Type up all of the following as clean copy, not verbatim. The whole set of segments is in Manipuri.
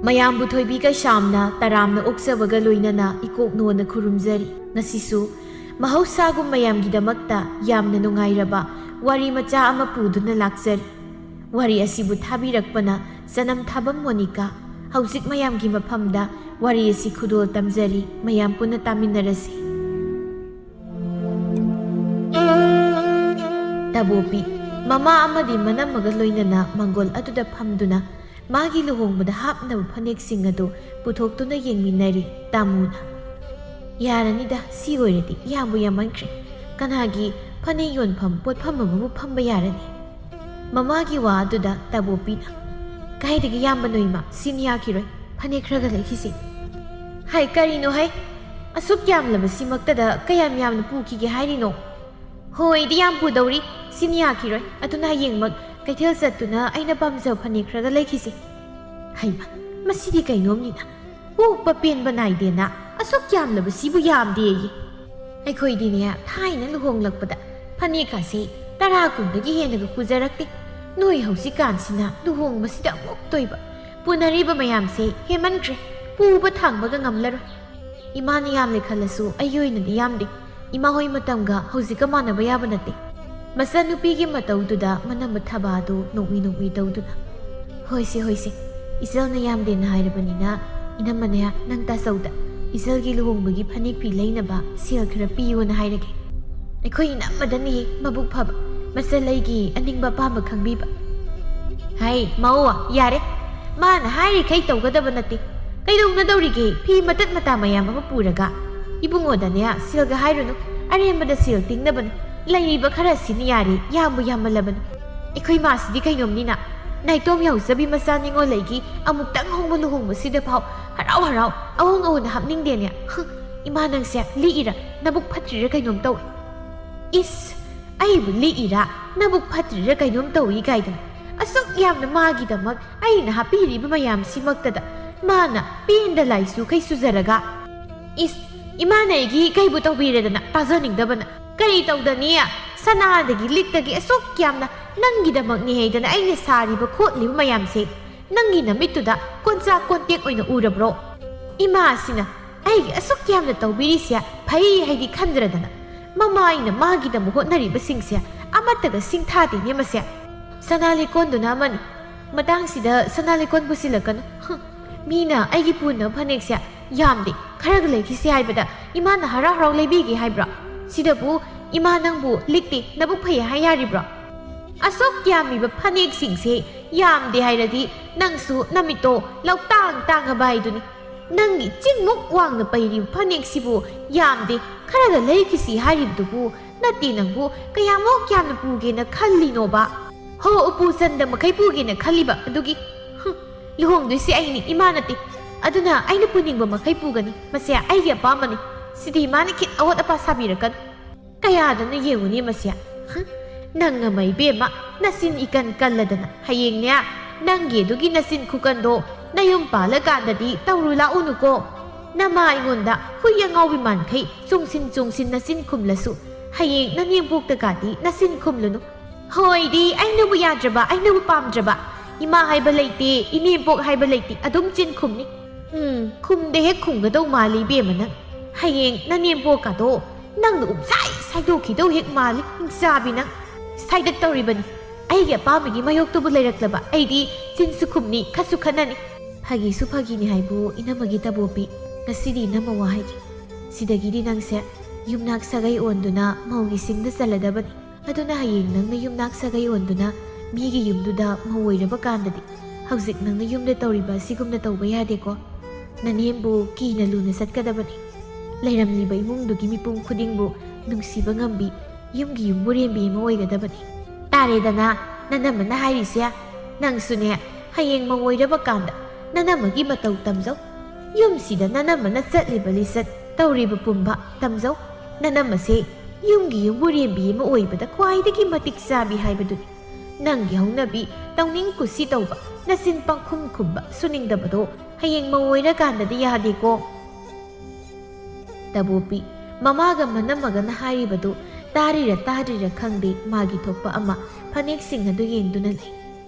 ꯃꯌꯥꯝꯕꯨ ꯊꯣꯏꯕꯤꯒ ꯁ꯭ꯌꯥꯝꯅ ꯇꯔꯥꯝꯅ ꯑꯣꯛꯆꯕꯒ ꯂꯣꯏꯅꯅ ꯏꯀꯣꯛꯅꯣꯅ ꯈꯨꯔꯨꯝꯖꯔꯤ꯫ ꯉꯁꯤꯁꯨ ꯃꯍꯧꯁꯥꯒꯨꯝ ꯃꯌꯥꯝꯒꯤꯗꯃꯛꯇ ꯌꯥꯝꯅ ꯅꯨꯡꯉꯥꯏꯔꯕ ꯋꯥꯔꯤ ꯃꯆꯥ ꯑꯃ ꯄꯨꯗꯨꯅ ꯂꯥꯛꯆꯔꯤ꯫ ꯋꯥꯔꯤ ꯑꯁꯤꯕꯨ ꯊꯥꯕꯤꯔꯛꯄꯅ ꯆꯅꯝꯊꯥꯕꯝ ꯃꯣꯅꯤꯀꯥ꯫ ꯍꯧꯖꯤꯛ ꯃꯌꯥꯝꯒꯤ ꯃꯐꯝꯗ ꯋꯥꯔꯤ ꯑꯁꯤ ꯈꯨꯗꯣꯜ ꯇꯝꯖꯔꯤ꯫ ꯃꯌꯥꯝ ꯄꯨꯟꯅ ꯇꯥꯃꯤꯟꯅꯔꯁꯤ꯫ ꯇꯕꯣꯄꯤ ꯃꯃꯥ ꯑꯃꯗꯤ ꯃꯅꯝꯃꯒ ꯂꯣꯏꯅꯅ ꯃꯪꯒꯣꯜ ꯑꯗꯨꯗ ꯐꯝꯗꯨꯅ ꯃꯥꯒꯤ ꯂꯨꯍꯣꯡꯕꯗ ꯍꯥꯞꯅꯕ ꯐꯅꯦꯛꯁꯤꯡ ꯑꯗꯨ ꯄꯨꯊꯣꯛꯇꯨꯅ ꯌꯦꯡꯃꯤꯟꯅꯔꯤ꯫ ꯇꯥꯃꯣꯅ ꯌꯥꯔꯅꯤꯗ ꯁꯤ ꯑꯣꯏꯔꯗꯤ ꯌꯥꯝꯕꯨ ꯌꯥꯝꯃꯟꯈ꯭ꯔꯦ, ꯀꯅꯥꯒꯤ ꯐꯅꯦꯛ ꯌꯣꯟꯐꯝ ꯄꯣꯠꯐꯝ ꯑꯃꯕꯨ ꯐꯝꯕ ꯌꯥꯔꯅꯤ꯫ ꯃꯃꯥꯒꯤ ꯋꯥ ꯑꯗꯨꯗ ꯇꯕꯣꯄꯤꯅ ꯀꯥꯏꯗꯒꯤ ꯌꯥꯝꯕꯅꯣ ꯏꯃꯥ, ꯁꯤꯅ ꯌꯥꯈꯤꯔꯣꯏ, ꯐꯅꯦꯛ ꯈꯔꯒ ꯂꯩꯈꯤꯁꯤ꯫ ꯍꯥꯏ ꯀꯔꯤꯅꯣ ꯍꯥꯏ, ꯑꯁꯨꯛ ꯌꯥꯝꯂꯕꯁꯤꯃꯛꯇꯗ ꯀꯌꯥꯝ ꯌꯥꯝꯅ ꯄꯨꯈꯤꯒꯦ ꯍꯥꯏꯔꯤꯅꯣ? ꯍꯣꯏꯗꯤ ꯌꯥꯝ ꯄꯨꯗꯧꯔꯤ, ꯁꯤꯅ ꯌꯥꯈꯤꯔꯣꯏ, ꯑꯗꯨꯅ ꯍꯌꯦꯡꯃꯛ ꯀꯩꯊꯦꯜ ꯆꯠꯇꯨꯅ ꯑꯩꯅ ꯄꯥꯝꯖꯕ ꯐꯅꯦꯛ ꯈꯔꯒ ꯂꯩꯈꯤꯁꯤ꯫ ꯍꯩꯃ ꯃꯁꯤꯗꯤ ꯀꯩꯅꯣꯝꯅꯤꯅ, ꯄꯣꯛꯄ ꯄꯦꯟꯕ ꯅꯥꯏꯗꯦꯅ ꯑꯁꯨꯛ ꯌꯥꯝꯂꯕꯁꯤꯕꯨ ꯌꯥꯝꯗꯦꯌꯦ꯫ ꯑꯩꯈꯣꯏꯗꯤꯅꯦ ꯊꯥꯏꯅ ꯂꯨꯍꯣꯡꯂꯛꯄꯗ ꯐꯅꯦꯛꯀꯥꯁꯦ 10-20ꯗꯒꯤ ꯍꯦꯟꯅꯒ ꯄꯨꯖꯔꯛꯇꯦ꯫ ꯅꯣꯏ ꯍꯧꯖꯤꯛꯀꯥꯟꯁꯤꯅ ꯂꯨꯍꯣꯡꯕꯁꯤꯗ ꯑꯃꯨꯛ ꯇꯣꯏꯕ, ꯄꯨꯅꯔꯤꯕ ꯃꯌꯥꯝꯁꯦ ꯍꯦꯃꯟꯈ꯭ꯔꯦ, ꯄꯨꯕ ꯊꯥꯡꯕꯒ ꯉꯝꯂꯔꯣꯏ꯫ ꯏꯃꯥꯅ ꯌꯥꯝꯂꯦ ꯈꯜꯂꯁꯨ ꯑꯩꯒꯤ ꯑꯣꯏꯅꯗꯤ ꯌꯥꯝꯗꯦ꯫ ꯏꯃꯥ ꯍꯣꯏ ꯃꯇꯝꯒ ꯍꯧꯖꯤꯛꯀ ꯃꯥꯟꯅꯕ ꯌꯥꯕ ꯅꯠꯇꯦ꯫ ꯃꯆꯥꯅꯨꯄꯤꯒꯤ ꯃꯇꯧꯗꯨꯗ ꯃꯅꯝꯕ ꯊꯕꯥꯗꯨ ꯅꯣꯛꯃꯤ ꯇꯧꯗꯨꯅ ꯍꯣꯏꯁꯦ ꯍꯣꯏꯁꯦ, ꯏꯆꯜꯅ ꯌꯥꯝꯗꯦꯅ ꯍꯥꯏꯔꯕꯅꯤನ ꯏꯅꯝꯃꯅꯦ ꯅꯪ ꯇꯥꯆꯧꯗ ꯏꯆꯜꯒꯤ ꯂꯨꯍꯣꯡꯕꯒꯤ ꯐꯅꯦꯛ ꯐꯤ ꯂꯩꯅꯕ ꯁꯦꯜ ꯈꯔ ꯄꯤꯌꯣꯅ ꯍꯥꯏꯔꯒꯦ꯫ ꯑꯩꯈꯣꯏ ꯏꯅꯝꯃꯗꯅꯤ ꯃꯕꯨꯛꯐꯕ, ꯃꯆꯜꯂꯩꯒꯤ ꯑꯅꯤꯡꯕ ꯑꯄꯥꯝꯕ ꯈꯪꯕꯤꯕ꯫ ꯍꯥꯏ ꯃꯧ ꯌꯥꯔꯦ, ꯃꯥꯅ ꯍꯥꯏꯔꯤꯈꯩ ꯇꯧꯒꯗꯕ ꯅꯠꯇꯦ꯫ ꯀꯩꯗꯧꯅꯗꯧꯔꯤꯒꯦ ꯐꯤ ꯃꯇꯠ ꯃꯇꯥ ꯃꯌꯥꯝ ꯑꯃ ꯄꯨꯔꯒ? ꯏꯕꯨꯡꯉꯣꯗꯅꯦ ꯁꯦꯜꯒ ꯍꯥꯏꯔꯨꯅꯨ, ꯑꯔꯦꯝꯕꯗ ꯁꯦꯜ ꯇꯤꯡꯅꯕꯅꯤ꯫ ꯂꯩꯔꯤꯕ ꯈꯔ ꯁꯤꯅ ꯌꯥꯔꯦ, ꯌꯥꯝꯕꯨ ꯌꯥꯝꯃꯜꯂꯕꯅꯤ꯫ ꯑꯩꯈꯣꯏ ꯃꯥꯁꯤꯗꯤ ꯀꯩꯅꯣꯝꯅꯤꯅ, ꯅꯥꯏꯇꯣꯝ ꯌꯥꯎꯖꯕꯤ ꯃꯆꯥ ꯅꯤꯉꯣꯜꯂꯩꯒꯤ ꯑꯃꯨꯛꯇꯪ ꯍꯣꯡꯕ ꯂꯨꯍꯣꯡꯕꯁꯤꯗ ꯐꯥꯎ ꯍꯔꯥꯎ ꯍꯔꯥꯎ ꯑꯍꯣꯡ ꯑꯋꯣꯟ ꯍꯥꯞꯅꯤꯡꯗꯦꯅꯦ꯫ ꯏꯃꯥ ꯅꯪꯁꯦ ꯂꯤꯛꯏꯔꯥ ꯅꯕꯨꯛ ꯐꯠꯇ꯭ꯔꯤꯔꯥ ꯀꯩꯅꯣꯝ ꯇꯧꯏ꯫ ꯏꯁ ꯑꯩꯕꯨ ꯂꯤꯛꯏꯔꯥ ꯅꯕꯨꯛ ꯐꯠꯇ꯭ꯔꯤꯔꯥ ꯀꯩꯅꯣꯝ ꯇꯧꯏ ꯀꯥꯏꯗꯅ, ꯑꯁꯨꯛ ꯌꯥꯝꯅ ꯃꯥꯒꯤꯗꯃꯛ ꯑꯩꯅ ꯍꯥꯞꯄꯤꯔꯤꯕ ꯃꯌꯥꯝꯁꯤꯃꯛꯇꯗ ꯃꯥꯅ ꯄꯦꯟꯗ ꯂꯥꯏꯁꯨ ꯀꯩ ꯁꯨꯖꯔꯒ꯫ ꯏꯁ ꯏꯃꯥꯅ ꯑꯩꯒꯤ ꯀꯩꯕꯨ ꯇꯧꯕꯤꯔꯦꯗꯅ ꯇꯥꯖꯅꯤꯡꯗꯕꯅ? ꯀꯔꯤ ꯇꯧꯗꯅꯤ, ꯁꯅꯥꯗꯒꯤ ꯂꯤꯛꯇꯒꯤ ꯑꯁꯨꯛ ꯌꯥꯝꯅ ꯅꯪꯒꯤꯗꯃꯛꯅꯤ ꯍꯩꯗꯅ ꯑꯩꯅ ꯁꯥꯔꯤꯕ ꯈꯣꯠꯂꯤꯕ ꯃꯌꯥꯝꯁꯦ ꯅꯪꯒꯤ ꯅꯃꯤꯠꯇꯨꯗ ꯀꯣꯟꯆꯥꯛ ꯀꯣꯟꯇꯦꯛ ꯑꯣꯏꯅ ꯎꯔꯕ꯭ꯔꯣ? ꯏꯃꯥꯁꯤꯅ ꯑꯩꯒꯤ ꯑꯁꯨꯛ ꯌꯥꯝꯅ ꯇꯧꯕꯤꯔꯤꯁꯦ ꯐꯩ ꯍꯥꯏꯗꯤ ꯈꯟꯗ꯭ꯔꯗꯅ ꯃꯃꯥꯏꯅ ꯃꯥꯒꯤꯗꯃꯛ ꯍꯣꯠꯅꯔꯤꯕꯁꯤꯡꯁꯦ ꯑꯃꯠꯇꯒ ꯁꯤꯡꯊꯥꯗꯦꯅꯦ ꯃꯁꯦ꯫ ꯁꯅꯥ ꯂꯤꯀꯣꯟꯗꯨꯅ ꯑꯃꯅꯤ, ꯃꯇꯥꯡꯁꯤꯗ ꯁꯅꯥ ꯂꯤꯀꯣꯟ ꯄꯨꯁꯤꯜꯂꯛꯀꯅꯨ꯫ ꯃꯤꯅ ꯑꯩꯒꯤ ꯄꯨꯅꯕ ꯐꯅꯦꯛꯁꯦ ꯌꯥꯝꯗꯦ ꯈꯔꯒ ꯂꯩꯈꯤꯁꯤ ꯍꯥꯏꯕꯗ ꯏꯃꯥꯅ ꯍꯔꯥꯎ ꯍꯔꯥꯎ ꯂꯩꯕꯤꯒꯦ ꯍꯥꯏꯕ꯭ꯔꯣ? ꯁꯤꯗꯕꯨ ꯏꯃꯥ ꯅꯪꯕꯨ ꯂꯤꯛꯇꯦ ꯅꯕꯨꯛ ꯐꯩ ꯍꯥꯏ ꯌꯥꯔꯤꯕ꯭ꯔꯣ? ꯑꯁꯨꯛ ꯌꯥꯝꯃꯤꯕ ꯐꯅꯦꯛꯁꯤꯡꯁꯦ ꯌꯥꯝꯗꯦ ꯍꯥꯏꯔꯗꯤ ꯅꯪꯁꯨ ꯅꯃꯤꯠꯇꯣ ꯂꯧꯇꯥꯡ ꯇꯥꯡꯉꯕ ꯍꯥꯏꯗꯨꯅꯤ꯫ ꯅꯪꯒꯤ ꯆꯤꯡꯃꯨꯛ ꯋꯥꯡꯅ ꯄꯩꯔꯤꯕ ꯐꯅꯦꯛꯁꯤꯕꯨ ꯌꯥꯝꯗꯦ ꯈꯔꯒ ꯂꯩꯈꯤꯁꯤ ꯍꯥꯏꯔꯤꯕꯗꯨꯕꯨ ꯅꯠꯇꯦ ꯅꯪꯕꯨ ꯀꯌꯥꯃꯨꯛ ꯌꯥꯝꯅ ꯄꯨꯒꯦꯅ ꯈꯜꯂꯤꯅꯣꯕ? ꯍꯣ ꯎꯄꯨ ꯆꯟꯗ ꯃꯈꯩ ꯄꯨꯒꯦꯅ ꯈꯜꯂꯤꯕ ꯑꯗꯨꯒꯤ? ꯂꯨꯍꯣꯡꯗꯣꯏꯁꯤ ꯑꯩꯅꯤ, ꯏꯃꯥ ꯅꯠꯇꯦ꯫ ꯑꯗꯨꯅ ꯑꯩꯅ ꯄꯨꯅꯤꯡꯕ ꯃꯈꯩ ꯄꯨꯒꯅꯤ, ꯃꯁꯦ ꯑꯩꯒꯤ ꯑꯄꯥꯝꯕꯅꯤ꯫ ꯁꯤꯗꯤ ꯏꯃꯥꯅ ꯈꯤꯠ ꯑꯋꯣꯠ ꯑꯄꯥ ꯁꯥꯕꯤꯔꯛꯀꯅꯨ꯫ ꯀꯌꯥꯗꯅ ꯌꯦꯡꯉꯨꯅꯤ ꯃꯁꯦ, ꯅꯪ ꯑꯃ ꯏꯕꯦꯝꯃ ꯅꯆꯤꯟ ꯏꯀꯟ ꯀꯜꯂꯗꯅ ꯍꯌꯦꯡꯅꯦ ꯅꯪꯒꯤ ꯑꯗꯨꯒꯤ ꯅꯆꯤꯟ ꯈꯨꯀꯟꯗꯣ ꯅꯌꯨꯝ ꯄꯥꯜꯂꯀꯥꯟꯗꯗꯤ ꯇꯧꯔꯨ ꯂꯥꯛꯎꯅꯨꯀꯣ꯫ ꯅꯃꯥ ꯑꯩꯉꯣꯟꯗ ꯍꯨꯏ ꯑꯉꯥꯎꯕꯤ ꯃꯥꯟꯈꯩ ꯆꯣꯡꯁꯤꯟ ꯅꯆꯤꯟ ꯈꯨꯝꯂꯁꯨ ꯍꯌꯦꯡ ꯅꯅꯦꯝꯄꯣꯛꯇꯒꯗꯤ ꯅꯆꯤꯟ ꯈꯨꯝꯂꯨꯅꯨ꯫ ꯍꯣꯏꯗꯤ ꯑꯩꯅꯕꯨ ꯌꯥꯗ꯭ꯔꯕ, ꯑꯩꯅꯕు ꯄꯥꯝꯗ꯭ꯔꯕ, ꯏꯃꯥ ꯍꯥꯏꯕ ꯂꯩꯇꯦ, ꯏꯅꯦꯝꯄꯣꯛ ꯍꯥꯏꯕ ꯂꯩꯇꯦ, ꯑꯗꯨꯝ ꯆꯤꯟ ꯈꯨꯝꯅꯤ꯫ ꯈꯨꯝꯗꯦ ꯍꯦꯛ ꯈꯨꯝꯒꯗꯧ ꯃꯥꯜꯂꯤ ꯏꯕꯦꯝꯃ ꯅꯪ꯫ ꯍꯌꯦꯡ ꯅꯅꯦꯝꯄꯣꯛꯀꯗꯣ ꯅꯪꯅ ꯎꯞꯁꯥꯏ ꯁꯥꯏꯗꯣꯛꯈꯤꯗꯧ ꯍꯦꯛ ꯃꯥꯜꯂꯤ, ꯍꯤꯡꯆꯥꯕꯤ ꯅꯪ꯫ ꯁꯥꯏꯗꯠꯇꯧꯔꯤꯕꯅꯤ, ꯑꯩꯒꯤ ꯑꯄꯥꯝꯕꯒꯤ ꯃꯥꯌꯣꯛꯇꯨꯕꯨ ꯂꯩꯔꯛꯂꯕ ꯑꯩꯗꯤ ꯆꯤꯟꯁꯨ ꯈꯨꯝꯅꯤ ꯈꯠꯁꯨ ꯈꯠꯅꯅꯤ꯫ ꯐꯥꯒꯤꯁꯨ ꯐꯥꯒꯤꯅꯤ ꯍꯥꯏꯕꯨ ꯏꯅꯝꯃꯒꯤ ꯇꯕꯣꯄꯤ, ꯉꯁꯤꯗꯤ ꯏꯅꯝꯃ ꯋꯥ ꯍꯥꯏꯒꯦ꯫ ꯁꯤꯗꯒꯤꯗꯤ ꯅꯪꯁꯦ ꯌꯨꯝꯅꯥꯛ ꯁꯥꯒꯩ ꯑꯣꯟꯗꯨꯅ ꯃꯧꯒꯤ ꯁꯤꯡꯗ ꯆꯜꯂꯗꯕꯅꯤ꯫ ꯑꯗꯨꯅ ꯍꯌꯦꯡ ꯅꯪꯅ ꯌꯨꯝꯅꯥꯛ ꯁꯥꯒꯩ ꯑꯣꯟꯗꯨꯅ ꯃꯤꯒꯤ ꯌꯨꯝꯗꯨꯗ ꯃꯧ ꯑꯣꯏꯔꯕ ꯀꯥꯟꯗꯗꯤ ꯍꯧꯖꯤꯛ ꯅꯪꯅ ꯌꯨꯝꯗ ꯇꯧꯔꯤꯕ ꯑꯁꯤꯒꯨꯝꯅ ꯇꯧꯕ ꯌꯥꯗꯦꯀꯣ꯫ ꯅꯅꯦꯝꯕꯨ ꯀꯤꯅ ꯂꯨꯅ ꯆꯠꯀꯗꯕꯅꯤ꯫ ꯂꯩꯔꯝꯂꯤꯕ ꯏꯃꯨꯡꯗꯨꯒꯤ ꯃꯤꯄꯨꯝ ꯈꯨꯗꯤꯡꯕꯨ ꯅꯨꯡꯁꯤꯕ ꯉꯝꯕꯤ ꯌꯨꯝꯒꯤ ꯌꯨꯝꯕꯨꯔꯦꯝꯕꯤ ꯑꯃ ꯑꯣꯏꯒꯗꯕꯅꯤ꯫ ꯇꯥꯔꯦꯗꯅ ꯅꯅꯝꯃꯅ ꯍꯥꯏꯔꯤꯁꯦ? ꯅꯪꯁꯨꯅꯦ ꯍꯌꯦꯡ ꯃꯧ ꯑꯣꯏꯔꯕ ꯀꯥꯟꯗ ꯅꯅꯝꯃꯒꯤ ꯃꯇꯧ ꯇꯝꯖꯧ꯫ ꯌꯨꯝꯁꯤꯗ ꯅꯅꯝꯃꯅ ꯆꯠꯂꯤꯕ ꯂꯤꯆꯠ ꯇꯧꯔꯤꯕ ꯄꯨꯝꯕ ꯇꯝꯖꯧ꯫ ꯅꯅꯝꯃꯁꯦ ꯌꯨꯝꯒꯤ ꯌꯨꯝꯕꯨꯔꯦꯝꯕꯤ ꯑꯃ ꯑꯣꯏꯕꯗ ꯈ꯭ꯋꯥꯏꯗꯒꯤ ꯃꯇꯤꯛ ꯆꯥꯕꯤ ꯍꯥꯏꯕꯗꯨꯅꯤ꯫ ꯅꯪꯒꯤ ꯍꯧꯅꯕꯤ ꯇꯧꯅꯤꯡ ꯀꯨꯁꯤ ꯇꯧꯕ, ꯅꯆꯤꯟ ꯄꯪꯈꯨꯝ ꯈꯨꯝꯕ ꯁꯨꯅꯤꯡꯗꯕꯗꯣ ꯍꯌꯦꯡ ꯃꯧ ꯑꯣꯏꯔꯀꯥꯟꯗꯗꯤ ꯌꯥꯗꯦꯀꯣ꯫ ꯇꯕꯣꯄꯤ ꯃꯃꯥꯒ ꯃꯅꯝꯃꯒꯅ ꯍꯥꯏꯔꯤꯕꯗꯨ ꯇꯥꯔꯤꯔ ꯇꯥꯗ꯭ꯔꯤꯔ ꯈꯪꯗꯦ ꯃꯥꯒꯤ ꯊꯣꯛꯄ ꯑꯃ ꯐꯅꯦꯛꯁꯤꯡ ꯑꯗꯨ ꯌꯦꯡꯗꯨꯅ ꯂꯩ꯫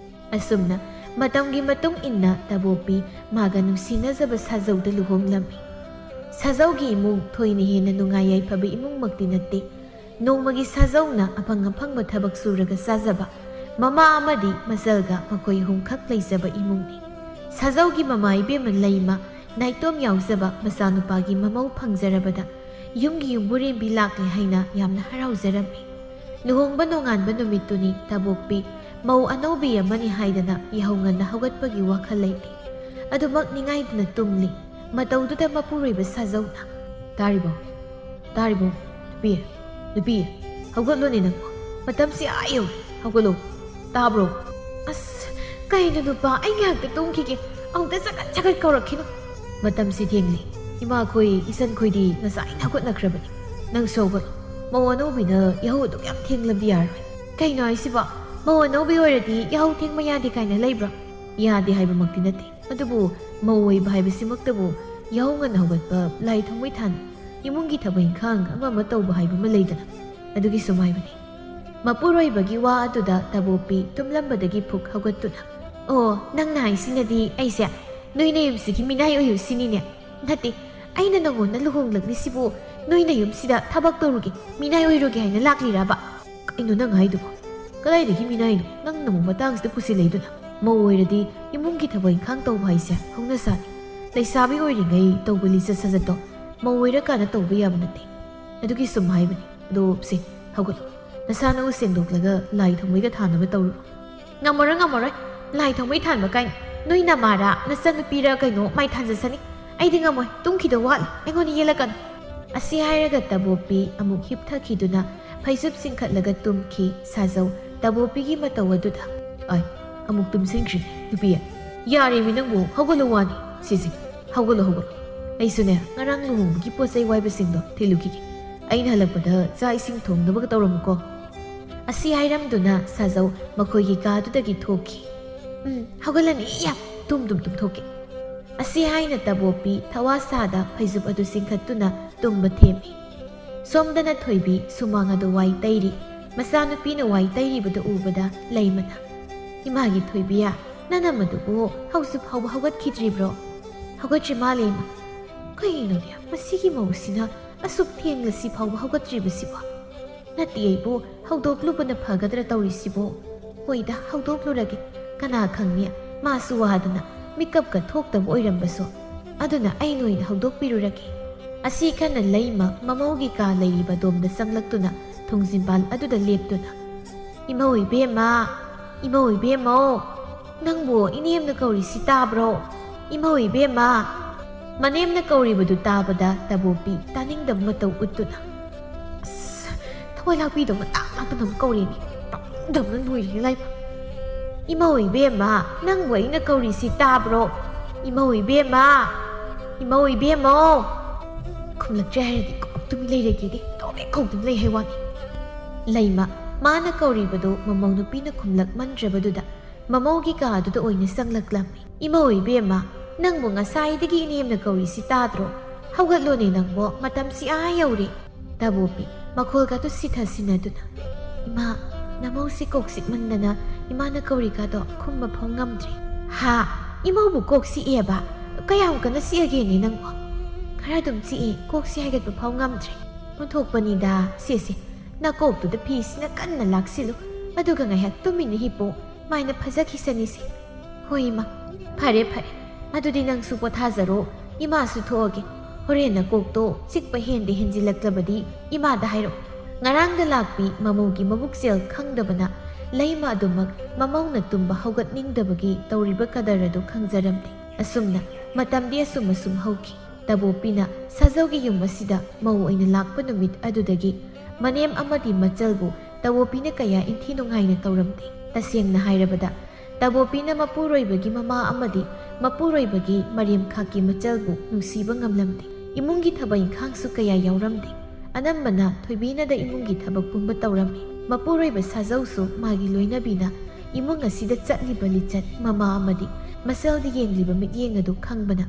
ꯑꯁꯨꯝꯅ ꯃꯇꯝꯒꯤ ꯃꯇꯨꯡ ꯏꯟꯅ ꯇꯕꯣꯛꯄꯤ ꯃꯥꯒ ꯅꯨꯡꯁꯤꯅꯖꯕ ꯁꯥꯖꯧꯗ ꯂꯨꯍꯣꯡꯂꯝꯃꯤ꯫ ꯁꯥꯖꯧꯒꯤ ꯏꯃꯨꯡ ꯊꯣꯏꯅ ꯍꯦꯟꯅ ꯅꯨꯡꯉꯥꯏ ꯌꯥꯏꯐꯕ ꯏꯃꯨꯡꯃꯛꯇꯤ ꯅꯠꯇꯦ꯫ ꯅꯣꯡꯃꯒꯤ ꯁꯥꯖꯧꯅ ꯑꯐꯪ ꯑꯐꯪꯕ ꯊꯕꯛ ꯁꯨꯔꯒ ꯆꯥꯖꯕ, ꯃꯃꯥ ꯑꯃꯗꯤ ꯃꯆꯜꯒ ꯃꯈꯣꯏ ꯑꯍꯨꯝꯈꯛ ꯂꯩꯖꯕ ꯏꯃꯨꯡꯅꯤ꯫ ꯁꯥꯖꯧꯒꯤ ꯃꯃꯥ ꯏꯕꯦꯝꯃ ꯂꯩꯃ ꯅꯥꯏꯇꯣꯝ ꯌꯥꯎꯖꯕ ꯃꯆꯥꯅꯨꯄꯥꯒꯤ ꯃꯃꯧ ꯐꯪꯖꯔꯕꯗ ꯌꯨꯝꯒꯤ ꯌꯨꯝꯕꯨꯔꯦꯝꯕꯤ ꯂꯥꯛꯂꯦ ꯍꯥꯏꯅ ꯌꯥꯝꯅ ꯍꯔꯥꯎꯖꯔꯝꯃꯤ꯫ ꯂꯨꯍꯣꯡꯕ ꯅꯣꯡꯉꯥꯟꯕ ꯅꯨꯃꯤꯠꯇꯨꯅꯤ ꯇꯕꯣꯛꯄꯤ ꯃꯧ ꯑꯅꯧꯕꯤ ꯑꯃꯅꯤ ꯍꯥꯏꯗꯅ ꯌꯥꯍꯧ ꯉꯟꯅ ꯍꯧꯒꯠꯄꯒꯤ ꯋꯥꯈꯜ ꯂꯩꯇꯦ꯫ ꯑꯗꯨꯃꯛ ꯅꯤꯡꯉꯥꯏꯗꯨꯅ ꯇꯨꯝꯂꯤ꯫ ꯃꯇꯧꯗꯨꯗ ꯃꯄꯨꯔꯣꯏꯕ ꯁꯥꯖꯧꯅ "ꯇꯥꯔꯤꯕꯣ? ꯇꯥꯔꯤꯕꯣ? ꯅꯨꯄꯤ, ꯍꯧꯒꯠꯂꯣꯅꯦ ꯅꯪꯕꯣ, ꯃꯇꯝꯁꯤ ꯑꯥ ꯌꯧꯔꯦ, ꯍꯧꯒꯠꯂꯣ, ꯇꯥꯕ꯭ꯔꯣ?" "ꯑꯁ ꯀꯩꯅꯣ ꯅꯨꯄꯥ, ꯑꯩ ꯉꯥꯏꯍꯥꯛꯇ ꯇꯨꯝꯈꯤꯒꯦ, ꯑꯃꯨꯛꯇ ꯆꯒꯠ ꯀꯧꯔꯛꯈꯤꯅꯣ." "ꯃꯇꯝꯁꯤ ꯊꯦꯡꯂꯤ, ꯏꯃꯥꯈꯣꯏ ꯏꯆꯟꯈꯣꯏꯗꯤ ꯉꯁꯥꯏꯅ ꯍꯧꯒꯠꯅꯈ꯭ꯔꯕꯅꯤ, ꯅꯪꯁꯨ ꯍꯧꯒꯠꯂꯣ, ꯃꯧ ꯑꯅꯧꯕꯤꯅ ꯌꯥꯍꯧ ꯑꯗꯨꯛ ꯌꯥꯝ ꯊꯦꯡꯂꯕꯗꯤ ꯌꯥꯔꯣꯏ." "ꯀꯩꯅꯣ ꯍꯥꯏꯁꯤꯕꯣ, ꯃꯧ ꯑꯅꯧꯕꯤ ꯑꯣꯏꯔꯗꯤ ꯌꯥꯍꯧ ꯊꯦꯡꯕ ꯌꯥꯗꯦ ꯀꯥꯏꯅ ꯂꯩꯕ꯭ꯔꯣ?" "ꯌꯥꯗꯦ ꯍꯥꯏꯕꯃꯛꯇꯤ ꯅꯠꯇꯦ, ꯑꯗꯨꯕꯨ ꯃꯧ ꯑꯣꯏꯕ ꯍꯥꯏꯕꯁꯤꯃꯛꯇꯕꯨ ꯌꯥꯍꯧ ꯉꯟꯅ ꯍꯧꯒꯠꯄ, ꯂꯥꯏ ꯊꯥꯎꯃꯩ ꯊꯥꯟꯕ, ꯏꯃꯨꯡꯒꯤ ꯊꯕꯛ ꯏꯪꯈꯥꯡ ꯑꯃ ꯇꯧꯕ ꯍꯥꯏꯕ ꯑꯃ ꯂꯩꯗꯅ, ꯑꯗꯨꯒꯤ ꯁꯨꯝ ꯍꯥꯏꯕꯅꯤ." ꯃꯄꯨꯔꯣꯏꯕꯒꯤ ꯋꯥ ꯑꯗꯨꯗ ꯇꯕꯣꯛꯄꯤ ꯇꯨꯝꯂꯝꯕꯗꯒꯤ ꯐꯨꯛ ꯍꯧꯒꯠꯇꯨꯅ "ꯑꯣ, ꯅꯪꯅ ꯍꯥꯏꯁꯤꯅꯗꯤ ꯑꯩꯁꯦ ꯅꯣꯏ ꯅꯌꯨꯝꯁꯤꯒꯤ ꯃꯤꯅꯥꯏ ꯑꯣꯏꯌꯨ ꯁꯤꯅꯤꯅꯦ?" "ꯅꯠꯇꯦ, ꯑꯩꯅ ꯅꯉꯣꯟꯗ ꯂꯨꯍꯣꯡꯂꯛꯂꯤꯁꯤꯕꯨ ꯅꯣꯏ ꯅꯌꯨꯝꯁꯤꯗ ꯊꯕꯛ ꯇꯧꯔꯨꯒꯦ, ꯃꯤꯅꯥꯏ ꯑꯣꯏꯔꯨꯒꯦ ꯍꯥꯏꯅ ꯂꯥꯛꯂꯤꯔꯕ?" "ꯀꯩꯅꯣ ꯅꯪ ꯍꯥꯏꯗꯨꯕꯣ? ꯀꯗꯥꯏꯗꯒꯤ ꯃꯤꯅꯥꯏꯅꯣ? ꯅꯪꯅ ꯑꯃꯨꯛ ꯃꯇꯥꯡꯁꯤꯗ ꯄꯨꯁꯤꯜꯂꯛꯏꯗꯨꯅ? ꯃꯧ ꯑꯣꯏꯔꯗꯤ ꯏꯃꯨꯡꯒꯤ ꯊꯕꯛ ꯏꯪꯈꯥꯡ ꯇꯧꯕ ꯍꯥꯏꯁꯦ ꯍꯧꯅꯁꯥꯅꯤ꯫ ꯂꯩꯁꯥꯕꯤ ꯑꯣꯏꯔꯤꯉꯩ ꯇꯧꯕ ꯂꯤꯆꯠ ꯁꯥꯖꯠꯇꯣ ꯃꯧ ꯑꯣꯏꯔꯀꯥꯟꯗ ꯇꯧꯕ ꯌꯥꯕ ꯅꯠꯇꯦ, ꯑꯗꯨꯒꯤ ꯁꯨꯝ ꯍꯥꯏꯕꯅꯤ꯫ ꯑꯗꯣ ꯁꯤ ꯍꯧꯒꯠꯂꯣ, ꯅꯁꯥꯅ ꯁꯦꯡꯗꯣꯛꯂꯒ ꯂꯥꯏ ꯊꯥꯎꯃꯩꯒ ꯊꯥꯅꯕ ꯇꯧꯔꯨꯔꯣ." "ꯉꯝꯃꯔꯣꯏ, ꯂꯥꯏ ꯊꯥꯎꯃꯩ ꯊꯥꯟꯕ ꯀꯥꯏꯅ, ꯅꯣꯏ ꯅꯃꯥꯔꯥ ꯅꯆꯟꯅꯨꯄꯤꯔ ꯀꯩꯅꯣ ꯃꯥꯏ ꯊꯥꯟꯖꯁꯅꯤ, ꯑꯩꯗꯤ ꯉꯝꯃꯣꯏ, ꯇꯨꯝꯈꯤꯗꯧ ꯋꯥꯠꯂꯤ, ꯑꯩꯉꯣꯟꯗ ꯌꯦꯜꯂꯛꯀꯅꯨ." ꯑꯁꯤ ꯍꯥꯏꯔꯒ ꯇꯕꯣꯛꯄꯤ ꯑꯃꯨꯛ ꯍꯤꯞꯊꯈꯤꯗꯨꯅ ꯐꯩꯖꯨꯞ ꯆꯤꯡꯈꯠꯂꯒ ꯇꯨꯝꯈꯤ꯫ ꯁꯥꯖꯧ ꯇꯕꯣꯛꯄꯤꯒꯤ ꯃꯇꯧ ꯑꯗꯨꯗ "ꯑꯩ ꯑꯃꯨꯛ ꯇꯨꯝꯁꯤꯟꯈ꯭ꯔꯤꯅꯦ ꯅꯨꯄꯤ, ꯌꯥꯔꯦꯃꯤ ꯅꯪꯕꯨ, ꯍꯧꯒꯠꯂꯣ ꯋꯥꯅꯤ, ꯁꯤꯁꯤ ꯍꯧꯒꯠꯂꯣ, ꯑꯩꯁꯨꯅꯦ ꯉꯔꯥꯡ ꯂꯨꯍꯣꯡꯕꯒꯤ ꯄꯣꯠ ꯆꯩ ꯋꯥꯏꯕꯁꯤꯡꯗꯣ ꯊꯤꯜꯂꯨꯈꯤꯒꯦ, ꯑꯩꯅ ꯍꯜꯂꯛꯄꯗ ꯆꯥꯛ ꯏꯁꯤꯡ ꯊꯣꯡꯅꯕꯒ ꯇꯧꯔꯝꯃꯨꯀꯣ." ꯑꯁꯤ ꯍꯥꯏꯔꯝꯗꯨꯅ ꯁꯥꯖꯧ ꯃꯈꯣꯏꯒꯤ ꯀꯥꯗꯨꯗꯒꯤ ꯊꯣꯛꯈꯤ꯫ "ꯍꯧꯒꯠꯂꯅꯤ ꯌꯥꯝ, ꯇꯨꯝꯊꯣꯛꯀꯦ." ꯑꯁꯤ ꯍꯥꯏꯅ ꯇꯕꯣꯛꯄꯤ ꯊꯋꯥꯁꯥꯗ ꯐꯩꯖꯨꯞ ꯑꯗꯨ ꯆꯤꯡꯈꯠꯇꯨꯅ ꯇꯨꯝꯕ ꯊꯦꯝꯃꯤ꯫ ꯁꯣꯝꯗꯅ ꯊꯣꯏꯕꯤ ꯁꯨꯃꯥꯡ ꯑꯗꯨ ꯋꯥꯏ ꯇꯩꯔꯤ꯫ ꯃꯆꯥꯅꯨꯄꯤꯅ ꯋꯥꯏ ꯇꯩꯔꯤꯕꯗꯨ ꯎꯕꯗ ꯂꯩꯃꯅ "ꯏꯃꯥꯒꯤ ꯊꯣꯏꯕꯤꯌꯥ, ꯅꯅꯝꯃꯗꯨꯕꯨ ꯍꯧꯖꯤꯛ ꯐꯥꯎꯕ ꯍꯧꯒꯠꯈꯤꯗ꯭ꯔꯤꯕ꯭ꯔꯣ?" "ꯍꯧꯒꯠꯇ꯭ꯔꯤ ꯃꯥꯜꯂꯦ ꯏꯃꯥ." "ꯀꯩꯅꯣꯅꯦ ꯃꯁꯤꯒꯤ ꯃꯧꯁꯤꯅ ꯑꯁꯨꯛ ꯊꯦꯡꯂꯁꯤ ꯐꯥꯎꯕ ꯍꯧꯒꯠꯇ꯭ꯔꯤꯕꯁꯤꯕꯣ? ꯅꯠꯇꯦ, ꯑꯩꯕꯨ ꯍꯧꯗꯣꯛꯂꯨꯕꯅ ꯐꯒꯗ꯭ꯔꯥ ꯇꯧꯔꯤꯁꯤꯕꯣ." "ꯍꯣꯏꯗ, ꯍꯧꯗꯣꯛꯂꯨꯔꯒꯦ, ꯀꯅꯥ ꯈꯪꯅꯤ ꯃꯥꯁꯨ ꯋꯥꯗꯅ ꯃꯤꯀꯞꯀ ꯊꯣꯛꯇꯕ ꯑꯣꯏꯔꯝꯕꯁꯨ, ꯑꯗꯨꯅ ꯑꯩꯅ ꯑꯣꯏꯅ ꯍꯧꯗꯣꯛꯄꯤꯔꯨꯔꯒꯦ." ꯑꯁꯤ ꯈꯟꯅ ꯂꯩꯃ ꯃꯃꯧꯒꯤ ꯀꯥ ꯂꯩꯔꯤꯕ ꯗꯣꯝꯗ ꯆꯪꯂꯛꯇꯨꯅ ꯊꯣꯡꯖꯤꯟꯕꯥꯜ ꯑꯗꯨꯗ ꯂꯦꯞꯇꯨꯅ "ꯏꯃꯧ ꯏꯕꯦꯝꯃ, ꯏꯃꯧ ꯏꯕꯦꯝꯃꯧ, ꯅꯪꯕꯨ ꯏꯅꯦꯝꯅ ꯀꯧꯔꯤꯁꯤ ꯇꯥꯕ꯭ꯔో? ꯏꯃꯧ ꯏꯕꯦꯝꯃ." ꯃꯅꯦꯝꯅ ꯀꯧꯔꯤꯕꯗꯨ ꯇꯥꯕꯗ ꯇꯕꯣꯛꯄꯤ ꯇꯥꯅꯤꯡꯗꯕ ꯃꯇꯧ ꯎꯠꯇꯨꯅ "ꯑꯁ, ꯊꯋꯥꯏ ꯂꯥꯛꯄꯤꯗꯧꯅ ꯇꯥꯛꯇꯅ ꯑꯃꯨꯛ ꯀꯧꯔꯤꯅꯤ, ꯇꯥꯅꯤꯡꯗꯕꯅ ꯂꯣꯏꯔꯦ ꯂꯥꯏꯕ." "ꯏꯃꯧ ꯏꯕꯦꯝꯃ, ꯅꯪꯕꯨ ꯑꯩꯅ ꯀꯧꯔꯤꯁꯤ ꯇꯥꯕ꯭ꯔꯣ? ꯏꯃꯧ ꯏꯕꯦꯝꯃ, ꯏꯃꯧ ꯏꯕꯦꯝꯃꯧ." ꯈꯨꯝꯂꯛꯇ꯭ꯔꯦ ꯍꯥꯏꯔꯗꯤ ꯀꯣꯛ ꯇꯨꯃꯤꯟ ꯂꯩꯔꯒꯦꯗꯤ ꯇꯣꯛ ꯈꯧꯗꯨꯅ ꯂꯩ ꯍꯥꯏꯋꯥꯅꯤ꯫ ꯂꯩꯃ ꯃꯥꯅ ꯀꯧꯔꯤꯕꯗꯨ ꯃꯃꯧ ꯅꯨꯄꯤꯅ ꯈꯨꯝꯂꯛꯃꯟꯗ꯭ꯔꯕꯗꯨꯗ ꯃꯃꯧꯒꯤ ꯀꯥꯗꯨꯗ ꯑꯣꯏꯅ ꯆꯪꯂꯛꯂꯝꯃꯤ꯫ "ꯏꯃꯧ ꯏꯕꯦꯝꯃ, ꯅꯪꯕꯨ ꯉꯁꯥꯏꯗꯒꯤ ꯏꯅꯦꯝꯅ ꯀꯧꯔꯤꯁꯤ ꯇꯥꯗ꯭ꯔꯣ? ꯍꯧꯒꯠꯂꯣꯅꯦ ꯅꯪꯕꯣ, ꯃꯇꯝꯁꯤ ꯑꯥ ꯌꯧꯔꯦ." ꯇꯕꯣꯛꯄꯤ ꯃꯈꯣꯜꯒꯗꯨ ꯁꯤꯟꯅꯗꯨꯅ "ꯏꯃꯥ, ꯅꯃꯧꯁꯤ ꯀꯣꯛ ꯆꯤꯛꯃꯟꯗꯅ ꯏꯃꯥꯅ ꯀꯧꯔꯤꯀꯥꯗꯣ ꯈꯨꯝꯕ ꯐꯥꯎ ꯉꯝꯗ꯭ꯔꯦ." "ꯍꯥ? ꯏꯃꯧꯕꯨ ꯀꯣꯛ ꯆꯤꯛꯑꯦꯕ? ꯀꯌꯥꯝ ꯀꯟꯅ ꯆꯤꯛꯑꯒꯦꯅꯦ ꯅꯪꯕꯣ?" "ꯈꯔ ꯑꯗꯨꯝ ꯆꯤꯛꯑꯦ, ꯀꯣꯛꯁꯤ ꯍꯥꯏꯒꯠꯄ ꯐꯥꯎ ꯉꯝꯗ꯭ꯔꯦ." "ꯑꯣꯟꯊꯣꯛꯄꯅꯤꯗ, ꯁꯦ ꯅꯀꯣꯛꯇꯨꯗ ꯐꯤꯁꯤꯅ ꯀꯟꯅ ꯂꯥꯛꯁꯤꯜꯂꯨ, ꯑꯗꯨꯒ ꯉꯥꯏꯍꯥꯛ ꯇꯨꯃꯤꯟꯅ ꯍꯤꯞꯄꯣ, ꯃꯥꯏꯅ ꯐꯖꯈꯤꯁꯅꯤꯁꯦ." "ꯍꯣꯏ ꯏꯃꯥ, ꯐꯔꯦ, ꯑꯗꯨꯗꯤ ꯅꯪꯁꯨ ꯄꯣꯊꯥꯖꯔꯣ, ꯏꯃꯥꯁꯨ ꯊꯣꯛꯑꯒꯦ, ꯍꯣꯔꯦꯟ ꯅꯀꯣꯛꯇꯣ ꯆꯤꯛꯄ ꯍꯦꯟꯖꯤꯜꯂꯛꯂꯕꯗꯤ ꯏꯃꯥꯗ ꯍꯥꯏꯔꯛꯑꯣ." ꯉꯔꯥꯡꯗ ꯂꯥꯛꯄꯤ ꯃꯃꯧꯒꯤ ꯃꯕꯨꯛꯆꯦꯜ ꯈꯪꯗꯕꯅ ꯂꯩꯃ ꯑꯗꯨꯃꯛ ꯃꯃꯧꯅ ꯇꯨꯝꯕ ꯍꯧꯒꯠꯅꯤꯡꯗꯕꯒꯤ ꯇꯧꯔꯤꯕ ꯀꯗꯔ ꯑꯗꯨ ꯈꯪꯖꯔꯝꯗꯦ꯫ ꯑꯁꯨꯝꯅ ꯃꯇꯝꯗꯤ ꯑꯁꯨꯝ ꯍꯧꯈꯤ꯫ ꯇꯕꯣꯛꯄꯤꯅ ꯁꯥꯖꯧꯒꯤ ꯌꯨꯝ ꯑꯁꯤꯗ ꯃꯧ ꯑꯣꯏꯅ ꯂꯥꯛꯄ ꯅꯨꯃꯤꯠ ꯑꯗꯨꯗꯒꯤ ꯃꯅꯦꯝ ꯑꯃꯗꯤ ꯃꯆꯜꯕꯨ ꯇꯕꯣꯛꯄꯤꯅ ꯀꯌꯥ ꯏꯟꯊꯤ ꯅꯨꯡꯉꯥꯏꯅ ꯇꯧꯔꯝꯗꯦ꯫ ꯇꯁꯦꯡꯅ ꯍꯥꯏꯔꯕꯗ ꯇꯕꯣꯛꯄꯤꯅ ꯃꯄꯨꯔꯣꯏꯕꯒꯤ ꯃꯃꯥ ꯑꯃꯗꯤ ꯃꯄꯨꯔꯣꯏꯕꯒꯤ ꯃꯔꯦꯝꯈꯥꯛꯀꯤ ꯃꯆꯜꯕꯨ ꯅꯨꯡꯁꯤꯕ ꯉꯝꯂꯝꯗꯦ꯫ ꯏꯃꯨꯡꯒꯤ ꯊꯕꯛ ꯏꯪꯈꯥꯡꯁꯨ ꯀꯌꯥ ꯌꯥꯎꯔꯝꯗꯦ꯫ ꯑꯅꯝꯕꯅ ꯊꯣꯏꯕꯤꯅꯗ ꯏꯃꯨꯡꯒꯤ ꯊꯕꯛ ꯄꯨꯝꯕ ꯇꯧꯔꯝꯃꯤ꯫ ꯃꯄꯨꯔꯣꯏꯕ ꯁꯥꯖꯧꯁꯨ ꯃꯥꯒꯤ ꯂꯣꯏꯅꯕꯤꯅ ꯏꯃꯨꯡ ꯑꯁꯤꯗ ꯆꯠꯂꯤꯕ ꯂꯤꯆꯠ, ꯃꯃꯥ ꯑꯃꯗꯤ ꯃꯆꯜꯗ ꯌꯦꯡꯂꯤꯕ ꯃꯤꯠꯌꯦꯡ ꯑꯗꯨ ꯈꯪꯕꯅ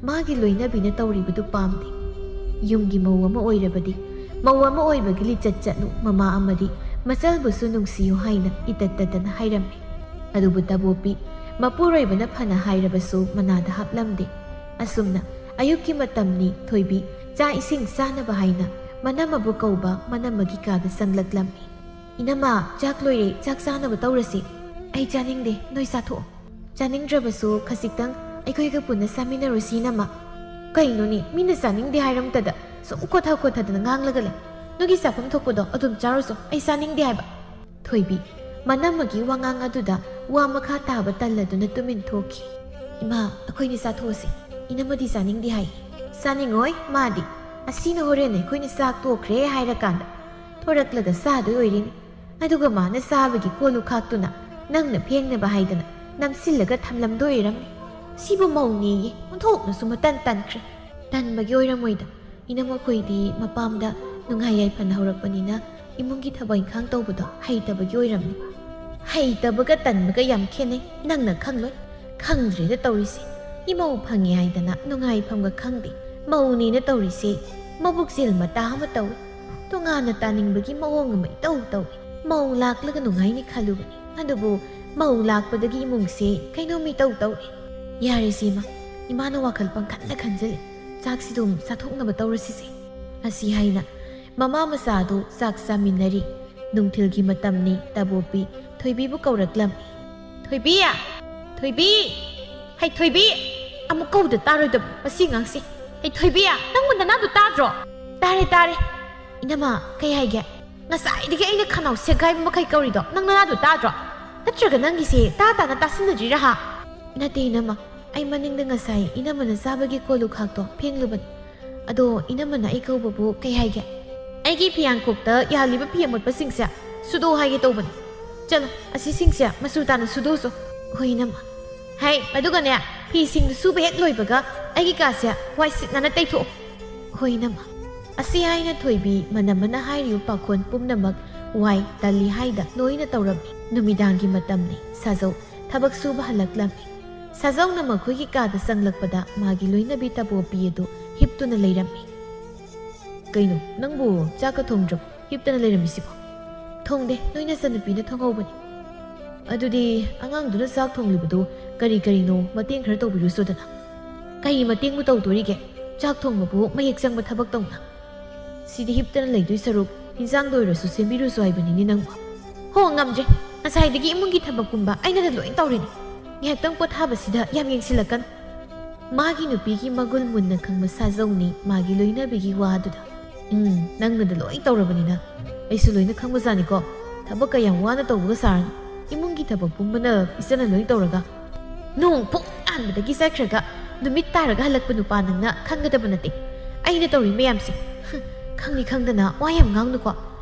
ꯃꯥꯒꯤ ꯂꯣꯏꯅꯕꯤꯅ ꯇꯧꯔꯤꯕꯗꯨ ꯄꯥꯝꯗꯦ꯫ ꯌꯨꯝꯒꯤ ꯃꯧ ꯑꯃ ꯑꯣꯏꯔꯕꯗꯤ ꯃꯧ ꯑꯃ ꯑꯣꯏꯕꯒꯤ ꯂꯤꯆꯠ ꯆꯠꯅꯨ ꯃꯃꯥ ꯑꯃꯗꯤ ꯃꯆꯜꯕꯨꯁꯨ ꯅꯨꯡꯁꯤꯌꯨ ꯍꯥꯏꯅ ꯏꯇꯠ ꯇꯠꯇꯅ ꯍꯥꯏꯔꯝꯃꯤ꯫ ꯑꯗꯨꯕꯨ ꯇꯕꯣꯄꯤ ꯃꯄꯨꯔꯣꯏꯕꯅ ꯐꯅ ꯍꯥꯏꯔꯕꯁꯨ ꯃꯅꯥꯗ ꯍꯥꯞꯂꯝꯗꯦ꯫ ꯑꯁꯨꯝꯅ ꯑꯌꯨꯛꯀꯤ ꯃꯇꯝꯅꯤ ꯊꯣꯏꯕꯤ ꯆꯥꯛ ꯏꯁꯤꯡ ꯆꯥꯅꯕ ꯍꯥꯏꯅ ꯃꯅꯝꯃꯕꯨ ꯀꯧꯕ ꯃꯅꯝꯃꯒꯤ ꯀꯥꯗ ꯆꯪꯂꯛꯂꯝꯃꯤ꯫ ꯏꯅꯝꯃ ꯆꯥꯛ ꯂꯣꯏꯔꯦ, ꯆꯥꯛ ꯆꯥꯅꯕ ꯇꯧꯔꯁꯤ꯫ ꯑꯩ ꯆꯥꯅꯤꯡꯗꯦ, ꯅꯣꯏ ꯆꯥꯊꯣꯛꯑꯣ꯫ ꯆꯥꯅꯤꯡꯗ꯭ꯔꯕꯁꯨ ꯈꯖꯤꯛꯇꯪ ꯑꯩꯈꯣꯏꯒ ꯄꯨꯟꯅ ꯆꯥꯃꯤꯟꯅꯔꯨꯁꯤ ꯏꯅꯝꯃ꯫ ꯀꯩꯅꯣꯅꯦ ꯃꯤꯅ ꯆꯥꯅꯤꯡꯗꯦ ꯍꯥꯏꯔꯝꯇꯗ ꯁꯨꯝ ꯀꯣꯊꯗꯅ ꯉꯥꯡꯂꯒ ꯂꯩ꯫ ꯅꯣꯏꯒꯤ ꯆꯥꯐꯝ ꯊꯣꯛꯄꯗꯣ ꯑꯗꯨꯝ ꯆꯥꯔꯨꯆꯣ, ꯑꯩ ꯆꯥꯅꯤꯡꯗꯦ ꯍꯥꯏꯕ꯫ ꯊꯣꯏꯕꯤ ꯃꯅꯝꯃꯒꯤ ꯋꯥꯉꯥꯡ ꯑꯗꯨꯗ ꯋꯥ ꯃꯈꯥ ꯇꯥꯕ ꯇꯜꯂꯗꯨꯅ ꯇꯨꯃꯤꯟ ꯊꯣꯛꯈꯤ꯫ ꯏꯃꯥ ꯑꯩꯈꯣꯏꯅꯤ ꯆꯥꯊꯣꯛꯑꯁꯤ, ꯏꯅꯝꯃꯗꯤ ꯆꯥꯅꯤꯡꯗꯦ ꯍꯥꯏ꯫ ꯆꯥꯅꯤꯡꯉꯣꯏ ꯃꯥꯗꯤ, ꯑꯁꯤꯅ ꯍꯣꯔꯦꯟ ꯑꯩꯈꯣꯏꯅ ꯆꯥꯛ ꯇꯣꯛꯈ꯭ꯔꯦ ꯍꯥꯏꯔꯀꯥꯟꯗ ꯊꯣꯔꯛꯂꯒ ꯆꯥꯗꯣꯏ ꯑꯣꯏꯔꯤꯅꯤ꯫ ꯑꯗꯨꯒ ꯃꯥꯅ ꯆꯥꯕꯒꯤ ꯀꯣꯜꯂꯨ ꯈꯥꯛꯇꯨꯅ ꯅꯪꯅ ꯐꯦꯡꯅꯕ ꯍꯥꯏꯗꯅ ꯅꯝꯁꯤꯜꯂꯒ ꯊꯝꯂꯝꯗꯣꯏ ꯑꯣꯏꯔꯝꯅꯤ꯫ ꯁꯤꯕꯨ ꯃꯧꯅꯦꯌꯦ, ꯑꯣꯟꯊꯣꯛꯅꯁꯨ ꯃꯇꯟ ꯇꯟꯈ꯭ꯔꯦ꯫ ꯇꯟꯕꯒꯤ ꯑꯣꯏꯔꯝꯃꯣꯏꯗ, ꯏꯅꯝꯃꯈꯣꯏꯗꯤ ꯃꯄꯥꯝꯗ ꯅꯨꯡꯉꯥꯏ ꯌꯥꯏꯐꯅ ꯍꯧꯔꯛꯄꯅꯤꯅ ꯏꯃꯨꯡꯒꯤ ꯊꯕꯛ ꯏꯪꯈꯥꯡ ꯇꯧꯕꯗꯣ ꯍꯩꯇꯕꯒꯤ ꯑꯣꯏꯔꯝꯅꯤ꯫ ꯍꯩꯇꯕꯒ ꯇꯟꯕꯒ ꯌꯥꯝ ꯈꯦꯠꯅꯩ, ꯅꯪꯅ ꯈꯪꯂꯣꯏ꯫ ꯈꯪꯗ꯭ꯔꯦꯗ ꯇꯧꯔꯤꯁꯦ, ꯏꯃꯧ ꯐꯪꯉꯦ ꯍꯥꯏꯗꯅ ꯅꯨꯡꯉꯥꯏꯐꯝꯒ ꯈꯪꯗꯦ꯫ ꯃꯧꯅꯦꯅ ꯇꯧꯔꯤꯁꯦ ꯃꯕꯨꯛ ꯆꯦꯜ ꯃꯇꯥ ꯑꯃ ꯇꯧꯏ, ꯇꯣꯉꯥꯟꯅ ꯇꯥꯅꯤꯡꯕꯒꯤ ꯃꯑꯣꯡ ꯑꯃ ꯏꯇꯧ ꯇꯧꯏ꯫ ꯃꯧ ꯂꯥꯛꯂꯒ ꯅꯨꯡꯉꯥꯏꯅꯤ ꯈꯜꯂꯨꯕꯅꯤ, ꯑꯗꯨꯕꯨ ꯃꯧ ꯂꯥꯛꯄꯗꯒꯤ ꯏꯃꯨꯡꯁꯦ ꯀꯩꯅꯣꯝ ꯏꯇꯧ ꯇꯧꯏ꯫ ꯌꯥꯔꯦꯁꯦ ꯏꯃꯥꯅ ꯋꯥꯈꯜ ꯄꯪꯈꯟꯗ ꯈꯟꯖꯤꯜꯂꯦ꯫ ꯆꯥꯛꯁꯤꯗꯨꯝ ꯆꯥꯊꯣꯛꯅꯕ ꯇꯧꯔꯁꯤꯁꯦ꯫ ꯑꯁꯤ ꯍꯥꯏꯅ ꯃꯃꯥ ꯃꯆꯥꯗꯨ ꯆꯥꯛ ꯆꯥꯃꯤꯟꯅꯔꯤ꯫ ꯅꯨꯡꯊꯤꯜꯒꯤ ꯃꯇꯝꯅꯤ꯫ ꯇꯕꯣꯄꯤ ꯊꯣꯏꯕꯤꯕꯨ ꯀꯧꯔꯛꯂꯝꯃꯤ꯫ ꯊꯣꯏꯕꯤ! ꯊꯣꯏꯕꯤ! ꯍꯩ ꯊꯣꯏꯕꯤ! ꯑꯃꯨꯛ ꯀꯧꯗ ꯇꯥꯔꯣꯏꯗꯕ ꯃꯁꯤ ꯉꯥꯡꯁꯤ꯫ ꯍꯩ ꯊꯣꯏꯕꯤ! ꯅꯪꯕꯨ ꯅꯅꯥꯗꯨ ꯇꯥꯗ꯭ꯔꯣ? ꯇꯥꯔꯦ꯫ ꯏꯅꯝꯃ ꯀꯩ ꯍꯥꯏꯒꯦ? ꯉꯁꯥꯏꯗꯒꯤ ꯑꯩꯅ ꯈꯅꯥꯎ ꯁꯦꯒꯥꯏꯕ ꯃꯈꯩ ꯀꯧꯔꯤꯗꯣ ꯅꯪ ꯅꯅꯥꯗꯨ ꯇꯥꯗ꯭ꯔꯣ? ꯅꯠꯇ꯭ꯔꯒ ꯅꯪꯒꯤꯁꯦ ꯇꯥꯅ ꯇꯥꯁꯤꯟꯅꯗ꯭ꯔꯤꯔꯥ ꯍꯥ? ꯅꯠꯇꯦ ꯏꯅꯝꯃ, ꯑꯩ ꯃꯅꯤꯡꯗ ꯉꯁꯥꯏ ꯏꯅꯝꯃꯅ ꯆꯥꯕꯒꯤ ꯀꯣꯜꯂꯨ ꯈꯥꯛꯇꯣ ꯐꯦꯡꯂꯨꯕꯅꯤ꯫ ꯑꯗꯣ ꯏꯅꯝꯃꯅ ꯑꯩ ꯀꯧꯕꯕꯨ ꯀꯩ ꯍꯥꯏꯒꯦ? ꯑꯩꯒꯤ ꯐꯤꯌꯥꯡꯈꯣꯛꯇ ꯌꯥꯜꯂꯤꯕ ꯐꯤ ꯑꯃꯣꯠꯄꯁꯤꯡꯁꯦ ꯁꯨꯗꯣ ꯍꯥꯏꯒꯦ ꯇꯧꯕꯅꯤ꯫ ꯆꯠꯂꯣ ꯑꯁꯤꯁꯤꯡꯁꯦ ꯃꯆꯨ ꯇꯥꯅ ꯁꯨꯗꯣꯛꯆꯣ꯫ ꯍꯣꯏ ꯏꯅꯝꯃ꯫ ꯍꯩ ꯑꯗꯨꯒꯅꯦ ꯐꯤꯁꯤꯡꯗꯨ ꯁꯨꯕ ꯍꯦꯛ ꯂꯣꯏꯕꯒ ꯑꯩꯒꯤ ꯀꯥꯁꯦ ꯋꯥꯏ ꯁꯤꯠꯅꯅ ꯇꯩꯊꯣꯛꯑꯣ꯫ ꯍꯣꯏ ꯏꯅꯝꯃ꯫ ꯑꯁꯤ ꯍꯥꯏꯅ ꯊꯣꯏꯕꯤ ꯃꯅꯝꯃꯅ ꯍꯥꯏꯔꯤꯕ ꯄꯥꯈꯣꯟ ꯄꯨꯝꯅꯃꯛ ꯋꯥꯏ ꯇꯜꯂꯤ ꯍꯥꯏꯗ ꯂꯣꯏꯅ ꯇꯧꯔꯝꯃꯤ꯫ ꯅꯨꯃꯤꯗꯥꯡꯒꯤ ꯃꯇꯝꯅꯤ꯫ ꯁꯥꯖꯧ ꯊꯕꯛ ꯁꯨꯕ ꯍꯜꯂꯛꯂꯝꯃꯤ꯫ ꯁꯥꯖꯧꯅ ꯃꯈꯣꯏꯒꯤ ꯀꯥꯗ ꯆꯪꯂꯛꯄꯗ ꯃꯥꯒꯤ ꯂꯣꯏꯅꯕꯤ ꯇꯕꯣꯄꯤ ꯑꯗꯨ ꯍꯤꯞꯇꯨꯅ ꯂꯩꯔꯝꯃꯤ꯫ ꯀꯩꯅꯣ ꯅꯪꯕꯨ ꯆꯥꯛꯀ ꯊꯣꯡꯗ꯭ꯔꯕꯣ? ꯍꯤꯞꯇꯅ ꯂꯩꯔꯝꯃꯤꯁꯤꯕꯣ? ꯊꯣꯡꯗꯦ, ꯅꯣꯏ ꯅꯆꯟꯅꯨꯄꯤꯅ ꯊꯣꯡꯍꯧꯕꯅꯤ꯫ ꯑꯗꯨꯗꯤ ꯑꯉꯥꯡꯗꯨꯅ ꯆꯥꯛ ꯊꯣꯡꯂꯤꯕꯗꯨ ꯀꯔꯤꯅꯣ ꯃꯇꯦꯡ ꯈꯔ ꯇꯧꯕꯤꯔꯨꯆꯣꯗꯅ꯫ ꯀꯔꯤ ꯃꯇꯦꯡꯕꯨ ꯇꯧꯗꯣꯔꯤꯒꯦ? ꯆꯥꯛ ꯊꯣꯡꯕꯕꯨ ꯃꯌꯦꯛ ꯆꯪꯕ ꯊꯕꯛ ꯇꯧꯅ꯫ ꯁꯤꯗꯤ ꯍꯤꯞꯇꯅ ꯂꯩꯗꯣꯏ ꯁꯔꯨꯛ ꯍꯤꯟꯖꯥꯡꯗ ꯑꯣꯏꯔꯁꯨ ꯁꯦꯝꯕꯤꯔꯨꯆꯣ ꯍꯥꯏꯕꯅꯤꯅꯦ ꯅꯪꯕꯨ꯫ ꯍꯣ ꯉꯝꯗ꯭ꯔꯦ, ꯉꯁꯥꯏꯗꯒꯤ ꯏꯃꯨꯡꯒꯤ ꯊꯕꯛꯀꯨꯝꯕ ꯑꯩꯅ ꯂꯣꯏ ꯇꯧꯔꯤꯅꯤ꯫ ꯉꯥꯏꯍꯥꯛꯇꯪ ꯄꯣꯊꯥꯕꯁꯤꯗ ꯌꯥꯝ ꯌꯦꯡꯁꯤꯜꯂꯛꯀꯅꯨ꯫ ꯃꯥꯒꯤ ꯅꯨꯄꯤꯒꯤ ꯃꯒꯨꯟ ꯃꯨꯟꯅ ꯈꯪꯕ ꯁꯥꯖꯧꯅꯤ ꯃꯥꯒꯤ ꯂꯣꯏꯅꯕꯤꯒꯤ ꯋꯥꯗꯨꯗ꯫ ꯅꯪꯅꯗ ꯂꯣꯏ ꯇꯧꯔꯕꯅꯤꯅ ꯑꯩꯁꯨ ꯂꯣꯏꯅ ꯈꯪꯕꯖꯥꯠꯅꯤꯀꯣ꯫ ꯊꯕꯛ ꯀꯌꯥꯝ ꯋꯥꯅ ꯇꯧꯕꯒ ꯁꯥꯔꯅꯤ꯫ ꯏꯃꯨꯡꯒꯤ ꯊꯕꯛ ꯄꯨꯝꯕꯅ ꯏꯆꯟꯅ ꯂꯣꯏ ꯇꯧꯔꯒ ꯅꯣꯡ ꯄꯨꯡ ꯉꯥꯟꯕꯗꯒꯤ ꯆꯠꯈ꯭ꯔꯒ ꯅꯨꯃꯤꯠ ꯇꯥꯔꯒ ꯍꯜꯂꯛꯄ ꯅꯨꯄꯥ ꯅꯪꯅ ꯈꯪꯒꯗꯕ ꯅꯠꯇꯦ ꯑꯩꯅ ꯇꯧꯔꯤ ꯃꯌꯥꯝꯁꯦ꯫ ꯈꯪꯅꯤ ꯈꯪꯗꯅ ꯋꯥ ꯌꯥꯝ ꯉꯥꯡꯅꯨꯀꯣ꯫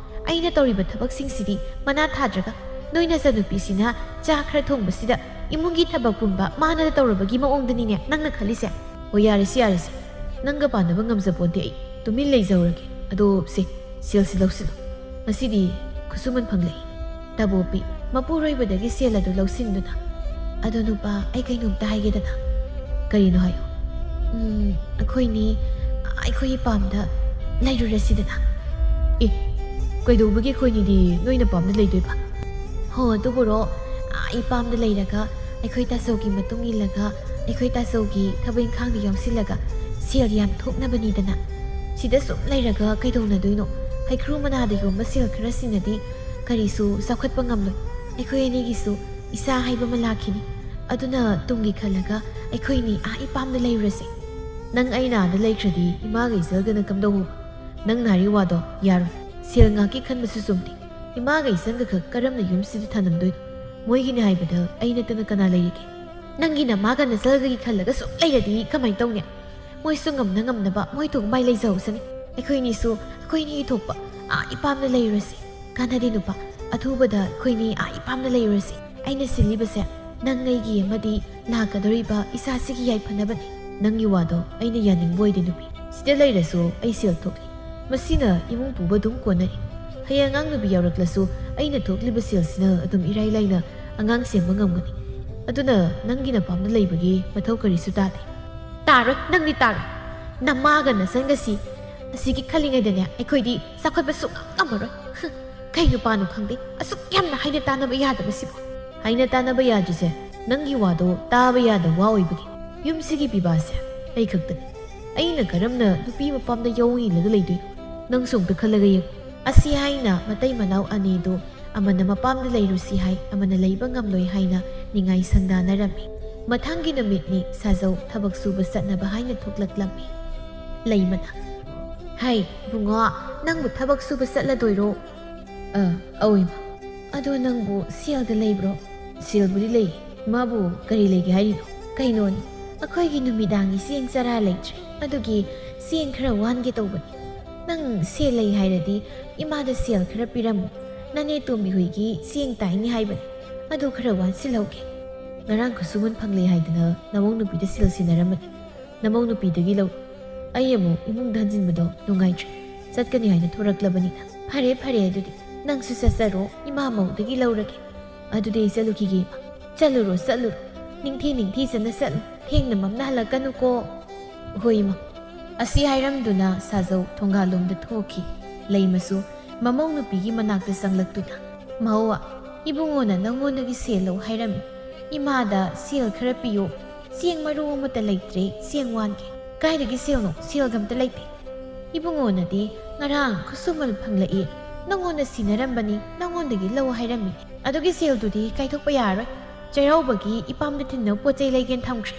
ꯑꯩꯅ ꯇꯧꯔꯤꯕ ꯊꯕꯛꯁꯤꯡꯁꯤꯗꯤ ꯃꯅꯥ ꯊꯥꯗ꯭ꯔꯒ ꯅꯣꯏ ꯅꯆꯟꯅꯨꯄꯤꯁꯤꯅ ꯆꯥ ꯈꯔ ꯊꯣꯡꯕꯁꯤꯗ ꯏꯃꯨꯡꯒꯤ ꯊꯕꯛ ꯄꯨꯝꯕ ꯃꯥꯅ ꯇꯧꯔꯕꯒꯤ ꯃꯑꯣꯡꯗꯅꯤꯅꯦ ꯅꯪꯅ ꯈꯜꯂꯤꯁꯦ꯫ ꯍꯣꯏ ꯌꯥꯔꯦꯁꯦ, ꯅꯪꯒ ꯄꯥꯟꯅꯕ ꯉꯝꯖꯄꯣꯟꯇꯦ ꯑꯩ ꯇꯨꯃꯤꯟ ꯂꯩꯖꯧꯔꯒꯦ꯫ ꯑꯗꯣ ꯁꯦꯜꯁꯤ ꯂꯧꯁꯤꯜꯂꯨ, ꯉꯁꯤꯗꯤ ꯈꯨꯠꯁꯨꯃꯟ ꯐꯪꯂꯛꯏ꯫ ꯇꯕꯣꯄꯤ ꯃꯄꯨꯔꯣꯏꯕꯗꯒꯤ ꯁꯦꯜ ꯑꯗꯨ ꯂꯧꯁꯤꯟꯗꯨꯅ ꯑꯗꯣ ꯅꯨꯄꯥ ꯑꯩ ꯀꯩꯅꯣꯝꯇ ꯍꯥꯏꯒꯦꯗꯅ꯫ ꯀꯔꯤꯅꯣ ꯍꯥꯏꯌꯣ꯫ ꯑꯩꯈꯣꯏꯅꯤ ꯑꯩꯈꯣꯏꯒꯤ ꯄꯥꯝꯗ ꯂꯩꯔꯨꯔꯁꯤꯗꯅ꯫ ꯀꯩꯗꯧꯕꯒꯤ ꯑꯩꯈꯣꯏꯅꯤꯗꯤ ꯅꯣꯏꯅ ꯄꯥꯝꯗ ꯂꯩꯗꯣꯏꯕ? ꯍꯣ ꯑꯗꯨꯕꯨꯔꯣ, ꯑꯩ ꯄꯥꯝꯗ ꯂꯩꯔꯒ ꯑꯩꯈꯣꯏ ꯇꯥꯆꯧꯒꯤ ꯃꯇꯨꯡ ꯏꯜꯂꯒ ꯑꯩꯈꯣꯏ ꯇꯥꯆꯧꯒꯤ ꯊꯕꯛ ꯏꯪꯈꯥꯡꯗ ꯌꯥꯎꯁꯤꯜꯂꯒ ꯁꯦꯜ ꯌꯥꯝ ꯊꯣꯛꯅꯕꯅꯤꯗꯅ꯫ ꯁꯤꯗ ꯁꯨꯝ ꯂꯩꯔꯒ ꯀꯩꯗꯧꯅꯗꯣꯏꯅꯣ? ꯍꯩꯀ꯭ꯔꯨ ꯃꯅꯥꯗ ꯌꯣꯝꯕ ꯁꯦꯜ ꯈꯔ ꯁꯤꯅꯗꯤ ꯀꯔꯤꯁꯨ ꯆꯥꯎꯈꯠꯄ ꯉꯝꯂꯣꯏ꯫ ꯑꯩꯈꯣꯏ ꯑꯅꯤꯒꯤꯁꯨ ꯏꯆꯥ ꯍꯥꯏꯕ ꯑꯃ ꯂꯥꯛꯈꯤꯅꯤ꯫ ꯑꯗꯨꯅ ꯇꯨꯡꯒꯤ ꯈꯜꯂꯒ ꯑꯩꯈꯣꯏꯅꯤ ꯏꯄꯥꯝꯗ ꯂꯩꯔꯨꯔꯁꯤ꯫ ꯅꯪ ꯑꯩꯅ ꯑꯥꯗ ꯂꯩꯈ꯭ꯔꯗꯤ ꯏꯃꯥꯒ ꯏꯆꯜꯒꯅ ꯀꯝꯗꯧꯕ? ꯅꯪꯅ ꯍꯥꯏꯔꯤ ꯋꯥꯗꯣ ꯌꯥꯔꯣꯏ꯫ ꯁꯦꯜ ꯉꯥꯛꯀꯤ ꯈꯟꯕꯁꯨ ꯆꯨꯝꯗꯦ꯫ ꯏꯃꯥꯒ ꯏꯆꯟꯒ ꯈꯛ ꯀꯔꯝꯅ ꯌꯨꯝꯁꯤꯗ ꯊꯅꯝꯗꯣꯏꯅꯣ? ꯃꯣꯏꯒꯤꯅꯤ ꯍꯥꯏꯕꯗ ꯑꯩ ꯅꯠꯇꯅ ꯀꯅꯥ ꯂꯩꯔꯤꯒꯦ? ꯅꯪꯒꯤꯅ ꯃꯥꯒ ꯅꯆꯜꯒꯒꯤ ꯈꯜꯂꯒ ꯁꯨꯝ ꯂꯩꯔꯗꯤ ꯀꯃꯥꯏꯅ ꯇꯧꯅꯤ? ꯃꯣꯏꯁꯨ ꯉꯝꯅꯕ ꯃꯣꯏ ꯊꯣꯛ ꯃꯥꯏ ꯂꯩꯖꯍꯧꯁꯅꯤ꯫ ꯑꯩꯈꯣꯏꯅꯤꯁꯨ ꯑꯩꯈꯣꯏꯅꯤꯒꯤ ꯊꯣꯛꯄ ꯏꯄꯥꯝꯗ ꯂꯩꯔꯨꯔꯁꯤ꯫ ꯀꯥꯟꯅꯗꯦ ꯅꯨꯄꯥ, ꯑꯊꯨꯕꯗ ꯑꯩꯈꯣꯏꯅꯤ ꯏꯄꯥꯝꯗ ꯂꯩꯔꯨꯔꯁꯤ꯫ ꯑꯩꯅ ꯁꯤꯜꯂꯤꯕꯁꯦ ꯅꯪ ꯑꯩꯒꯤ ꯑꯃꯗꯤ ꯂꯥꯛꯀꯗꯧꯔꯤꯕ ꯏꯆꯥꯁꯤꯒꯤ ꯌꯥꯏꯐꯅꯕꯅꯤ꯫ ꯅꯪꯒꯤ ꯋꯥꯗꯣ ꯑꯩꯅ ꯌꯥꯅꯤꯡꯕ ꯑꯣꯏꯗꯦ ꯅꯨꯄꯤ꯫ ꯁꯤꯗ ꯂꯩꯔꯁꯨ ꯑꯩ ꯁꯦꯜ ꯊꯣꯛꯂꯤ, ꯃꯁꯤꯅ ꯏꯃꯨꯡ ꯄꯨꯕ ꯑꯗꯨꯝ ꯀꯣꯟꯅꯔꯤ꯫ ꯍꯌꯦꯡ ꯑꯉꯥꯡ ꯅꯨꯄꯤ ꯌꯥꯎꯔꯛꯂꯁꯨ ꯑꯩꯅ ꯊꯣꯛꯂꯤꯕ ꯁꯦꯜꯁꯤꯅ ꯑꯗꯨꯝ ꯏꯔꯥꯏ ꯂꯥꯏꯅ ꯑꯉꯥꯡ ꯁꯦꯝꯕ ꯉꯝꯒꯅꯤ꯫ ꯑꯗꯨꯅ ꯅꯪꯒꯤ ꯅꯄꯥꯝꯗ ꯂꯩꯕꯒꯤ ꯃꯊꯧ ꯀꯔꯤꯁꯨ ꯇꯥꯗꯦ꯫ ꯇꯥꯔꯣꯏ, ꯅꯪꯗꯤ ꯇꯥꯔꯣꯏ꯫ ꯅꯃꯥꯒ ꯅꯆꯟꯒꯁꯤ ꯑꯁꯤꯒꯤ ꯈꯜꯂꯤꯉꯩꯗꯅꯦ ꯑꯩꯈꯣꯏꯗꯤ ꯆꯥꯎꯈꯠꯄ ꯁꯨꯡꯉꯝ ꯉꯝꯃꯔꯣꯏ ꯀꯩ ꯅꯨꯄꯥꯅꯣ ꯈꯪꯗꯦ ꯑꯁꯨꯛ ꯌꯥꯝꯅ ꯍꯩꯅ ꯇꯥꯟꯅꯕ ꯌꯥꯗꯕꯁꯤꯕꯨ ꯍꯩꯅ ꯇꯥꯟꯅꯕ ꯌꯥꯗ꯭ꯔꯤꯁꯦ ꯅꯪꯒꯤ ꯋꯥꯗꯣ ꯇꯥꯕ ꯌꯥꯗꯕ ꯋꯥ ꯑꯣꯏꯕꯒꯤ ꯌꯨꯝꯁꯤꯒꯤ ꯄꯤꯕꯥꯁꯦ ꯑꯩ ꯈꯛꯇꯅꯤ ꯑꯩꯅ ꯀꯔꯝꯅ ꯅꯨꯄꯤ ꯃꯄꯥꯝꯗ ꯌꯧ ꯏꯜꯂꯒ ꯂꯩꯗꯣꯏꯅꯣ ꯅꯪꯁꯨ ꯑꯝꯇ ꯈꯜꯂꯒ ꯌꯦꯡꯉꯨ ꯑꯁꯤ ꯍꯥꯏꯅ ꯃꯇꯩ ꯃꯅꯥꯎ ꯑꯅꯤꯗꯨ ꯑꯃꯅ ꯃꯄꯥꯝꯗ ꯂꯩꯔꯨꯁꯤ ꯍꯥꯏ ꯑꯃꯅ ꯂꯩꯕ ꯉꯝꯂꯣꯏ ꯍꯥꯏꯅ ꯅꯤꯡꯉꯥꯏ ꯁꯪꯗꯥꯅꯔꯝꯃꯤ ꯃꯊꯪꯒꯤ ꯅꯨꯃꯤꯠꯅꯤ ꯁꯥꯖꯧ ꯊꯕꯛ ꯁꯨꯕ ꯆꯠꯅꯕ ꯍꯥꯏꯅ ꯊꯣꯛꯂꯛꯂꯝꯃꯤ ꯂꯩꯃꯅ ꯍꯩ ꯏꯕꯨꯡꯉꯣ ꯅꯪꯕꯨ ꯊꯕꯛ ꯁꯨꯕ ꯆꯠꯂꯗꯣꯏꯔꯣ ꯑꯋꯣꯏꯃ ꯑꯗꯣ ꯅꯪꯕꯨ ꯁꯦꯜꯗ ꯂꯩꯕ꯭ꯔꯣ ꯁꯦꯜꯕꯨꯗꯤ ꯂꯩ ꯏꯃꯥꯕꯨ ꯀꯔꯤ ꯂꯩꯒꯦ ꯍꯥꯏꯔꯤꯅꯣ ꯀꯩꯅꯣꯅꯤ ꯑꯩꯈꯣꯏꯒꯤ ꯅꯨꯃꯤꯗꯥꯡꯒꯤ ꯆꯦꯡ ꯆꯔꯥ ꯂꯩꯇ꯭ꯔꯦ ꯑꯗꯨꯒꯤ ꯆꯦꯡ ꯈꯔ ꯋꯥꯟꯒꯦ ꯇꯧꯕꯅꯤ ꯅꯪ ꯁꯦꯜ ꯂꯩ ꯍꯥꯏꯔꯗꯤ ꯏꯃꯥꯗ ꯁꯦꯜ ꯈꯔ ꯄꯤꯔꯝꯃꯨ ꯅꯅꯦ ꯇꯣꯝꯕꯤ ꯍꯣꯏꯒꯤ ꯆꯦꯡ ꯇꯥꯏꯅꯤ ꯍꯥꯏꯕꯅꯤ ꯑꯗꯨ ꯈꯔ ꯋꯥꯟꯁꯤꯜꯍꯧꯒꯦ ꯉꯔꯥꯡ ꯈꯨꯠꯁꯨꯃꯟ ꯐꯪꯂꯦ ꯍꯥꯏꯗꯅ ꯅꯃꯧ ꯅꯨꯄꯤꯗ ꯁꯦꯜ ꯁꯤꯟꯅꯔꯝꯕꯅꯤ ꯅꯃꯧ ꯅꯨꯄꯤꯗꯒꯤ ꯂꯧ ꯑꯩ ꯑꯃꯨꯛ ꯏꯃꯨꯡꯗ ꯍꯟꯖꯤꯟꯕꯗꯣ ꯅꯨꯡꯉꯥꯏꯇ꯭ꯔꯦ ꯆꯠꯀꯅꯤ ꯍꯥꯏꯅ ꯊꯣꯔꯛꯂꯕꯅꯤꯅ ꯐꯔꯦ ꯑꯗꯨꯗꯤ ꯅꯪꯁꯨ ꯆꯠꯆꯔꯣ ꯏꯃꯥ ꯃꯧꯗꯒꯤ ꯂꯧꯔꯒꯦ ꯑꯗꯨꯗꯤ ꯑꯩ ꯆꯠꯂꯨꯈꯤꯒꯦ ꯏꯃꯥ ꯆꯠꯂꯨꯔꯣ ꯅꯤꯡꯊꯤ ꯆꯠꯅ ꯆꯠꯂꯨ ꯊꯦꯡꯅ ꯃꯝꯅ ꯍꯜꯂꯛꯀꯅꯨꯀꯣ ꯍꯣꯏ ꯏꯃꯥ ꯑꯁꯤ ꯍꯥꯏꯔꯝꯗꯨꯅ ꯁꯥꯖꯧ ꯊꯣꯡꯒꯥꯜꯂꯣꯝꯗ ꯊꯣꯛꯈꯤ ꯂꯩꯃꯁꯨ ꯃꯃꯧ ꯅꯨꯄꯤꯒꯤ ꯃꯅꯥꯛꯇ ꯆꯪꯂꯛꯇꯨꯅ ꯃꯧꯋꯥ ꯏꯕꯨꯡꯉꯣꯅ ꯅꯪꯉꯣꯟꯗꯒꯤ ꯁꯦꯜ ꯂꯧ ꯍꯥꯏꯔꯝꯃꯤ ꯏꯃꯥꯗ ꯁꯦꯜ ꯈꯔ ꯄꯤꯌꯣ ꯆꯦꯡ ꯃꯔꯨ ꯑꯃꯠꯇ ꯂꯩꯇ꯭ꯔꯦ ꯆꯦꯡ ꯋꯥꯟꯒꯦ ꯀꯥꯏꯗꯒꯤ ꯁꯦꯜꯅꯣ ꯁꯦꯜꯒ ꯑꯝꯇ ꯂꯩꯇꯦ ꯏꯕꯨꯡꯉꯣꯅꯗꯤ ꯉꯔꯥꯡ ꯈꯨꯠꯁꯨꯃꯟ ꯐꯪꯂꯛꯏ ꯅꯪꯉꯣꯟꯗ ꯁꯤꯟꯅꯔꯝꯕꯅꯤ ꯅꯪꯉꯣꯟꯗꯒꯤ ꯂꯧ ꯍꯥꯏꯔꯝꯃꯤꯅꯦ ꯑꯗꯨꯒꯤ ꯁꯦꯜꯗꯨꯗꯤ ꯀꯥꯏꯊꯣꯛꯄ ꯌꯥꯔꯣꯏ ꯆꯩꯔꯥꯎꯕꯒꯤ ꯏꯄꯥꯝꯗ ꯊꯤꯟꯅꯕ ꯄꯣꯠ ꯆꯩ ꯂꯩꯒꯦꯅ ꯊꯝꯈ꯭ꯔꯦ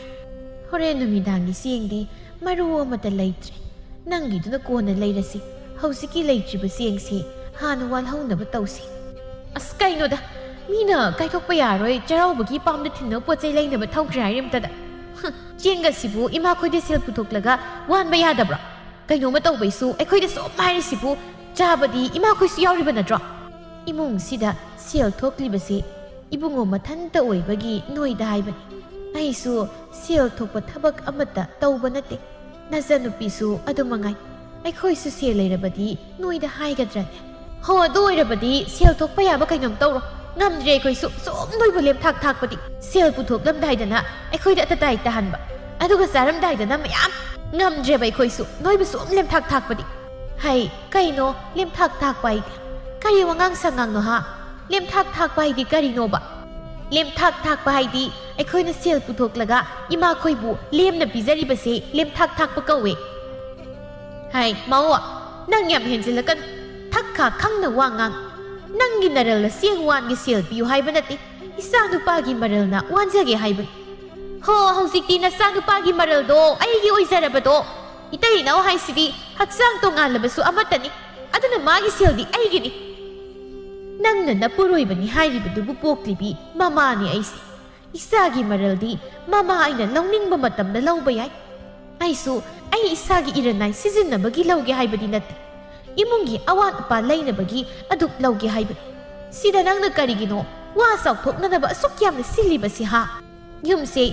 ꯍꯣꯔꯦꯟ ꯅꯨꯃꯤꯗꯥꯡꯒꯤ ꯆꯦꯡꯗꯤ ꯃꯔꯨ ꯑꯃꯠꯇ ꯂꯩꯇ꯭ꯔꯦ ꯅꯪꯒꯤꯗꯨꯅ ꯀꯣꯟꯅ ꯂꯩꯔꯁꯤ ꯍꯧꯖꯤꯛꯀꯤ ꯂꯩꯇ꯭ꯔꯤꯕ ꯆꯦꯡꯁꯤ ꯍꯥꯟꯅ ꯋꯥꯜꯍꯧꯅꯕ ꯇꯧꯁꯤ ꯑꯁ ꯀꯩꯅꯣꯗ ꯃꯤꯅ ꯀꯥꯏꯊꯣꯛꯄ ꯌꯥꯔꯣꯏ ꯆꯩꯔꯥꯎꯕꯒꯤ ꯏꯄꯥꯝꯗ ꯊꯤꯟꯅꯕ ꯄꯣꯠ ꯆꯩ ꯂꯩꯅꯕ ꯊꯝꯈ꯭ꯔꯦ ꯍꯥꯏꯔꯤꯝꯇꯗ ꯆꯦꯡꯒꯁꯤꯕꯨ ꯏꯃꯥꯈꯣꯏꯗ ꯁꯦꯜ ꯄꯨꯊꯣꯛꯂꯒ ꯋꯥꯟꯕ ꯌꯥꯗꯕ꯭ꯔꯣ ꯀꯩꯅꯣꯝꯃ ꯇꯧꯕꯩꯁꯨ ꯑꯩꯈꯣꯏꯗ ꯁꯨꯝ ꯍꯥꯏꯔꯤꯁꯤꯕꯨ ꯆꯥꯕꯗꯤ ꯏꯃꯥꯈꯣꯏꯁꯨ ꯌꯥꯎꯔꯤꯕ ꯅꯠꯇ꯭ꯔꯣ ꯏꯃꯨꯡꯁꯤꯗ ꯁꯦꯜ ꯊꯣꯛꯂꯤꯕꯁꯤ ꯏꯕꯨꯡꯉꯣ ꯃꯊꯟꯇ ꯑꯣꯏꯕꯒꯤ ꯅꯣꯏꯗ ꯍꯥꯏꯕꯅꯤ ꯑꯩꯁꯨ ꯁꯦꯜ ꯊꯣꯛꯄ ꯊꯕꯛ ꯑꯃꯠꯇ ꯇꯧꯕ ꯅꯠꯇꯦ ꯅꯆꯟꯅꯨꯄꯤꯁꯨ ꯑꯗꯨꯃꯉꯥꯏ ꯑꯩꯈꯣꯏꯁꯨ ꯁꯦꯜ ꯂꯩꯔꯕꯗꯤ ꯅꯣꯏꯗ ꯍꯥꯏꯒꯗ꯭ꯔꯅꯦ ꯍꯣ ꯑꯗꯨ ꯑꯣꯏꯔꯕꯗꯤ ꯁꯦꯜ ꯊꯣꯛꯄ ꯌꯥꯕ ꯀꯩꯅꯣꯝ ꯇꯧꯔꯣ ꯉꯝꯗ꯭ꯔꯦ ꯑꯩꯈꯣꯏꯁꯨ ꯁꯨꯝ ꯅꯣꯏꯕꯨ ꯊꯥꯛꯄꯗꯤ ꯁꯦꯜ ꯄꯨꯊꯣꯛꯂꯝꯗꯥꯏꯗꯅ ꯑꯩꯈꯣꯏꯗ ꯑꯇꯇꯥꯏ ꯇꯥꯍꯟꯕ ꯑꯗꯨꯒ ꯆꯥꯔꯝꯗꯥꯏꯗꯅ ꯃꯌꯥꯝ ꯉꯝꯗ꯭ꯔꯦꯕ ꯑꯩꯈꯣꯏꯁꯨ ꯅꯣꯏꯕꯨ ꯁꯨꯝ ꯊꯥꯛꯄꯗꯤ ꯍꯩ ꯀꯩꯅꯣ ꯊꯥꯛꯄ ꯍꯥꯏꯗꯤ ꯀꯔꯤ ꯋꯥꯉꯥꯡ ꯁꯉꯥꯡꯅꯣ ꯍꯥ ꯊꯥꯛꯄ ꯍꯥꯏꯗꯤ ꯀꯔꯤꯅꯣꯕ ꯊꯥꯛꯄ ꯍꯥꯏꯗꯤ ꯑꯩꯈꯣꯏꯅ ꯁꯦꯜ ꯄꯨꯊꯣꯛꯂꯒ ꯏꯃꯥꯈꯣꯏꯕꯨ ꯂꯦꯝꯅ ꯄꯤꯖꯔꯤꯕꯁꯦ ꯊꯥꯛꯄ ꯀꯧꯋꯦ ꯍꯥꯏ ꯃꯧ ꯅꯪ ꯌꯥꯝ ꯍꯦꯟꯖꯤꯜꯂꯛꯀꯅꯨ ꯊꯛꯈꯥ ꯈꯪꯅ ꯋꯥ ꯉꯥꯡ ꯅꯪꯒꯤ ꯅꯔꯜꯅ ꯆꯦꯡ ꯋꯥꯟꯒꯤ ꯁꯦꯜ ꯄꯤꯌꯨ ꯍꯥꯏꯕ ꯅꯠꯇꯦ ꯏꯆꯥ ꯅꯨꯄꯥꯒꯤ ꯃꯔꯜꯅ ꯋꯥꯟꯖꯒꯦ ꯍꯥꯏꯕꯅꯤ ꯍꯣ ꯍꯧꯖꯤꯛꯇꯤ ꯅꯆꯥ ꯅꯨꯄꯥꯒꯤ ꯃꯔꯜꯗꯣ ꯑꯩꯒꯤ ꯑꯣꯏꯖꯔꯕꯗꯣ ꯏꯇꯩ ꯏꯅꯥꯎ ꯍꯥꯏꯁꯤꯗꯤ ꯍꯛꯆꯥꯡ ꯇꯣꯉꯥꯜꯂꯕꯁꯨ ꯑꯃꯠꯇꯅꯤ ꯑꯗꯨꯅ ꯃꯥꯒꯤ ꯁꯦꯜꯗꯤ ꯑꯩꯒꯤꯅꯤ ꯅꯪꯅ ꯅꯄꯨꯔꯣꯏꯕꯅꯤ ꯍꯥꯏꯔꯤꯕꯗꯨꯕꯨ ꯄꯣꯛꯂꯤꯕꯤ ꯃꯃꯥꯅꯤ ꯑꯩꯁꯦ ꯏꯆꯥꯒꯤ ꯃꯔꯜꯗꯤ ꯃꯃꯥ ꯑꯩꯅ ꯂꯧꯅꯤꯡꯕ ꯃꯇꯝꯗ ꯂꯧꯕ ꯌꯥꯏ ꯑꯩꯁꯨ ꯑꯩ ꯏꯁꯥꯒꯤ ꯏꯔꯟꯅꯥꯏ ꯁꯤꯖꯤꯟꯅꯕꯒꯤ ꯂꯧꯒꯦ ꯍꯥꯏꯕꯗꯤ ꯅꯠꯇꯦ ꯏꯃꯨꯡꯒꯤ ꯑꯋꯥꯠ ꯑꯄꯥ ꯂꯩꯅꯕꯒꯤ ꯑꯗꯨꯛ ꯂꯧꯒꯦ ꯍꯥꯏꯕꯅꯤ ꯁꯤꯗ ꯅꯪꯅ ꯀꯔꯤꯒꯤꯅꯣ ꯋꯥ ꯆꯥꯎꯊꯣꯛꯅꯅꯕ ꯑꯁꯨꯛ ꯌꯥꯝꯅ ꯁꯤꯜꯂꯤꯕꯁꯤ ꯍꯥ ꯌꯨꯝꯁꯦ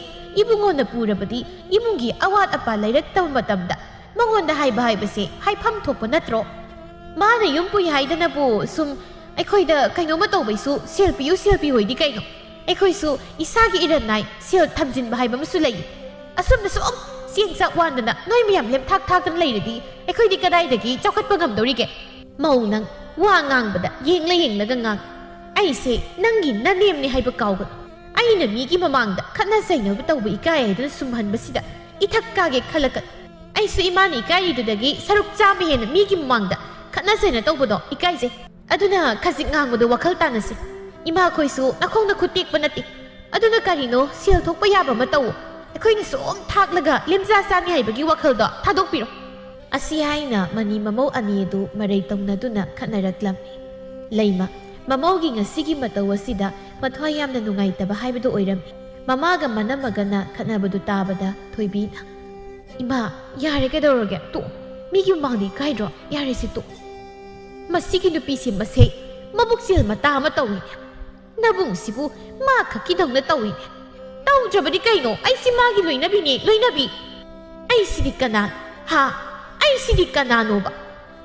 ꯏꯕꯨꯡꯉꯣꯅ ꯄꯨꯔꯕꯗꯤ ꯏꯃꯨꯡꯒꯤ ꯑꯋꯥꯠ ꯑꯄꯥ ꯂꯩꯔꯛꯇꯕ ꯃꯇꯝꯗ ꯃꯉꯣꯟꯗ ꯍꯥꯏꯕꯁꯦ ꯍꯥꯏꯐꯝ ꯊꯣꯛꯄ ꯅꯠꯇ꯭ꯔꯣ ꯃꯥꯅ ꯌꯨꯝ ꯄꯨꯏ ꯍꯥꯏꯗꯅꯕꯨ ꯁꯨꯝ ꯑꯩꯈꯣꯏꯗ ꯀꯩꯅꯣꯝꯃ ꯇꯧꯕꯩꯁꯨ ꯁꯦꯜ ꯄꯤꯌꯨ ꯍꯣꯏꯗꯤ ꯀꯩꯅꯣ ꯑꯩꯈꯣꯏꯁꯨ ꯏꯁꯥꯒꯤ ꯏꯔꯟꯅꯥꯏ ꯁꯦꯜ ꯊꯝꯖꯤꯟꯕ ꯍꯥꯏꯕ ꯑꯃꯁꯨ ꯂꯩ ꯑꯁꯨꯝꯅ ꯁꯨꯝ ꯆꯦꯡ ꯆꯥꯛ ꯋꯥꯟꯗꯅ ꯅꯣꯏ ꯃꯌꯥꯝ ꯊꯥꯛꯇꯅ ꯂꯩꯔꯗꯤ ꯑꯩꯈꯣꯏꯗꯤ ꯀꯗꯥꯏꯗꯒꯤ ꯆꯥꯎꯈꯠꯄ ꯉꯝꯗꯧꯔꯤꯒꯦ ꯃꯧ ꯅꯪ ꯋꯥ ꯉꯥꯡꯕꯗ ꯌꯦꯡꯂꯒ ꯉꯥꯡ ꯑꯩꯁꯦ ꯅꯪꯒꯤ ꯅꯅꯦꯝꯅꯦ ꯍꯥꯏꯕ ꯀꯥꯎꯒꯅꯨ ꯑꯩꯅ ꯃꯤꯒꯤ ꯃꯃꯥꯡꯗ ꯈꯠꯅ ꯆꯩꯅꯕ ꯇꯧꯕ ꯏꯀꯥꯏ ꯍꯥꯏꯗꯨꯅ ꯁꯨꯝꯍꯟꯕꯁꯤꯗ ꯏꯊꯛ ꯀꯥꯒꯦ ꯈꯜꯂꯛꯀꯅꯨ ꯑꯩꯁꯨ ꯏꯃꯥꯅ ꯏꯀꯥꯏꯔꯤꯗꯨꯗꯒꯤ ꯁꯔꯨꯛ ꯆꯥꯝꯃ ꯍꯦꯟꯅ ꯃꯤꯒꯤ ꯃꯃꯥꯡꯗ ꯈꯠꯅ ꯆꯩꯅ ꯇꯧꯕꯗꯣ ꯏꯀꯥꯏꯖꯩ ꯑꯗꯨꯅ ꯈꯖꯤꯛ ꯉꯥꯡꯕꯗꯣ ꯋꯥꯈꯜ ꯇꯥꯅꯁꯤ ꯏꯃꯥꯈꯣꯏꯁꯨ ꯅꯈꯣꯡꯗ ꯈꯨꯠ ꯇꯦꯛꯄ ꯅꯠꯇꯦ ꯑꯗꯨꯅ ꯀꯔꯤꯅꯣ ꯁꯦꯜ ꯊꯣꯛꯄ ꯌꯥꯕ ꯑꯃ ꯇꯧꯋꯣ ꯑꯩꯈꯣꯏꯅ ꯁꯨꯝ ꯊꯥꯛꯂꯒ ꯂꯦꯝꯖꯥ ꯆꯥꯅꯤ ꯍꯥꯏꯕꯒꯤ ꯋꯥꯈꯜꯗꯣ ꯊꯥꯗꯣꯛꯄꯤꯔꯣ ꯑꯁꯤ ꯍꯥꯏꯅ ꯃꯅꯤ ꯃꯃꯧ ꯑꯅꯤ ꯑꯗꯨ ꯃꯔꯩ ꯇꯧꯅꯗꯨꯅ ꯈꯠꯅꯔꯛꯂꯝꯃꯤ ꯂꯩꯃ ꯃꯃꯧꯒꯤ ꯉꯁꯤꯒꯤ ꯃꯇꯧ ꯑꯁꯤꯗ ꯃꯊ꯭ꯋꯥꯏ ꯌꯥꯝꯅ ꯅꯨꯡꯉꯥꯏꯇꯕ ꯍꯥꯏꯕꯗꯨ ꯑꯣꯏꯔꯝꯃꯤ ꯃꯃꯥꯒ ꯃꯅꯝꯃꯒꯅ ꯈꯠꯅꯕꯗꯨ ꯇꯥꯕꯗ ꯊꯣꯏꯕꯤꯅ ꯏꯃꯥ ꯌꯥꯔꯦ ꯀꯩꯗꯧꯔꯒꯦ ꯇꯣꯛꯑꯣ ꯃꯤꯒꯤ ꯃꯃꯥꯡꯗ ꯏꯀꯥꯏꯗ꯭ꯔꯣ ꯌꯥꯔꯦꯁꯤ ꯇꯣꯛꯑꯣ ꯃꯁꯤꯒꯤ ꯅꯨꯄꯤꯁꯤ ꯃꯁꯦ ꯃꯕꯨꯛꯆꯦꯜ ꯃꯇꯥ ꯑꯃ ꯇꯧꯏꯅꯦ ꯅꯕꯨꯡꯁꯤꯕꯨ ꯃꯥ ꯈꯛꯀꯤꯗꯧꯅ ꯇꯧꯏꯅꯦ ꯇꯧꯗ꯭ꯔꯕꯗꯤ ꯀꯩꯅꯣ ꯑꯩꯁꯤ ꯃꯥꯒꯤ ꯂꯣꯏꯅꯕꯤꯅꯦ ꯂꯣꯏꯅꯕꯤ ꯑꯩꯁꯤꯗꯤ ꯀꯅꯥ ꯍꯥ ꯑꯩꯁꯤꯗꯤ ꯀꯅꯥꯅꯣꯕ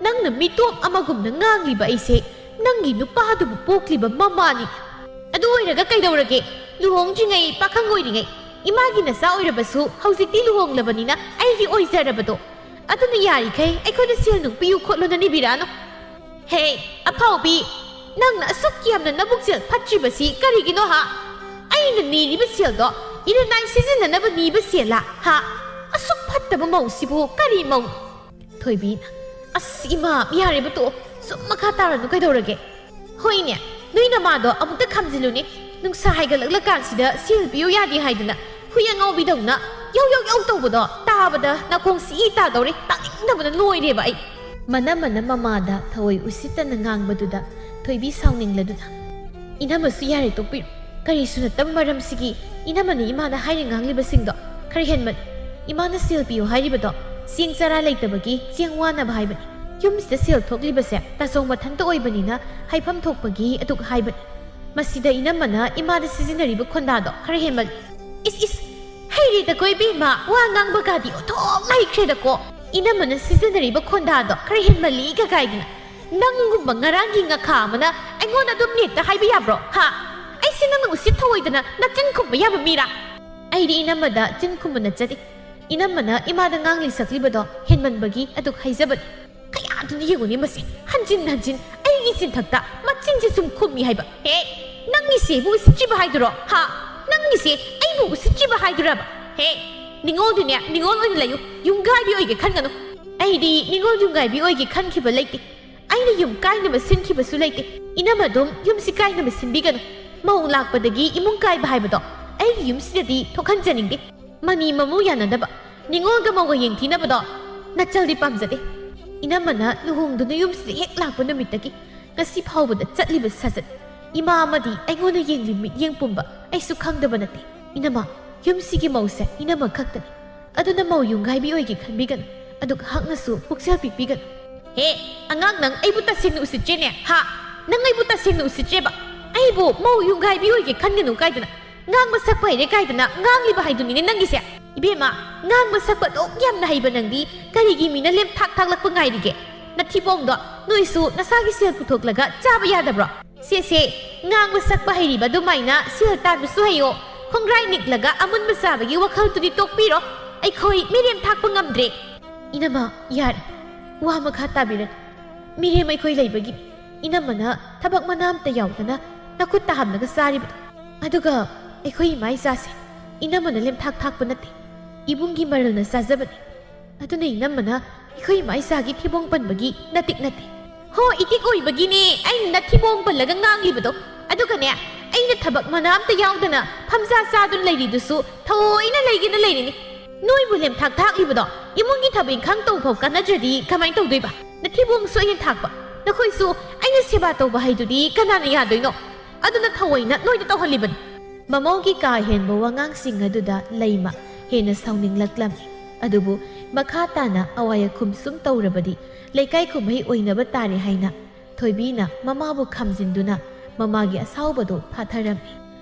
ꯅꯪꯅ ꯃꯤꯇꯣꯞ ꯑꯃꯒꯨꯝꯅ ꯉꯥꯡꯂꯤꯕ ꯑꯩꯁꯦ ꯅꯪꯒꯤ ꯅꯨꯄꯥꯗꯨꯕꯨ ꯄꯣꯛꯂꯤꯕ ꯃꯃꯥꯅꯤ ꯑꯗꯨ ꯑꯣꯏꯔꯒ ꯀꯩꯗꯧꯔꯒꯦ ꯂꯨꯍꯣꯡꯗ꯭ꯔꯤꯉꯩ ꯄꯥꯈꯪ ꯑꯣꯏꯔꯤꯉꯩ ꯏꯃꯥꯒꯤ ꯅꯆꯥ ꯑꯣꯏꯔꯕꯁꯨ ꯍꯧꯖꯤꯛꯇꯤ ꯂꯨꯍꯣꯡꯂꯕꯅꯤꯅ ꯑꯩꯒꯤ ꯑꯣꯏꯖꯔꯕꯗꯣ ꯑꯗꯨꯅ ꯌꯥꯔꯤꯈꯩ ꯑꯩꯈꯣꯏꯗ ꯁꯦꯜ ꯅꯨꯡ ꯄꯤꯌꯨ ꯈꯣꯠꯂꯨꯅ ꯅꯤꯕꯤꯔꯛꯑꯅꯨ ꯍꯦ ꯑꯐꯥꯎꯕꯤ ꯅꯪꯅ ꯑꯁꯨꯛ ꯌꯥꯝꯅ ꯅꯕꯨꯛꯆꯦꯜ ꯐꯠꯇ꯭ꯔꯤꯕꯁꯤ ꯀꯔꯤꯒꯤꯅꯣ ꯍꯥ ꯑꯩꯅ ꯅꯤꯔꯤꯕ ꯁꯦꯜꯗꯣ ꯏꯔꯅꯥꯏ ꯁꯤꯖꯤꯟꯅꯅꯕ ꯅꯤꯕ ꯁꯦꯜꯂꯥ ꯍꯥ ꯑꯁꯨꯛ ꯐꯠꯇꯕ ꯃꯧꯁꯤꯕꯨ ꯀꯔꯤ ꯃꯧ ꯊꯣꯏꯕꯤꯅ ꯑꯁ ꯏꯃꯥ ꯌꯥꯔꯦꯕ ꯇꯣ ꯁꯨꯝ ꯃꯈꯥ ꯇꯥꯔꯅꯨ ꯀꯩꯗꯧꯔꯒꯦ ꯍꯣꯏꯅꯦ ꯅꯣꯏ ꯅꯃꯥꯗꯣ ꯑꯃꯨꯛꯇ ꯈꯝꯖꯤꯜꯂꯨꯅꯦ ꯅꯨꯡꯁꯥ ꯍꯥꯏꯒꯠꯂꯛꯂꯀꯥꯟꯁꯤꯗ ꯁꯦꯜ ꯄꯤꯌꯨ ꯌꯥꯗꯦ ꯍꯥꯏꯗꯅ ꯍꯨꯏ ꯑꯉꯥꯎꯕꯤꯗꯧꯅ ꯌꯧ ꯌꯧ ꯌꯧ ꯇꯧꯕꯗꯣ ꯇꯥꯕꯗ ꯅꯥꯀꯣꯡ ꯁꯤ ꯇꯥꯗꯧꯔꯦ ꯇꯥꯅꯤꯡꯗꯕꯅ ꯂꯣꯏꯔꯦꯕ ꯑꯩ ꯃꯅꯝꯃꯅ ꯃꯃꯥꯗ ꯊꯑꯣꯏ ꯎꯁꯤꯠꯇꯅ ꯉꯥꯡꯕꯗꯨꯗ ꯊꯣꯏꯕꯤ ꯁꯥꯎꯅꯤꯡꯂꯗꯨꯅ ꯏꯅꯝꯃꯁꯨ ꯌꯥꯔꯦ ꯇꯣꯛꯄꯤꯔꯣ ꯀꯔꯤꯁꯨ ꯅꯠꯇꯕ ꯃꯔꯝꯁꯤꯒꯤ ꯏꯅꯝꯃꯅ ꯏꯃꯥꯗ ꯍꯥꯏꯅ ꯉꯥꯡꯂꯤꯕꯁꯤꯡꯗꯣ ꯈꯔ ꯍꯦꯟꯃꯟ ꯏꯃꯥꯅ ꯁꯦꯜ ꯄꯤꯌꯨ ꯍꯥꯏꯔꯤꯕꯗꯣ ꯆꯦꯡ ꯆꯔꯥ ꯂꯩꯇꯕꯒꯤ ꯆꯦꯡ ꯋꯥꯅꯕ ꯍꯥꯏꯕꯅꯤ ꯌꯨꯝꯁꯤꯗ ꯁꯦꯜ ꯊꯣꯛꯂꯤꯕꯁꯦ ꯇꯥꯆꯧ ꯃꯊꯟꯇ ꯑꯣꯏꯕꯅꯤꯅ ꯍꯥꯏꯐꯝ ꯊꯣꯛꯄꯒꯤ ꯑꯗꯨꯛ ꯍꯥꯏꯕꯅꯤ ꯃꯁꯤꯗ ꯏꯅꯝꯃꯅ ꯏꯃꯥꯗ ꯁꯤꯖꯤꯟꯅꯔꯤꯕ ꯈꯣꯟꯗꯥꯗꯣ ꯈꯔ ꯍꯦꯟꯃꯟ ꯏꯁ ꯍꯩꯔꯦꯗꯀꯣ ꯏꯕꯦꯝꯃ ꯋꯥ ꯉꯥꯡꯕꯒꯗꯤ ꯑꯣꯟꯊꯣꯛꯅ ꯍꯩꯈ꯭ꯔꯦꯗꯀꯣ ꯏꯅꯝꯃꯅ ꯁꯤꯖꯤꯟꯅꯔꯤꯕ ꯈꯣꯟꯗꯥꯗꯣ ꯈꯔ ꯍꯦꯟꯃꯜꯂꯤꯒ ꯀꯥꯏꯗꯅ ꯅꯪꯒꯨꯝꯕ ꯉꯔꯥꯡꯒꯤ ꯉꯈꯥ ꯑꯃꯅ ꯑꯩꯉꯣꯟꯗ ꯑꯗꯨꯝ ꯅꯦꯛꯇ ꯍꯥꯏꯕ ꯌꯥꯕ꯭ꯔꯣ ꯍꯥ ꯑꯩꯁꯦ ꯅꯪꯅ ꯎꯁꯤꯠ ꯊꯑꯣꯏꯗꯅ ꯅꯆꯤꯟ ꯈꯨꯝꯕ ꯌꯥꯕ ꯃꯤꯔꯥ ꯑꯩꯗꯤ ꯏꯅꯝꯃꯗ ꯆꯤꯟ ꯈꯨꯝꯕ ꯅꯠꯆꯗꯦ ꯏꯅꯝꯃꯅ ꯏꯃꯥꯗ ꯉꯥꯡꯂꯤ ꯁꯛꯂꯤꯕꯗꯣ ꯍꯦꯟꯃꯟꯕꯒꯤ ꯑꯗꯨꯛ ꯍꯥꯏꯖꯕꯅꯤ ꯀꯌꯥꯗꯨꯅ ꯌꯦꯡꯉꯨꯅꯦ ꯃꯁꯤ ꯍꯟꯖꯤꯟ ꯍꯟꯖꯤꯟ ꯑꯩꯒꯤ ꯆꯤꯟꯊꯛꯇ ꯃꯆꯤꯟꯁꯦ ꯁꯨꯝ ꯈꯨꯝꯃꯤ ꯍꯥꯏꯕ ꯍꯦ ꯅꯪꯒꯤꯁꯦꯕꯨ ꯎꯁꯤꯠꯇ꯭ꯔꯤꯕ ꯍꯥꯏꯗꯨꯔꯣ ꯍꯥ ꯅꯪꯒꯤꯁꯦ ꯑꯩꯕꯨ ꯎꯁꯤꯠꯇ꯭ꯔꯤꯕ ꯍꯥꯏꯗꯨꯔꯕ ꯍꯦ ꯅꯤꯡꯉꯣꯜꯗꯨꯅꯦ ꯅꯤꯡꯉꯣꯜ ꯑꯣꯏꯅ ꯂꯩꯌꯨ ꯌꯨꯝꯒꯥꯏꯕꯤ ꯑꯣꯏꯒꯦ ꯈꯟꯒꯅꯨ ꯑꯩꯗꯤ ꯅꯤꯡꯉꯣꯜ ꯌꯨꯝꯒꯥꯏꯕꯤ ꯑꯣꯏꯒꯦ ꯈꯟꯈꯤꯕ ꯂꯩꯇꯦ ꯑꯩꯅ ꯌꯨꯝ ꯀꯥꯏꯅꯕ ꯁꯤꯟꯈꯤꯕꯁꯨ ꯂꯩꯇꯦ ꯏꯅꯝꯃ ꯑꯗꯨꯝ ꯌꯨꯝꯁꯤ ꯀꯥꯏꯅꯕ ꯁꯤꯟꯕꯤꯒꯅꯨ ꯃꯧ ꯂꯥꯛꯄꯗꯒꯤ ꯏꯃꯨꯡ ꯀꯥꯏꯕ ꯍꯥꯏꯕꯗꯣ ꯑꯩꯒꯤ ꯌꯨꯝꯁꯤꯗꯗꯤ ꯊꯣꯛꯍꯟꯖꯅꯤꯡꯗꯦ ꯃꯅꯤ ꯃꯃꯨ ꯌꯥꯅꯗꯕ ꯅꯤꯡꯉꯣꯜꯒ ꯃꯧꯒ ꯌꯦꯡꯊꯤꯅꯕꯗꯣ ꯅꯆꯜꯗꯤ ꯄꯥꯝꯖꯗꯦ ꯏꯅꯝꯃꯅ ꯂꯨꯍꯣꯡꯗꯨꯅ ꯌꯨꯝꯁꯤꯗ ꯍꯦꯛ ꯂꯥꯛꯄ ꯅꯨꯃꯤꯠꯇꯒꯤ ꯉꯁꯤ ꯐꯥꯎꯕꯗ ꯆꯠꯂꯤꯕ ꯁꯥꯖꯠ ꯏꯃꯥ ꯑꯃꯗꯤ ꯑꯩꯉꯣꯟꯗ ꯌꯦꯡꯂꯤ ꯃꯤꯠꯌꯦꯡ ꯄꯨꯝꯕ ꯑꯩꯁꯨ ꯈꯪꯗꯕ ꯅꯠꯇꯦ ꯏꯅꯝꯃ ꯌꯨꯝꯁꯤꯒꯤ ꯃꯧꯁꯦ ꯏꯅꯝꯃ ꯈꯛꯇꯅꯤ ꯑꯗꯨꯅ ꯃꯧ ꯌꯨꯝꯒꯥꯏꯕꯤ ꯑꯣꯏꯒꯦ ꯈꯟꯕꯤꯒꯅꯨ ꯑꯗꯨꯒ ꯍꯛꯅꯁꯨ ꯄꯨꯛꯆꯦꯜ ꯄꯤꯛꯄꯤꯒꯅꯨ ꯍꯦ ꯑꯉꯥꯡ ꯅꯪ ꯑꯩꯕꯨ ꯇꯁꯦꯡꯅ ꯎꯁꯤꯠꯇ꯭ꯔꯦꯅꯦ ꯍꯥ ꯅꯪ ꯑꯩꯕꯨ ꯇꯁꯦꯡꯅ ꯎꯁꯤꯠꯇ꯭ꯔꯦꯕ ꯑꯩꯕꯨ ꯃꯧ ꯌꯨꯝꯒꯥꯏꯕꯤ ꯑꯣꯏꯒꯦ ꯈꯟꯒꯅꯨ ꯀꯥꯏꯗꯅ ꯉꯥꯡꯕ ꯁꯛꯄ ꯍꯩꯔꯦ ꯀꯥꯏꯗꯅ ꯉꯥꯡꯂꯤꯕ ꯍꯥꯏꯗꯨꯅꯤꯅꯦ ꯅꯪꯒꯤꯁꯦ ꯏꯕꯦꯝꯃ ꯉꯥꯡꯕ ꯁꯛꯄ ꯑꯗꯨꯛ ꯌꯥꯝꯅ ꯍꯩꯕ ꯅꯪꯗꯤ ꯀꯔꯤꯒꯤ ꯃꯤꯅ ꯂꯦꯝ ꯊꯥꯛꯂꯛꯄ ꯉꯥꯏꯔꯤꯒꯦ ꯅꯊꯤꯕꯣꯡꯗꯣ ꯅꯣꯏꯁꯨ ꯅꯁꯥꯒꯤ ꯁꯦꯜ ꯄꯨꯊꯣꯛꯂꯒ ꯆꯥꯕ ꯌꯥꯗꯕ꯭ꯔꯣ ꯁꯦ ꯉꯥꯡꯕ ꯁꯛꯄ ꯍꯩꯔꯤꯕ ꯑꯗꯨꯃꯥꯏꯅ ꯁꯦꯜ ꯇꯥꯟꯕꯁꯨ ꯍꯩꯌꯣ ꯈꯣꯡꯒ꯭ꯔꯥꯏ ꯅꯤꯛꯂꯒ ꯑꯃꯨꯟꯕ ꯆꯥꯕꯒꯤ ꯋꯥꯈꯜꯗꯨꯗꯤ ꯇꯣꯛꯄꯤꯔꯣ ꯑꯩꯈꯣꯏ ꯃꯤꯔꯦꯝ ꯊꯥꯛꯄ ꯉꯝꯗ꯭ꯔꯦ ꯏꯅꯝꯃ ꯌꯥꯔꯦ ꯋꯥ ꯃꯈꯥ ꯇꯥꯕꯤꯔꯅꯨ ꯃꯤꯔꯦꯝ ꯑꯩꯈꯣꯏ ꯂꯩꯕꯒꯤꯅꯤ ꯏꯅꯝꯃꯅ ꯊꯕꯛ ꯃꯅꯥ ꯑꯝꯇ ꯌꯥꯎꯗꯅ ꯅꯈꯨꯠ ꯇꯥꯍꯝꯂꯒ ꯆꯥꯔꯤꯕꯗꯣ ꯑꯗꯨꯒ ꯑꯩꯈꯣꯏ ꯏꯃꯥ ꯏꯆꯥꯁꯦ ꯏꯅꯝꯃꯅ ꯂꯦꯝꯊꯥꯛ ꯊꯥꯛꯄ ꯅꯠꯇꯦ ꯏꯕꯨꯡꯒꯤ ꯃꯔꯜꯅ ꯆꯥꯖꯕꯅꯤ ꯑꯗꯨꯅ ꯏꯅꯝꯃꯅ ꯑꯩꯈꯣꯏ ꯏꯃꯥ ꯏꯆꯥꯒꯤ ꯊꯤꯕꯣꯡ ꯄꯟꯕꯒꯤ ꯅꯠꯇꯦ ꯍꯣ ꯏꯇꯤꯛ ꯑꯣꯏꯕꯒꯤꯅꯦ ꯑꯩꯅ ꯅꯊꯤꯕꯣꯡ ꯄꯜꯂꯒ ꯉꯥꯡꯂꯤꯕꯗꯣ ꯑꯗꯨꯒꯅꯦ ꯑꯩꯅ ꯊꯕꯛ ꯃꯅꯥ ꯑꯝꯇ ꯌꯥꯎꯗꯅ ꯐꯝꯖꯥ ꯆꯥꯗꯨꯅ ꯂꯩꯔꯤꯗꯨꯁꯨ ꯊꯑꯣꯏꯅ ꯂꯩꯒꯦꯅ ꯂꯩꯔꯤꯅꯤ ꯅꯣꯏꯕꯨ ꯂꯦꯝꯊꯥꯛ ꯊꯥꯛꯂꯤꯕꯗꯣ ꯏꯃꯨꯡꯒꯤ ꯊꯕꯛ ꯏꯪꯈꯥꯡ ꯇꯧꯐꯥꯎ ꯀꯥꯟꯅꯗ꯭ꯔꯗꯤ ꯀꯃꯥꯏꯅ ꯇꯧꯗꯣꯏꯕ ꯅꯊꯤꯕꯣꯡꯁꯨ ꯑꯩꯅ ꯊꯥꯛꯄ ꯅꯈꯣꯏꯁꯨ ꯑꯩꯅ ꯁꯦꯕꯥ ꯇꯧꯕ ꯍꯩꯗꯨꯗꯤ ꯀꯅꯥꯅ ꯌꯥꯗꯣꯏꯅꯣ ꯑꯗꯨꯅ ꯊꯑꯣꯏꯅ ꯅꯣꯏꯗ ꯇꯧꯍꯜꯂꯤꯕꯅꯤ ꯃꯃꯧꯒꯤ ꯀꯥ ꯍꯦꯟꯕ ꯋꯥꯉꯥꯡꯁꯤꯡ ꯑꯗꯨꯗ ꯂꯩꯃ ꯍꯦꯟꯅ ꯁꯥꯎꯅꯤꯡꯂꯛꯂꯝꯃꯤ ꯑꯗꯨꯕꯨ ꯃꯈꯥ ꯇꯥꯅ ꯑꯋꯥꯏ ꯑꯈꯨꯝ ꯁꯨꯝ ꯇꯧꯔꯕꯗꯤ ꯂꯩꯀꯥꯏ ꯀꯨꯝꯍꯩ ꯑꯣꯏꯅꯕ ꯇꯥꯔꯦ ꯍꯥꯏꯅ ꯊꯣꯏꯕꯤꯅ ꯃꯃꯥꯕꯨ ꯈꯥꯝꯖꯤꯟꯗꯨꯅ ꯃꯃꯥꯒꯤ ꯑꯁꯥꯎꯕꯗꯨ ꯐꯥꯊꯔꯝꯃꯤ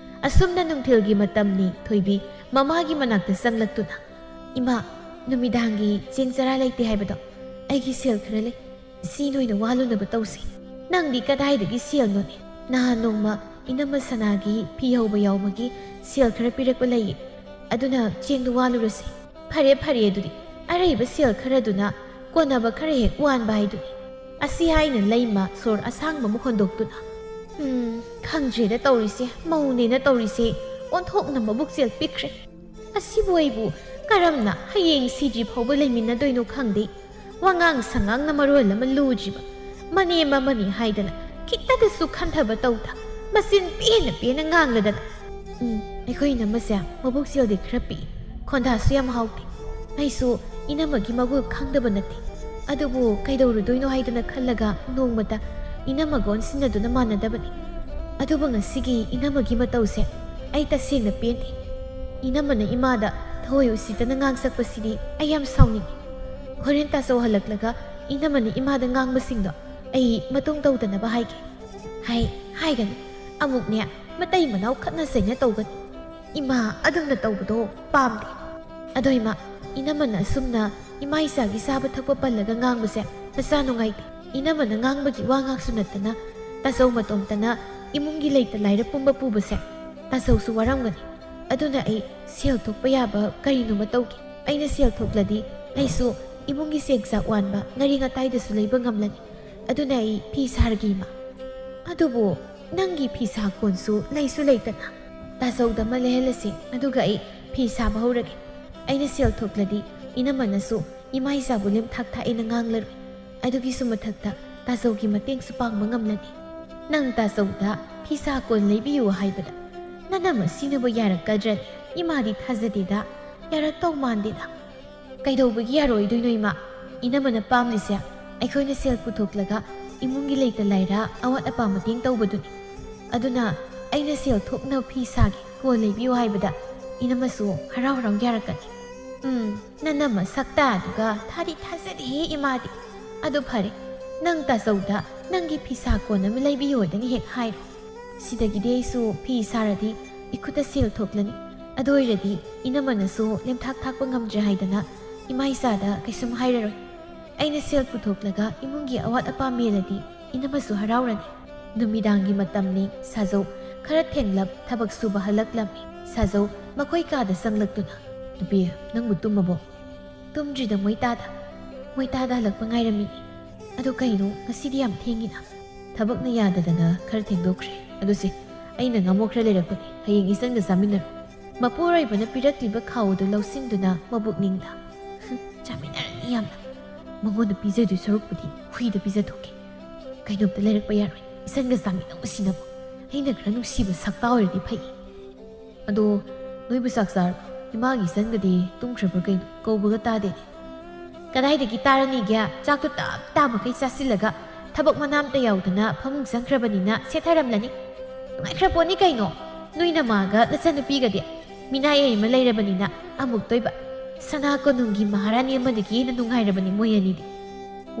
ꯑꯁꯨꯝꯅ ꯅꯨꯡꯊꯤꯜꯒꯤ ꯃꯇꯝꯅꯤ ꯊꯣꯏꯕꯤ ꯃꯃꯥꯒꯤ ꯃꯅꯥꯛꯇ ꯆꯪꯂꯛꯇꯨꯅ ꯏꯃꯥ ꯅꯨꯃꯤꯗꯥꯡꯒꯤ ꯆꯦꯡ ꯆꯔꯥ ꯂꯩꯇꯦ ꯍꯥꯏꯕꯗꯣ ꯑꯩꯒꯤ ꯁꯦꯜ ꯈꯔ ꯂꯩ ꯁꯤ ꯅꯣꯏꯅ ꯋꯥꯂꯨꯅꯕ ꯇꯧꯁꯤ ꯅꯪꯗꯤ ꯀꯗꯥꯏꯗꯒꯤ ꯁꯦꯜꯅꯣꯅꯦ ꯅꯍꯥꯟ ꯅꯣꯡꯃ ꯏꯅꯝꯃ ꯁꯅꯥꯒꯤ ꯐꯤ ꯍꯧꯕ ꯌꯥꯎꯕꯒꯤ ꯁꯦꯜ ꯈꯔ ꯄꯤꯔꯛꯄ ꯂꯩꯌꯦ ꯑꯗꯨꯅ ꯆꯦꯡꯗꯨ ꯋꯥꯂꯨꯔꯁꯤ ꯐꯔꯦ ꯑꯗꯨꯗꯤ ꯑꯔꯩꯕ ꯁꯦꯜ ꯈꯔꯗꯨꯅ ꯀꯣꯟꯅꯕ ꯈꯔ ꯍꯦꯛ ꯋꯥꯟꯕ ꯍꯥꯏꯗꯨꯅꯤ ꯑꯁꯤ ꯍꯥꯏꯅ ꯂꯩꯃ ꯁꯣꯔ ꯑꯁꯥꯡꯕ ꯑꯃ ꯍꯣꯟꯗꯣꯛꯇꯨꯅ ꯈꯪꯗ꯭ꯔꯦꯗ ꯇꯧꯔꯤꯁꯦ ꯃꯧꯅꯦꯅ ꯇꯧꯔꯤꯁꯦ ꯑꯣꯟꯊꯣꯛꯅ ꯃꯕꯨꯛꯆꯦꯜ ꯄꯤꯛꯈ꯭ꯔꯦ ꯑꯁꯤꯕꯨ ꯑꯩꯕꯨ ꯀꯔꯝꯅ ꯍꯌꯦꯡ ꯁꯤꯗ꯭ꯔꯤ ꯐꯥꯎꯕ ꯂꯩꯃꯤꯟꯅꯗꯣꯏꯅೋ ꯈꯪꯗꯦ ꯋꯥꯉꯥꯡ ꯁꯉꯥꯡꯅ ꯃꯔꯣꯜ ꯑꯃ ꯂꯨꯗ꯭ꯔꯤꯕ ꯃꯅꯦꯝ ꯑꯃꯅꯤ ꯍꯥꯏꯗꯅ ꯈꯤꯇꯗꯁꯨ ꯈꯟꯊꯕ ꯇꯧꯗ ꯃꯆꯤꯟ ꯄꯦꯅ ꯉꯥꯡꯂꯗꯅ ꯑꯩꯈꯣꯏ ꯏꯅꯝꯃꯁꯦ ꯃꯕꯨꯛꯆꯦꯜꯗꯤ ꯈꯔ ꯄꯤꯛꯏ ꯈꯣꯟꯗꯥꯁꯨ ꯌꯥꯝ ꯍꯥꯎꯇꯦ ꯑꯩꯁꯨ ꯏꯅꯝꯃꯒꯤ ꯃꯒꯨꯜ ꯈꯪꯗꯕ ꯅꯠꯇꯦ ꯑꯗꯨꯕꯨ ꯀꯩꯗꯧꯔꯨꯗꯣꯏꯅꯣ ꯍꯥꯏꯗꯅ ꯈꯜꯂꯒ ꯅꯣꯡꯃꯇ ꯏꯅꯝꯃꯒ ꯑꯣꯟꯁꯤꯟꯅꯗꯨꯅ ꯃꯥꯟꯅꯗꯕꯅꯤ ꯑꯗꯨꯕꯨ ꯉꯁꯤꯒꯤ ꯏꯅꯝꯃꯒꯤ ꯃꯇꯧꯁꯦ ꯑꯩ ꯇꯁꯦꯡꯅ ꯄꯦꯟꯗꯦ ꯏꯅꯝꯃꯅ ꯏꯃꯥꯗ ꯊꯑꯣꯏ ꯎꯁꯤꯠꯇꯅ ꯉꯥꯡꯁꯛꯄꯁꯤꯗꯤ ꯑꯩ ꯌꯥꯝ ꯁꯥꯎꯅꯤꯡꯉꯤ ꯍꯣꯔꯦꯟ ꯇꯥꯆꯧ ꯍꯜꯂꯛꯂꯒ ꯏꯅꯝꯃꯅ ꯏꯃꯥꯗ ꯉꯥꯡꯕꯁꯤꯡꯗꯣ ꯑꯩ ꯃꯇꯨꯡ ꯇꯧꯗꯅꯕ ꯍꯥꯏꯒꯦ ꯍꯥꯏꯒꯅꯤ ꯑꯃꯨꯛꯅꯦ ꯃꯇꯩ ꯃꯅꯥꯎ ꯈꯠꯅ ꯆꯩꯅ ꯇꯧꯒꯅꯤ ꯏꯃꯥ ꯑꯗꯨꯝꯅ ꯇꯧꯕꯗꯣ ꯄꯥꯝꯗꯦ ꯑꯗꯣ ꯏꯃꯥ ꯏꯅꯝꯃꯅ ꯑꯁꯨꯝꯅ ꯏꯃꯥ ꯏꯆꯥꯒꯤ ꯆꯥꯕ ꯊꯛꯄ ꯄꯜꯂꯒ ꯉꯥꯡꯕꯁꯦ ꯅꯆꯥ ꯅꯨꯡꯉꯥꯏꯇꯦ ꯏꯅꯝꯃꯅ ꯉꯥꯡꯕꯒꯤ ꯋꯥ ꯉꯥꯛꯁꯨ ꯅꯠꯇꯅ ꯇꯥꯆꯧ ꯃꯇꯣꯝꯇꯅ ꯏꯃꯨꯡꯒꯤ ꯂꯩꯇ ꯂꯥꯏꯔ ꯄꯨꯝꯕ ꯄꯨꯕꯁꯦ ꯇꯥꯆꯧꯁꯨ ꯋꯥꯔꯝꯒꯅꯤ ꯑꯗꯨꯅ ꯑꯩ ꯁꯦꯜ ꯊꯣꯛꯄ ꯌꯥꯕ ꯀꯔꯤꯅꯣꯃ ꯇꯧꯒꯦ ꯑꯩꯅ ꯁꯦꯜ ꯊꯣꯛꯂꯗꯤ ꯑꯩꯁꯨ ꯏꯃꯨꯡꯒꯤ ꯆꯦꯡ ꯆꯥꯛ ꯋꯥꯟꯕ ꯉꯥꯔꯤ ꯉꯥꯇꯥꯏꯗꯁꯨ ꯂꯩꯕ ꯉꯝꯂꯅꯤ ꯑꯗꯨꯅ ꯑꯩ ꯐꯤ ꯁꯥꯔꯒꯦ ꯏꯃꯥ ꯑꯗꯨꯕꯨ ꯅꯪꯒꯤ ꯐꯤ ꯁꯥꯀꯣꯟꯁꯨ ꯂꯩꯁꯨ ꯂꯩꯇꯅ ꯇꯥꯆꯧꯗ ꯑꯃ ꯂꯩꯍꯜꯂꯁꯤ ꯑꯗꯨꯒ ꯑꯩ ꯐꯤ ꯁꯥꯕ ꯍꯧꯔꯒꯦ ꯑꯩꯅ ꯁꯦꯜ ꯊꯣꯛꯂꯗꯤ ꯏꯅꯝꯃꯅꯁꯨ ꯏꯃꯥ ꯏꯆꯥꯕꯨ ꯂꯦꯝꯊꯥꯛ ꯊꯥꯛꯑꯦꯅ ꯉꯥꯡꯂꯔꯣꯏ ꯑꯗꯨꯒꯤꯁꯨ ꯃꯊꯛꯇ ꯇꯥꯆꯧꯒꯤ ꯃꯇꯦꯡꯁꯨ ꯄꯥꯡꯕ ꯉꯝꯂꯅꯤ ꯅꯪ ꯇꯥꯆꯧꯗ ꯐꯤ ꯁꯥꯀꯣꯟ ꯂꯩꯕꯤꯌꯨ ꯍꯥꯏꯕꯗ ꯅꯅꯝꯃ ꯁꯤꯅꯕ ꯌꯥꯔꯛꯀꯗ꯭ꯔꯅꯤ ꯏꯃꯥꯗꯤ ꯊꯥꯖꯗꯦꯗ ꯌꯥꯔꯛꯇꯧ ꯃꯥꯟꯗꯦꯗ ꯀꯩꯗꯧꯕꯒꯤ ꯌꯥꯔꯣꯏꯗꯣꯏꯅꯣ ꯏꯃꯥ ꯏꯅꯝꯃꯅ ꯄꯥꯝꯂꯤꯁꯦ ꯑꯩꯈꯣꯏꯅ ꯁꯦꯜ ꯄꯨꯊꯣꯛꯂꯒ ꯏꯃꯨꯡꯒꯤ ꯂꯩꯇ ꯂꯥꯏꯔ ꯑꯋꯥꯠ ꯑꯄꯥ ꯃꯇꯦꯡ ꯇꯧꯕꯗꯨꯅꯤ ꯑꯗꯨꯅ ꯑꯩꯅ ꯁꯦꯜ ꯊꯣꯛꯅꯕ ꯐꯤ ꯁꯥꯒꯦ ꯀꯣꯟ ꯂꯩꯕꯤꯌꯨ ꯍꯥꯏꯕꯗ 이놈아수 하라오랑 야락까지 나나마 삭다두가 다리 타세리 이마디 아도 파리 năng ta sầu nangi pisa kona mi lai biyo dani hek hai sidagi dei su pisa radi ikuta sil thoklani adoi radi inamana su lem thak thak pa ngam jai dana imai sa da kaisum hairaroi aina sil puthoklaga imungi awat apa meladi inamasu haraurani numidangi matamni sajau khara thenglap thabak suba halaklami sajau makoi ka da sanglaktuna tubi nang mutumabo tumji da moita da halak pangairami ꯑꯗꯣ ꯀꯩꯅꯣ ꯉꯁꯤꯗꯤ ꯌꯥꯝ ꯊꯦꯡꯉꯤꯅ ꯊꯕꯛꯅ ꯌꯥꯗꯗꯅ ꯈꯔ ꯊꯦꯡꯗꯣꯛꯈ꯭ꯔꯦ ꯑꯗꯨꯁꯤ ꯑꯩꯅ ꯉꯥꯃꯣꯛ ꯈꯔ ꯂꯩꯔꯛꯄꯅꯤ ꯍꯌꯦꯡ ꯏꯆꯟꯒ ꯆꯥꯃꯤꯟꯅꯔꯣ ꯃꯄꯨꯔꯣꯏꯕꯅ ꯄꯤꯔꯛꯂꯤꯕ ꯈꯥꯎꯗꯨ ꯂꯧꯁꯤꯟꯗꯨꯅ ꯃꯕꯨꯛꯅꯤꯡꯗ ꯆꯥꯃꯤꯟꯅꯔꯅꯤ ꯌꯥꯝꯅ ꯃꯉꯣꯟꯗ ꯄꯤꯖꯗꯣꯏ ꯁꯔꯨꯛꯄꯨꯗꯤ ꯍꯨꯏꯗ ꯄꯤꯖꯊꯣꯛꯀꯦ ꯀꯩꯅꯣꯝꯇ ꯂꯩꯔꯛꯄ ꯌꯥꯔꯣꯏ ꯏꯆꯟꯒ ꯆꯥꯃꯤꯟꯅꯧꯁꯤꯅꯕꯨ ꯑꯩꯅ ꯈꯔ ꯅꯨꯡꯁꯤꯕ ꯁꯛꯇꯥ ꯑꯣꯏꯔꯗꯤ ꯐꯩ ꯑꯗꯣ ꯅꯣꯏꯕꯨ ꯆꯥꯛ ꯆꯥꯔꯕ ꯏꯃꯥꯒꯤ ꯏꯆꯟꯒꯗꯤ ꯇꯨꯝꯈ꯭ꯔꯕ ꯀꯩꯅꯣ ꯀꯧꯕꯒ ꯇꯥꯗꯦꯅꯦ ꯀꯗꯥꯏꯗꯒꯤ ꯇꯥꯔꯅꯤꯒꯦ ꯆꯥꯛꯇꯨ ꯇꯞ ꯇꯥꯃꯈꯩ ꯆꯥꯁꯤꯜꯂꯒ ꯊꯕꯛ ꯃꯅꯥꯝꯇ ꯌꯥꯎꯗꯅ ꯐꯃꯨꯡ ꯆꯪꯈ꯭ꯔꯕꯅꯤꯅ ꯁꯦꯠꯊꯔꯝꯂꯅꯤ ꯅꯨꯡꯉꯥꯏꯈ꯭ꯔꯄꯣꯠꯅꯤ ꯀꯩꯅꯣ ꯅꯣꯏꯅ ꯃꯥꯒ ꯅꯆꯟꯅꯨꯄꯤꯒꯗꯤ ꯃꯤꯅꯥꯏ ꯑꯃ ꯂꯩꯔꯕꯅꯤꯅ ꯑꯃꯨꯛ ꯇꯣꯏꯕ ꯁꯅꯥ ꯀꯣꯅꯨꯡꯒꯤ ꯃꯍꯥꯔꯥꯅꯤ ꯑꯃꯗꯒꯤ ꯍꯦꯟꯅ ꯅꯨꯡꯉꯥꯏꯔꯕꯅꯤ ꯃꯣꯏ ꯑꯅꯤꯗꯤ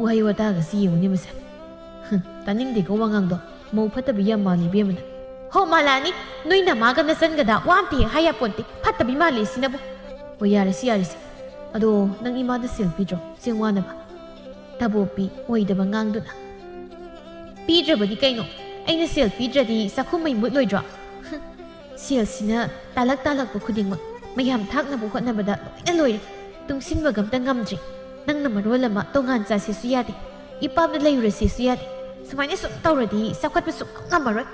ꯋꯥꯍꯩ ꯋꯥꯇꯥꯒꯁꯤ ꯌꯦꯡꯉꯨꯅꯦ ꯃꯁꯦ ꯇꯥꯅꯤꯡꯗꯦꯀꯣ ꯋꯥꯉꯥꯡꯗꯣ ꯃꯧ ꯐꯠꯇꯕꯤ ꯌꯥꯝ ꯃꯥꯜꯂꯤ ꯏꯕꯦꯝꯃꯅ ꯍꯣ ꯃꯥꯜꯂꯛꯑꯅꯤ ꯅꯣꯏꯅ ꯃꯥꯒ ꯅꯆꯟꯒꯗ ꯋꯥ ꯑꯝꯇ ꯍꯦꯛ ꯍꯥꯏꯌꯥꯄꯣꯟꯇꯦ ꯐꯠꯇꯕꯤ ꯃꯥꯜꯂꯤ ꯁꯤꯅꯕꯨ ꯍꯣꯏ ꯌꯥꯔꯦꯁꯤ ꯑꯗꯣ ꯅꯪ ꯏꯃꯥꯗ ꯁꯦꯜ ꯄꯤꯗ꯭ꯔꯣ ꯆꯦꯡ ꯋꯥꯅꯕ ꯊꯕꯣꯛꯄꯤ ꯑꯣꯏꯗꯕ ꯉꯥꯡꯗꯨꯅ ꯄꯤꯗ꯭ꯔꯕꯗꯤ ꯀꯩꯅꯣ ꯑꯩꯅ ꯁꯦꯜ ꯄꯤꯗ꯭ꯔꯗꯤ ꯆꯥꯛꯈꯨꯝ ꯃꯩ ꯃꯨꯠꯂꯣꯏꯗ꯭ꯔꯣ ꯁꯦꯜꯁꯤꯅ ꯇꯥꯜꯂꯛꯄ ꯈꯨꯗꯤꯡꯃꯛ ꯃꯌꯥꯝ ꯊꯥꯛꯅꯕ ꯍꯣꯠꯅꯕꯗ ꯂꯣꯏꯅ ꯂꯣꯏꯔꯦ ꯇꯨꯡꯁꯤꯟꯕꯒ ꯑꯝꯇ ꯉꯝꯗ꯭ꯔꯤ ꯅꯪꯅ ꯃꯔꯣꯜ ꯑꯃ ꯇꯣꯉꯥꯟ ꯆꯥꯁꯦꯁꯨ ꯌꯥꯗꯦ ꯏꯄꯥꯝꯗ ꯂꯩꯔꯨꯔꯁꯦꯁꯨ ꯌꯥꯗꯦ ꯁꯨꯃꯥꯏꯅ ꯁꯨꯝ ꯇꯧꯔꯗꯤ ꯆꯥꯎꯈꯠꯄ ꯁꯨꯡꯉꯝ ꯉꯝꯃꯔꯣꯏ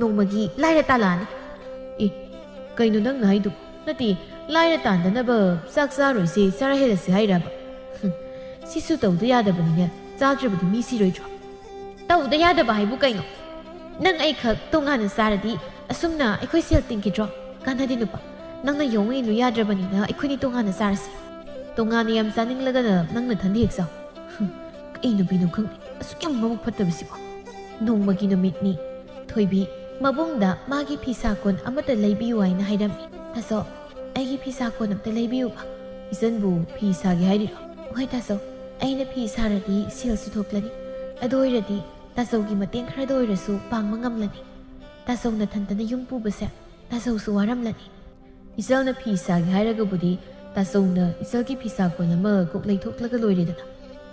ꯅꯣꯡꯃꯒꯤ ꯂꯥꯏꯔ ꯇꯥꯜꯂꯛꯑꯅꯤ ꯀꯩꯅꯣ ꯅꯪꯅ ꯍꯥꯏꯗꯨ ꯅꯠꯇꯦ ꯂꯥꯏꯔ ꯇꯥꯟꯗꯅꯕ ꯆꯥꯛ ꯆꯥꯔꯣꯏꯁꯦ ꯆꯔꯥ ꯍꯦꯜꯂꯁꯦ ꯍꯥꯏꯔꯕ ꯁꯤꯁꯨ ꯇꯧꯗ ꯌꯥꯗꯕꯅꯤꯅꯦ ꯆꯥꯗ꯭ꯔꯕꯗꯤ ꯃꯤ ꯁꯤꯔꯣꯏꯗ꯭ꯔꯣ ꯇꯧꯗ ꯌꯥꯗꯕ ꯍꯥꯏꯕꯨ ꯀꯩꯅꯣ ꯅꯪ ꯑꯩꯈꯛ ꯇꯣꯉꯥꯟꯅ ꯆꯥꯔꯗꯤ ꯑꯁꯨꯝꯅ ꯑꯩꯈꯣꯏ ꯁꯦꯜ ꯇꯤꯡꯈꯤꯗ꯭ꯔꯣ ꯀꯥꯟꯅꯗꯦ ꯅꯨꯄꯥ ꯅꯪꯅ ꯌꯣꯡꯉꯩꯂꯨ ꯌꯥꯗ꯭ꯔꯕꯅꯤꯅ ꯑꯩꯈꯣꯏꯅꯤ ꯇꯣꯉꯥꯟꯅ ꯆꯥꯔꯁꯤ ꯇꯣꯉꯥꯟꯅ ꯌꯥꯝ ꯆꯥꯅꯤꯡꯂꯒꯅ ꯅꯪꯅ ꯊꯟꯗ ꯍꯦꯛ ꯆꯥꯎ ꯀꯩ ꯅꯨꯄꯤꯅꯣ ꯈꯪꯗꯦ ꯑꯁꯨꯛ ꯌꯥꯝ ꯃꯕꯨꯛ ꯐꯠꯇꯕꯁꯤꯕꯣ ꯅꯣꯡꯃꯒꯤ ꯅꯨꯃꯤꯠꯅꯤ ꯊꯣꯏꯕꯤ ꯃꯕꯨꯡꯗ ꯃꯥꯒꯤ ꯐꯤꯁꯥꯀꯣꯟ ꯑꯃꯠꯇ ꯂꯩꯕꯤꯌꯨ ꯍꯥꯏꯅ ꯍꯥꯏꯔꯝꯃꯤ ꯇꯥꯆꯧ ꯑꯩꯒꯤ ꯐꯤꯁꯥꯀꯣꯟ ꯑꯝꯇ ꯂꯩꯕꯤꯌꯨꯕ ꯏꯆꯟꯕꯨ ꯐꯤ ꯁꯥꯒꯦ ꯍꯥꯏꯔꯤꯔꯣ ꯍꯣꯏ ꯇꯥꯆꯧ ꯑꯩꯅ ꯐꯤ ꯁꯥꯔꯗꯤ ꯁꯦꯜꯁꯨ ꯊꯣꯛꯂꯅꯤ ꯑꯗꯨ ꯑꯣꯏꯔꯗꯤ ꯇꯥꯆꯧꯒꯤ ꯃꯇꯦꯡ ꯈꯔꯗ ꯑꯣꯏꯔꯁꯨ ꯄꯥꯡꯕ ꯉꯝꯂꯅꯤ ꯇꯥꯆꯧꯅ ꯊꯟꯇꯅ ꯌꯨꯝ ꯄꯨꯕꯁꯦ ꯇꯥꯆꯧꯁꯨ ꯋꯥꯔꯝꯂꯅꯤ ꯏꯆꯜꯅ ꯐꯤ ꯁꯥꯒꯦ ꯍꯥꯏꯔꯒꯕꯨꯗꯤ ꯇꯥꯆꯧꯅ ꯏꯆꯜꯒꯤ ꯐꯤꯁꯥꯀꯣꯟ ꯑꯃ ꯀꯣꯛ ꯂꯩꯊꯣꯛꯂꯒ ꯂꯣꯏꯔꯦꯗꯅ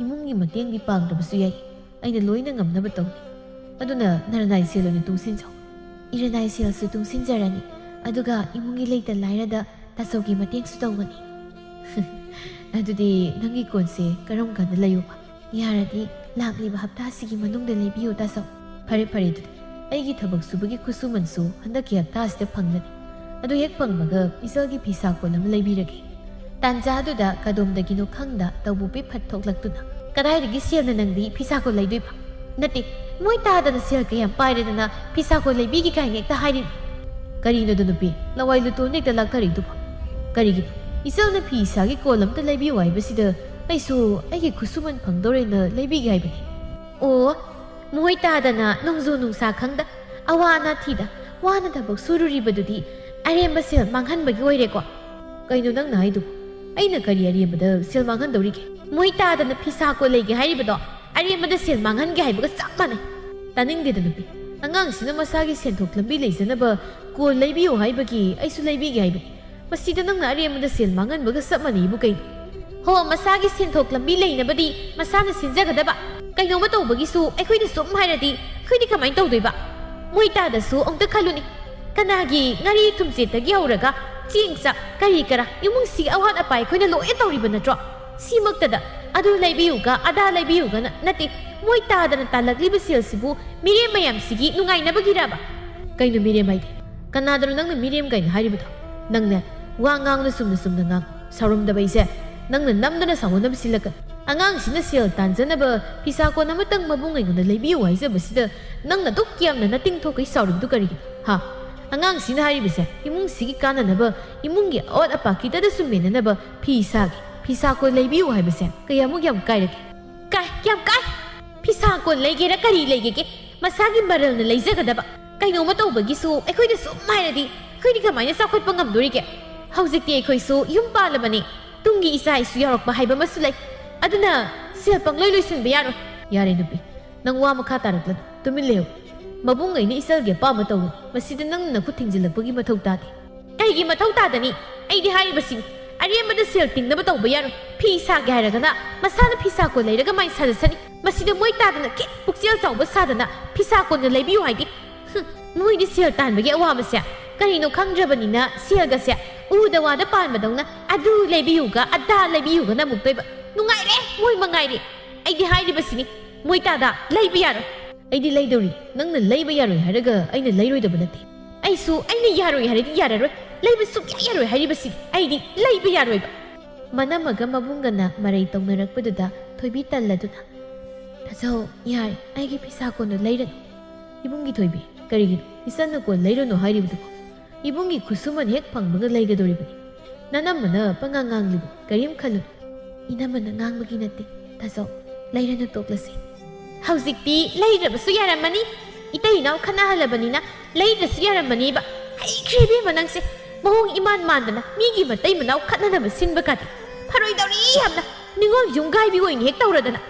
ꯏꯃꯨꯡꯒꯤ ꯃꯇꯦꯡꯗꯤ ꯄꯥꯡꯗꯕꯁꯨ ꯌꯥꯏ ꯑꯩꯅ ꯂꯣꯏꯅ ꯉꯝꯅꯕ ꯇꯧꯅꯤ ꯑꯗꯨꯅ ꯅꯔꯅꯥꯏ ꯁꯦꯜ ꯑꯣꯏꯅ ꯇꯨꯡꯁꯤꯟꯖꯧ ꯏꯔꯅꯥꯏ ꯁꯦꯜꯁꯨ ꯇꯨꯡꯁꯤꯟꯖꯔꯅꯤ ꯑꯗꯨꯒ ꯏꯃꯨꯡꯒꯤ ꯂꯩꯇ ꯂꯥꯏꯔꯗ ꯇꯥꯆꯧꯒꯤ ꯃꯇꯦꯡꯁꯨ ꯇꯧꯒꯅꯤ ꯑꯗꯨꯗꯤ ꯅꯪꯒꯤ ꯀꯣꯟꯁꯦ ꯀꯔꯝ ꯀꯥꯟꯗ ꯂꯩꯌꯨꯕ ꯌꯥꯔꯗꯤ ꯂꯥꯛꯂꯤꯕ ꯍꯞꯇꯥꯁꯤꯒꯤ ꯃꯅꯨꯡꯗ ꯂꯩꯕꯤꯌꯨ ꯇꯥꯆꯧ ꯐꯔꯦ ꯑꯗꯨꯗꯤ ꯑꯩꯒꯤ ꯊꯕꯛ ꯁꯨꯕꯒꯤ ꯈꯨꯠꯁꯨꯃꯟꯁꯨ ꯍꯟꯗꯛꯀꯤ ꯍꯞꯇꯥꯁꯤꯗ ꯐꯪꯂꯅꯤ ꯑꯗꯨ ꯍꯦꯛ ꯐꯪꯕꯒ ꯏꯆꯜꯒꯤ ꯐꯤꯁꯥꯀꯣꯟ ꯑꯃ ꯂꯩꯕꯤꯔꯒꯦ ꯇꯥꯟꯖꯥꯗꯨꯗ ꯀꯗꯣꯝꯗꯒꯤꯅꯣ ꯈꯪꯗ ꯇꯧꯕꯨꯄꯤ ꯐꯠ ꯊꯣꯛꯂꯛꯇꯨꯅ ꯀꯗꯥꯏꯗꯒꯤ ꯁꯦꯜꯅ ꯅꯪꯗꯤ ꯐꯤꯁꯥꯀꯣꯟ ꯂꯩꯗꯣꯏꯕ ꯅꯠꯇꯦ ꯃꯣꯏ ꯇꯥꯗꯅ ꯁꯦꯜ ꯀꯌꯥꯝ ꯄꯥꯏꯔꯦꯗꯅ ꯐꯤꯁꯥꯀꯣꯟ ꯂꯩꯕꯤꯒꯦ ꯀꯥꯏꯅ ꯍꯦꯛꯇ ꯍꯥꯏꯔꯤꯅꯤ ꯀꯔꯤꯅꯣꯗꯣ ꯅꯨꯄꯤ ꯂꯋꯥꯏ ꯂꯨꯇꯣꯟ ꯍꯦꯛꯇ ꯂꯥꯛꯊꯔꯤꯗꯨꯕꯣ ꯀꯔꯤꯒꯤꯅꯣ ꯏꯆꯜꯅ ꯐꯤ ꯁꯥꯒꯤ ꯀꯣꯟ ꯑꯝꯇ ꯂꯩꯕꯤꯌꯨ ꯍꯥꯏꯕꯁꯤꯗ ꯑꯩꯁꯨ ꯑꯩꯒꯤ ꯈꯨꯠꯁꯨꯃꯟ ꯐꯪꯗꯧꯔꯦꯅ ꯂꯩꯕꯤꯒꯦ ꯍꯥꯏꯕꯅꯤ ꯑꯣ ꯃꯣꯏ ꯇꯥꯗꯅ ꯅꯣꯡꯖꯨ ꯅꯨꯡꯁꯥ ꯈꯪꯗ ꯑꯋꯥ ꯑꯅꯥ ꯊꯤꯗ ꯋꯥꯅ ꯊꯕꯛ ꯁꯨꯔꯨꯔꯤꯕꯗꯨꯗꯤ ꯑꯔꯦꯝꯕ ꯁꯦꯜ ꯃꯥꯡꯍꯟꯕꯒꯤ ꯑꯣꯏꯔꯦꯀꯣ ꯀꯩꯅꯣ ꯅꯪꯅ ꯍꯥꯏꯗꯨꯕꯨ ꯑꯩꯅ ꯀꯔꯤ ꯑꯔꯦꯝꯕꯗ ꯁꯦꯜ ꯃꯥꯡꯍꯟꯗꯧꯔꯤꯒꯦ ꯃꯣꯏ ꯇꯥꯗꯅ ꯐꯤꯁꯥꯀꯣꯟ ꯂꯩꯒꯦ ꯍꯥꯏꯔꯤꯕꯗꯣ ꯑꯔꯦꯝꯕꯗ ꯁꯦꯜ ꯃꯥꯡꯍꯟꯒꯦ ꯍꯥꯏꯕꯒ ꯆꯞ ꯃꯥꯟꯅꯩ ꯇꯥꯅꯤꯡꯗꯦꯗ ꯅꯨꯄꯤ ꯑꯉꯥꯡꯁꯤꯅ ꯃꯁꯥꯒꯤ ꯁꯦꯟꯊꯣꯛ ꯂꯝꯕꯤ ꯂꯩꯖꯅꯕ ꯀꯣꯟ ꯂꯩꯕꯤꯌꯨ ꯍꯥꯏꯕꯒꯤ ꯑꯩꯁꯨ ꯂꯩꯕꯤꯒꯦ ꯍꯥꯏꯕꯅꯤ ꯃꯁꯤꯗ ꯅꯪꯅ ꯑꯔꯦꯝꯕꯗ ꯁꯦꯜ ꯃꯥꯡꯍꯟꯕꯒ ꯆꯞ ꯃꯥꯟꯅꯩꯕꯨ ꯀꯩꯅꯣ ꯍꯣ ꯃꯁꯥꯒꯤ ꯁꯦꯟꯊꯣꯛ ꯂꯝꯕꯤ ꯂꯩꯅꯕꯗꯤ ꯃꯁꯥꯅ ꯁꯤꯟꯖꯒꯗꯕ ꯀꯩꯅꯣꯝꯃ ꯇꯧꯕꯒꯤꯁꯨ ꯑꯩꯈꯣꯏꯅ ꯁꯨꯝ ꯍꯥꯏꯔꯗꯤ ꯑꯩꯈꯣꯏꯗꯤ ꯀꯃꯥꯏꯅ ꯇꯧꯗꯣꯏꯕ ꯃꯣꯏ ꯇꯥꯗꯁꯨ ꯑꯃꯨꯛꯇ ꯈꯜꯂꯨꯅꯤ ꯀꯅꯥꯒꯤ ꯉꯥꯔꯤ ꯊꯨꯝꯆꯦꯠꯇꯒꯤ ꯍꯧꯔꯒ ꯆꯦꯡ ꯆꯥꯛ ꯀꯔꯤ ꯀꯔꯥ ꯏꯃꯨꯡꯁꯤꯒꯤ ꯑꯋꯥꯠ ꯑꯄꯥ ꯑꯩꯈꯣꯏꯅ ꯂꯣꯏꯅ ꯇꯧꯔꯤꯕ ꯅꯠꯇ꯭ꯔꯣ Simaktada, adu laibiyuga, ada laibiyuga nati, moi tadana talagli silsibu, Miriam mayam sigi, nungai nabagiraba. Kaino Miriam ay kanadro nang na Miriam kain haribito. Nang na, wangang na ngang, sarum da bayse, nang na namda na sango na basilakan. Angang sinasil tanza na ba, pisa ko na matang mabungay ko na laibiyo ay sa basida, nang natukyam na nating to kay sarum to karigin. Ha? Angang sinahari bisa, imong sige kana na ba, imong gi awat apa kita da sumena na ba, pisa ko laibiyo ay bisa, kaya mo gyam kay raki. Gyam kay? Pisa ko laigi ra kari laigi ke, masagi baral na laisa ka da ba. Kaya nga mataw bagi so, ay ko'y da sumay na di, ko'y di kamay na sakot pangamduri ke. Hawzik di ay ko'y so, yung pala ba ni, tunggi isa ay suyarok mahay ba masulay. Ado na, siya pang loy-loy sin bayaro. Yari nupi, nang wa makataraklan, tumilew. Mabungay ni isalge pa mataw, masida nang nakutingzilag pagi mataw tati. Ay gi mataw tada ni, ay di hari basing, ariya mada silting na mataw bayaro. Pisa gaya ka na, masana pisa ko lay raga may sadasani. Masida mo'y tada na kit, puksiyal sa ubasada na, pisa ko na lay biyo hay di. Mo'y di sil tan bagi awa masya, kanino kang drabani na sil ga siya, udawa na paan madaw na, adu lay biyo ka, ada lay biyo ka na mugtoy ba. Nungay re, mo'y mangay re. Ay di hari basini, mo'y tada, lay bayaro. Ay di lay dori, nang na lay bayaro haraga, ay na lay roy da ba nati. Ay so, ay na yaroy hari di yararoy, lay basuk yaroy hari basini, ay di lay bayaroy ba. Manamaga mabungga na maray tong narakpaduda, to'y bitala doon na. Tasaw, yari, ay gipisa ko na lay ran. Ibungi to'y bi, karigin, isan na ko lay ran no hari budo ko. Ibungi kusuman hek pang mga lay gadori ba ni. Nanama na pangangang libo, karim kalun. Inaman na ngang maginati, tasaw, lay ran na toklasi. Hawzik di, lay ran ba suyaran mani? Itay na kanahala ba nina, lay ran suyaran mani ba? Ay, kribi manang si, mahong iman-manda na, migi matay manaw kat na naman sinba kati. Paroy daw riham na, ningol yung gaybi ko inihek tawrada na.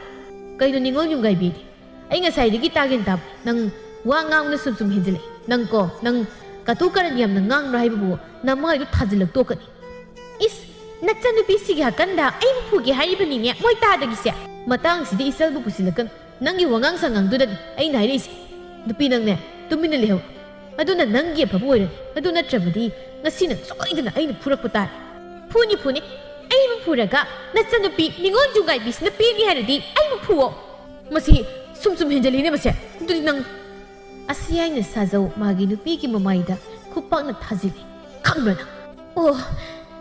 Kayo ningol yung gaybi di. Ay nga say di kitagin tab, nang wangang na sumsum hinzilay. Nang ko, nang katukaran yam nang ngang rahay bubuo, na mga ito tazilag to kani. Is, natsanupi sige hakanda, ay mapugi hari ba niya, mo'y tadagi siya. Matang si di isal bupo sila kan, nang iwangang sangang dudad, ay nahiris. Dupinang na, tuminalihaw. Ado na nanggiya pa buhay rin, ado na trabadi, nga sinang sokoy na ay napurak patari. Puni, ay mapura ka, natsanupi, ningon yung gaibis na pini haradi, ay mapuwo. Masi, sumsum hinjali na masya, duli nang asiyay na sazaw, maginupi ki mamayda, kupak na tazili. Kambra na. Oh,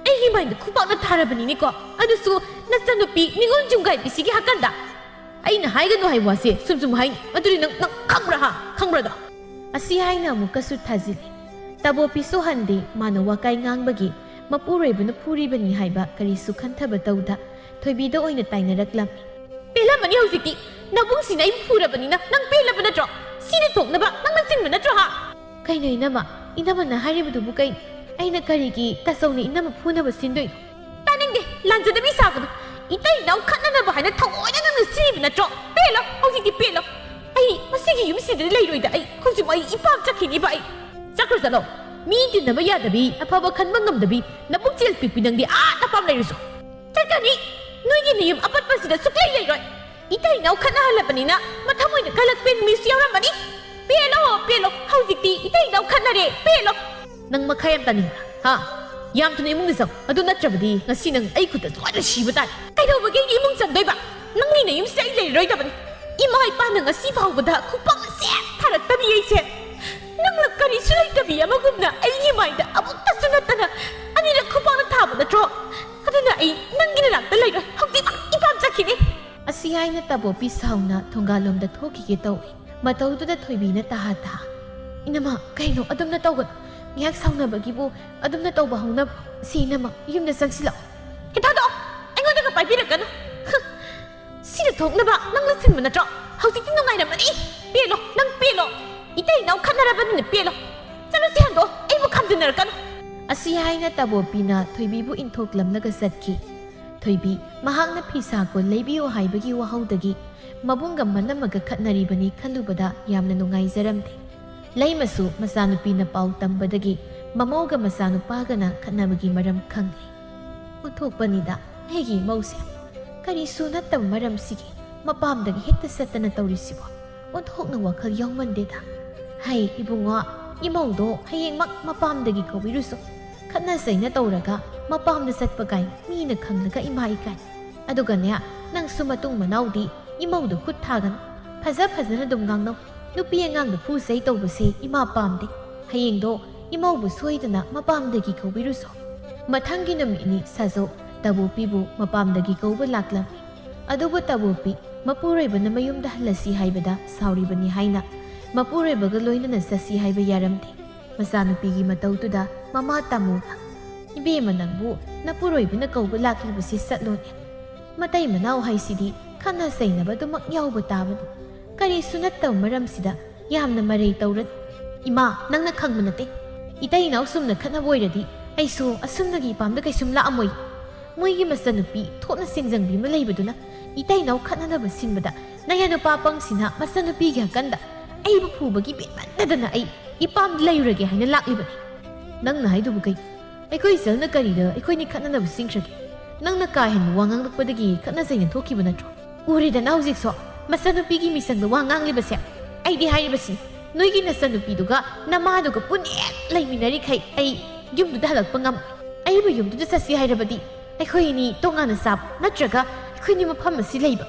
ay himay na kupak na tarabani ni ko, ano so, natsanupi, ningon yung gaibis, sige hakanda. Ay nahay gano hay wasi, sumsum hay, aduli nang kambra da. Asiyay na mo kasut tazili. Tabo piso handi, manawakay ngang bagi, mapuray ba na puri ba ni hayba kari sukhanta ba tawda, to'y bida oy na tayo naraklam. Pela man yaw siti, nabung sinay pura ba ni na, nang pela ba na tro? Sinitok na ba, nang nagsin ba na tro ha? Kay na inaman na hari ba bukay, ay nagkariki, tasaw ni inama puna ba sindoy. Taning di, lansa na bisa ko na, itay na ukat na nabahay na tawoy na nang nagsini ba na tro? Pela, o siti pela. Ay, masigi yung sida layroy da ay, kung simo ay ipamsakin iba ay. Sakro sa lo, mintin na mayadabi, apawakan mangamdabi, nabugsil pipinang di napam layroso. Tsaka ni, nuyin na yung apat pa sida suklay layroy. Itay na ukat na halapan ni na, matamoy na kalagpin misyawan mani. Pelo, hawzik di, itay na ukat na re, pelo. Nang makayam tanin ha? Yam to na imong nisaw, adun na trabadi, nga sinang ay kuta suwa na shibatan. Kaya wagay imong sandoy ba? Nang nina yung siya layroy daban. Imay pa na nga sipaw ba da, kupang siya, tarat tabi ay siya. Nang nagkani sulay tabi, amagum na, ay himay da, abot ta sunat na, anila kupang natabo na tro. Ano na ay, nang ginalang talay na, hawdi na, ipamsakin eh. Asiyay na tabo pisaw na, tunggalom da to kikitaw eh. Mataw to da to'y na tahata. Inama, kayo no, adam na tawag. Ngayag saw na bagibo, adam na taw bahong na, si inama, yung nasang sila. Kitado, ay nga na kapay pinag ano. Sinatok na ba? Nang nasin mo na tro? Hawzik tinungay naman eh! Pelo! Nang pelo! Itay na kanaraban ni pelo! Sano siyan do? Ay mo kamdinar ka no? Asiyay na tabo pina, to'y bibo intoklam na gasatki. To'y bi, mahang na pisa ko, laybiyo hay bagi wahaw dagi. Mabunggam man na magakat na riba ni kalubada, yam na nungay zaramte. Lay masu, masano pina pao tambadagi. Mamoga masano paga na kanabagi maram kangli. Utok pa nida, hegi mausya. Kari sunat tam maram sige, mapamdagi hita sa tanataw risibo. Untok na wakal yung mandita. Hay, ibo nga, imaw do, hayeng mapamdagi ka wiruso. Kanasay na tawraga, mapamdasat pagay, minagkang naga imaikan. ꯑꯗꯨꯒꯅꯦ ꯅꯪꯁꯨ ꯃꯇꯨꯡ ꯃꯅꯥꯎꯗꯤ ꯏꯃꯧꯗ ꯈꯨꯠ ꯊꯥꯒꯅꯨ ꯐꯖꯅ ꯑꯗꯨꯝ ꯉꯥꯡꯅꯧ ꯅꯨꯄꯤ ꯑꯉꯥꯡꯗ ꯐꯨ ꯆꯩ ꯇꯧꯕꯁꯦ ꯏꯃꯥ ꯄꯥꯝꯗꯦ ꯍꯌꯦꯡꯗꯣ ꯏꯃꯧꯕꯨ ꯁꯣꯏꯗꯅ ꯃꯄꯥꯝꯗꯒꯤ ꯀꯧꯕꯤꯔꯨꯁꯣ ꯃꯊꯪꯒꯤ ꯅꯨꯃꯤꯠꯅꯤ ꯁꯥꯖꯧ ꯇꯕꯣꯄꯤꯕꯨ ꯃꯄꯥꯝꯗꯒꯤ ꯀꯧꯕ ꯂꯥꯛꯂꯝꯃꯤ ꯑꯗꯨꯕꯨ ꯇꯕꯣꯄꯤ ꯃꯄꯨꯔꯣꯏꯕꯅ ꯃꯌꯨꯝꯗ ꯍꯜꯂꯁꯤ ꯍꯥꯏꯕꯗ ꯁꯥꯎꯔꯤꯕꯅꯤ ꯍꯥꯏꯅ ꯃꯄꯨꯔꯣꯏꯕꯒ ꯂꯣꯏꯅꯅ ꯆꯠꯁꯤ ꯍꯥꯏꯕ ꯌꯥꯔꯝꯗꯦ ꯃꯆꯥꯅꯨꯄꯤꯒꯤ ꯃꯇꯧꯗꯨꯗ ꯃꯃꯥ ꯇꯥꯃꯣꯅ ꯏꯕꯦꯝꯃ ꯅꯪꯕꯨ ꯅꯄꯨꯔꯣꯏꯕꯅ ꯀꯧꯕ ꯂꯥꯛꯂꯤꯕꯁꯤ ꯆꯠꯂꯣꯅꯦ ꯃꯇꯩ ꯃꯅꯥꯎ ꯍꯥꯏꯁꯤꯗꯤ ꯈꯟꯅ ꯆꯩꯅꯕꯗꯨꯃꯛ ꯌꯥꯎꯕ ꯇꯥꯕꯅꯤ ꯀꯔꯤꯁꯨ ꯅꯠꯇꯕ ꯃꯔꯝꯁꯤꯗ ꯌꯥꯝꯅ ꯃꯔꯩ ꯇꯧꯔꯅꯤ ꯏꯃꯥ ꯅꯪꯅ ꯈꯪꯕ ꯅꯠꯇꯦ ꯏꯇꯩ ꯏꯅꯥꯎ ꯁꯨꯝꯅ ꯈꯠꯅꯕ ꯑꯣꯏꯔꯗꯤ ꯑꯩꯁꯨ ꯑꯁꯨꯝꯅꯒꯤ ꯏꯄꯥꯝꯗ ꯀꯩꯁꯨꯝ ꯂꯥꯛꯑꯝꯃꯣꯏ ꯃꯣꯏꯒꯤ ꯃꯆꯟꯅꯨꯄꯤ ꯊꯣꯛꯅ ꯆꯤꯡꯖꯪꯕꯤ ꯑꯃ ꯂꯩꯕꯗꯨꯅ ꯏꯇꯩ ꯏꯅꯥꯎ ꯈꯠꯅꯅꯕ ꯁꯤꯟꯕꯗ ꯅꯌꯥ ꯅꯨꯄꯥ ꯄꯪꯁꯤꯅ ꯃꯆꯟꯅꯨꯄꯤꯒꯤ ꯍꯀꯟꯗ ꯑꯩꯕꯨ ꯐꯨꯕꯒꯤ ꯕꯦꯠꯃꯟꯗꯗꯅ ꯑꯩ ꯏꯄꯥꯝꯗ ꯂꯩꯔꯨꯔꯒꯦ ꯍꯥꯏꯅ ꯂꯥꯛꯂꯤꯕꯅꯤ ꯅꯪꯅ ꯍꯥꯏꯗꯨꯕꯨ ꯀꯩ ꯑꯩꯈꯣꯏ ꯏꯆꯜꯅ ꯀꯔꯤꯗ ꯑꯩꯈꯣꯏꯅꯤ ꯈꯠꯅꯅꯕ ꯁꯤꯡꯈ꯭ꯔꯒꯦ ꯅꯪꯅ ꯀꯥ ꯍꯦꯟꯅ ꯋꯥ ꯉꯥꯡꯂꯛꯄꯗꯒꯤ ꯈꯠꯅ ꯆꯩꯅ ꯊꯣꯛꯈꯤꯕ ꯅꯠꯇ꯭ꯔꯣ ꯎꯔꯦꯗꯅ ꯍꯧꯖꯤꯛꯁꯨ ꯃꯆꯟꯅꯨꯄꯤꯒꯤ ꯃꯤꯆꯪꯗ ꯋꯥ ꯉꯥꯡꯂꯤꯕꯁꯦ ꯑꯩꯗꯤ ꯍꯥꯏꯔꯤꯕꯁꯤ ꯅꯣꯏꯒꯤ ꯅꯆꯟꯅꯨꯄꯤꯗꯨꯒ ꯅꯃꯥꯗꯨꯒ ꯄꯨꯟꯅ ꯂꯩꯃꯤꯟꯅꯔꯤꯈꯩ ꯑꯩ ꯌꯨꯝꯗꯨꯗ ꯍꯜꯂꯛꯄ ꯉꯝꯃꯣꯏ ꯑꯩꯕꯨ ꯌꯨꯝꯗꯨꯗ ꯆꯠꯁꯤ ꯍꯥꯏꯔꯕꯗꯤ ꯑꯩꯈꯣꯏꯅꯤ ꯇꯣꯉꯥꯟꯅ ꯆꯥꯕ ꯅꯠꯇ꯭ꯔꯒ ꯑꯩꯈꯣꯏꯅꯤ ꯃꯐꯝ ꯑꯁꯤ ꯂꯩꯕ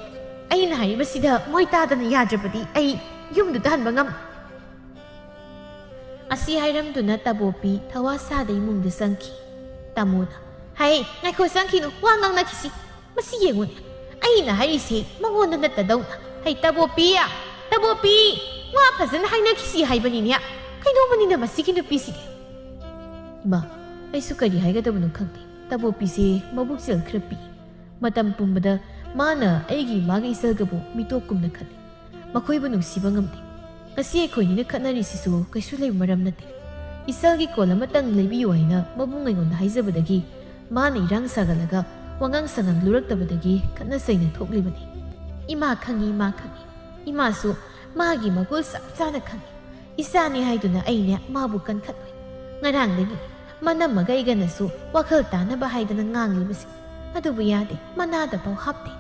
ꯑꯩꯅ ꯍꯥꯏꯔꯤꯕꯁꯤꯗ ꯃꯣꯏ ꯇꯥꯗꯅ ꯌꯥꯗ꯭ꯔꯕꯗꯤ ꯑꯩ ꯌꯨꯝꯗꯨꯗ ꯍꯟꯕ ꯉꯝꯃꯣꯏ ꯑꯁꯤ ꯍꯥꯏꯔꯝꯗꯨꯅ ꯇꯕꯣꯄꯤ ꯊꯋꯥꯁꯥꯗ ꯏꯃꯨꯡꯗ ꯆꯪꯈꯤ ꯇꯥꯃꯣꯅ ꯍꯥꯏ ꯉꯥꯏꯈꯣ ꯆꯪꯈꯤꯅꯨ ꯋꯥ ꯉꯥꯡꯅꯈꯤꯁꯤ ꯃꯁꯤ ꯌꯦꯡꯉꯨꯅꯦ ꯑꯩꯅ ꯍꯥꯏꯔꯤꯁꯦ ꯃꯉꯣꯟꯗ ꯅꯠꯇꯗꯧꯅ ꯍꯩ ꯇꯕꯣꯄꯤ ꯋꯥ ꯐꯖꯅ ꯍꯥꯏꯅꯈꯤꯁꯤ ꯍꯥꯏꯕꯅꯤꯅꯦ ꯀꯩꯗꯧꯕꯅꯤꯅ ꯃꯁꯤꯒꯤ ꯅꯨꯄꯤꯁꯤꯗꯤ ꯏꯃꯥ ꯑꯩꯁꯨ ꯀꯔꯤ ꯍꯥꯏꯒꯗꯕꯅꯣ ꯈꯪꯗꯦ ꯇꯕꯣꯄꯤꯁꯦ ꯃꯕꯨꯛꯆꯦꯜ ꯈꯔ ꯄꯤ ꯃꯇꯝ ꯄꯨꯝꯕꯗ ꯃꯥꯅ ꯑꯩꯒꯤ ꯏꯃꯥꯒ ꯏꯆꯜꯒꯕꯨ ꯃꯤꯇꯣꯞꯀꯨꯝꯅ ꯈꯜꯂꯤ ꯃꯈꯣꯏꯕꯨ ꯅꯨꯡꯁꯤꯕ ꯉꯝꯗꯦ ꯉꯁꯤ ꯑꯩꯈꯣꯏꯅꯤꯅ ꯈꯠꯅꯔꯤꯁꯤꯁꯨ ꯀꯩꯁꯨ ꯂꯩꯕ ꯃꯔꯝ ꯅꯠꯇꯦ ꯏꯆꯜꯒꯤ ꯀꯣꯜ ꯑꯃꯇꯪ ꯂꯩꯕꯤꯌꯨ ꯍꯥꯏꯅ ꯃꯕꯨꯡ ꯑꯩꯉꯣꯟꯗ ꯍꯥꯏꯖꯕꯗꯒꯤ ꯃꯥꯅ ꯏꯔꯥꯡ ꯁꯥꯒꯠꯂꯒ ꯋꯥꯉꯥꯡ ꯁꯉꯥꯡ ꯂꯨꯔꯛꯇꯕꯗꯒꯤ ꯈꯠꯅ ꯆꯩꯅ ꯊꯣꯛꯂꯤꯕꯅꯤ ꯏꯃꯥ ꯈꯪꯉꯤ ꯏꯃꯥꯁꯨ ꯃꯥꯒꯤ ꯃꯒꯨꯜ ꯆꯞ ꯆꯥꯅ ꯈꯪꯉꯤ ꯏꯆꯥꯅꯤ ꯍꯥꯏꯗꯨꯅ ꯑꯩꯅꯦ ꯃꯥꯕꯨ ꯀꯟꯈꯠꯂꯣꯏ ꯉꯔꯥꯡꯗꯒꯤ ꯃꯅꯝꯃꯒ ꯑꯩꯒꯅꯁꯨ ꯋꯥꯈꯜ ꯇꯥꯅꯕ ꯍꯥꯏꯗꯅ ꯉꯥꯡꯂꯤꯕꯁꯤ ꯑꯗꯨꯕꯨ ꯌꯥꯗꯦ ꯃꯅꯥꯗ ꯐꯥꯎ ꯍꯥꯞꯇꯦ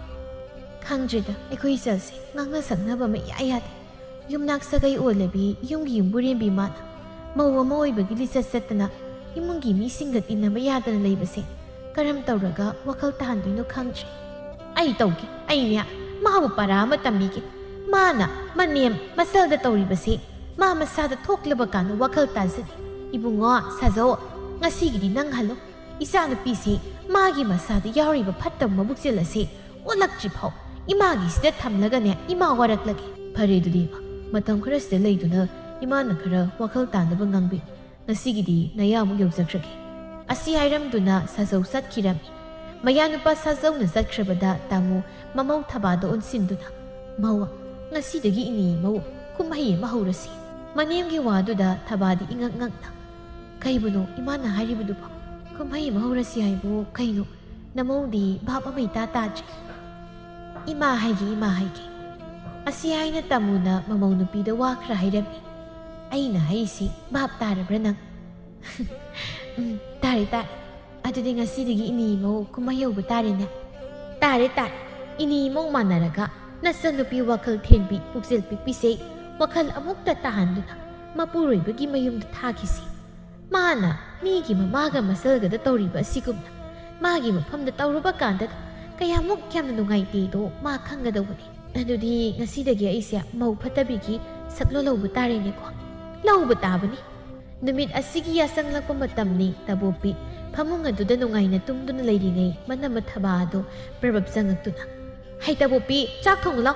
ꯈꯪꯗ꯭ꯔꯦꯗ ꯑꯩꯈꯣꯏ ꯏꯆꯜꯁꯦ ꯉꯥꯡꯅ ꯁꯛꯅꯕ ꯑꯃ ꯏꯌꯥ ꯌꯥꯗꯦ ꯌꯨꯝꯅꯥꯛ ꯁꯥꯒꯩ ꯑꯣꯜꯂꯕꯤ ꯌꯨꯝꯒꯤ ꯌꯨꯝꯕꯨꯔꯦꯝꯕꯤ ꯃꯥꯅ ꯃꯧ ꯑꯃ ꯑꯣꯏꯕꯒꯤ ꯂꯤꯆꯠ ꯆꯠꯇꯅ ꯏꯃꯨꯡꯒꯤ ꯃꯤꯁꯤꯡꯒ ꯇꯤꯟꯅꯕ ꯌꯥꯗꯅ ꯂꯩꯕꯁꯦ ꯀꯔꯝ ꯇꯧꯔꯒ ꯋꯥꯈꯜ ꯇꯥꯍꯟꯗꯣꯏꯅꯣ ꯈꯪꯗ꯭ꯔꯦ ꯑꯩ ꯇꯧꯒꯦ ꯑꯩꯅꯦ ꯃꯥꯕꯨ ꯄꯔꯥ ꯑꯃ ꯇꯝꯕꯤꯒꯦ ꯃꯥꯅ ꯃꯅꯦꯝ ꯃꯆꯜꯗ ꯇꯧꯔꯤꯕꯁꯦ ꯃꯥ ꯃꯁꯥꯗ ꯊꯣꯛꯂꯕ ꯀꯥꯟꯗ ꯋꯥꯈꯜ ꯇꯥꯖꯅꯤ ꯏꯕꯨꯡꯉꯣ ꯁꯥꯖꯧ ꯉꯁꯤꯒꯤꯗꯤ ꯅꯪ ꯍꯜꯂꯣ ꯏꯆꯥ ꯅꯨꯄꯤꯁꯤ ꯃꯥꯒꯤ ꯃꯁꯥꯗ ꯌꯥꯎꯔꯤꯕ ꯐꯠꯇꯕ ꯃꯕꯨꯛꯆꯦꯜ ꯑꯁꯤ ꯑꯣꯜꯂꯛꯇ꯭ꯔꯤ ꯐꯥꯎ ꯏꯃꯥꯒꯤꯁꯤꯗ ꯊꯝꯂꯒꯅꯦ ꯏꯃꯥ ꯋꯥꯔꯛꯂꯒꯦ ꯐꯔꯦ ꯑꯗꯨꯗꯤ ꯏꯃꯥ ꯃꯇꯝ ꯈꯔꯁꯤꯗ ꯂꯩꯗꯨꯅ ꯏꯃꯥꯅ ꯈꯔ ꯋꯥꯈꯜ ꯇꯥꯅꯕ ꯉꯥꯡꯕꯤ ꯉꯁꯤꯒꯤꯗꯤ ꯅꯌꯥꯃꯨꯛ ꯌꯧꯖꯈ꯭ꯔꯒꯦ ꯑꯁꯤ ꯍꯥꯏꯔꯝꯗꯨꯅ ꯁꯥꯖꯧ ꯆꯠꯈꯤꯔꯝꯃꯤ ꯃꯌꯥꯅꯨꯄꯥ ꯁꯥꯖꯧꯅ ꯆꯠꯈ꯭ꯔꯕꯗ ꯇꯥꯃꯣ ꯃꯃꯧ ꯊꯕꯥꯗ ꯑꯣꯟꯁꯤꯟꯗꯨꯅ ꯃꯧ ꯉꯁꯤꯗꯒꯤ ꯏꯅꯦ ꯃꯧ ꯀꯨꯝꯍꯩ ꯑꯃ ꯍꯧꯔꯁꯤ ꯃꯅꯦꯝꯒꯤ ꯋꯥꯗꯨꯗ ꯊꯕꯥꯗꯤ ꯏꯉꯛ ꯉꯛꯅ ꯀꯩꯕꯨꯅꯣ ꯏꯃꯥꯅ ꯍꯥꯏꯔꯤꯕꯗꯨꯕꯣ ꯀꯨꯝꯍꯩ ꯑꯃ ꯍꯧꯔꯁꯤ ꯍꯥꯏꯕꯨ ꯀꯩꯅꯣ ꯅꯃꯧꯗꯤ ꯚꯥꯞ ꯑꯃ ꯏꯇꯥ ꯇꯥꯗ꯭ꯔꯤ ꯏꯃꯥ ꯍꯥꯏꯒꯦ ꯑꯁꯤ ꯍꯥꯏꯅ ꯇꯥꯃꯣꯅ ꯃꯃꯧ ꯅꯨꯄꯤꯗ ꯋꯥ ꯈꯔ ꯍꯥꯏꯔꯝꯃꯤ ꯑꯩꯅ ꯍꯥꯏꯔꯤꯁꯤ ꯚꯥꯞ ꯇꯥꯔꯕ꯭ꯔꯥ ꯅꯪ ꯇꯥꯔꯦ ꯑꯗꯨꯗꯤ ꯉꯁꯤꯗꯒꯤ ꯏꯅꯦ ꯏꯃꯧ ꯀꯨꯝꯍꯩ ꯍꯧꯕ ꯇꯥꯔꯦꯅꯦ ꯇꯥꯔꯦ ꯏꯅꯦ ꯏꯃꯧ ꯃꯥꯟꯅꯔꯒ ꯅꯆꯟꯅꯨꯄꯤ ꯋꯥꯈꯜ ꯊꯦꯟꯕꯤ ꯄꯨꯛꯆꯦꯜ ꯄꯤꯛꯄꯤꯁꯦ ꯋꯥꯈꯜ ꯑꯃꯨꯛꯇ ꯇꯥꯍꯟꯗꯨꯅ ꯃꯄꯨꯔꯣꯏꯕꯒꯤ ꯃꯌꯨꯝꯗ ꯊꯥꯈꯤꯁꯤ ꯃꯥꯅ ꯃꯤꯒꯤ ꯃꯃꯥꯒ ꯃꯆꯜꯒꯗ ꯇꯧꯔꯤꯕ ꯑꯁꯤꯒꯨꯝꯅ ꯃꯥꯒꯤ ꯃꯐꯝꯗ ꯇꯧꯔꯨꯕ ꯀꯥꯟꯗ ꯀꯌꯥꯃꯨꯛ ꯌꯥꯝꯅ ꯅꯨꯡꯉꯥꯏꯇꯦꯗꯣ ꯃꯥ ꯈꯪꯒꯗꯧꯕꯅꯤ ꯑꯗꯨꯗꯤ ꯉꯁꯤꯗꯒꯤ ꯑꯩꯁꯦ ꯃꯧ ꯐꯠꯇꯕꯤꯒꯤ ꯁꯛꯂꯣꯟ ꯂꯧꯕ ꯇꯥꯔꯦꯅꯦꯀꯣ ꯂꯧꯕ ꯇꯥꯕꯅꯤ ꯅꯨꯃꯤꯠ ꯑꯁꯤꯒꯤ ꯌꯥꯆꯪꯂꯛꯄ ꯃꯇꯝꯅꯤ ꯇꯕꯣꯄꯤ ꯐꯃꯨꯡ ꯑꯗꯨꯗ ꯅꯨꯡꯉꯥꯏꯅ ꯇꯨꯝꯗꯨꯅ ꯂꯩꯔꯤꯉꯩ ꯃꯅꯝꯃ ꯊꯕꯥ ꯑꯗꯣ ꯄ꯭ꯔꯕꯞ ꯆꯪꯉꯛꯇꯨꯅ ꯍꯩ ꯇꯕꯣꯄꯤ ꯆꯥꯛ ꯊꯣꯡꯉꯨ ꯂꯥꯎ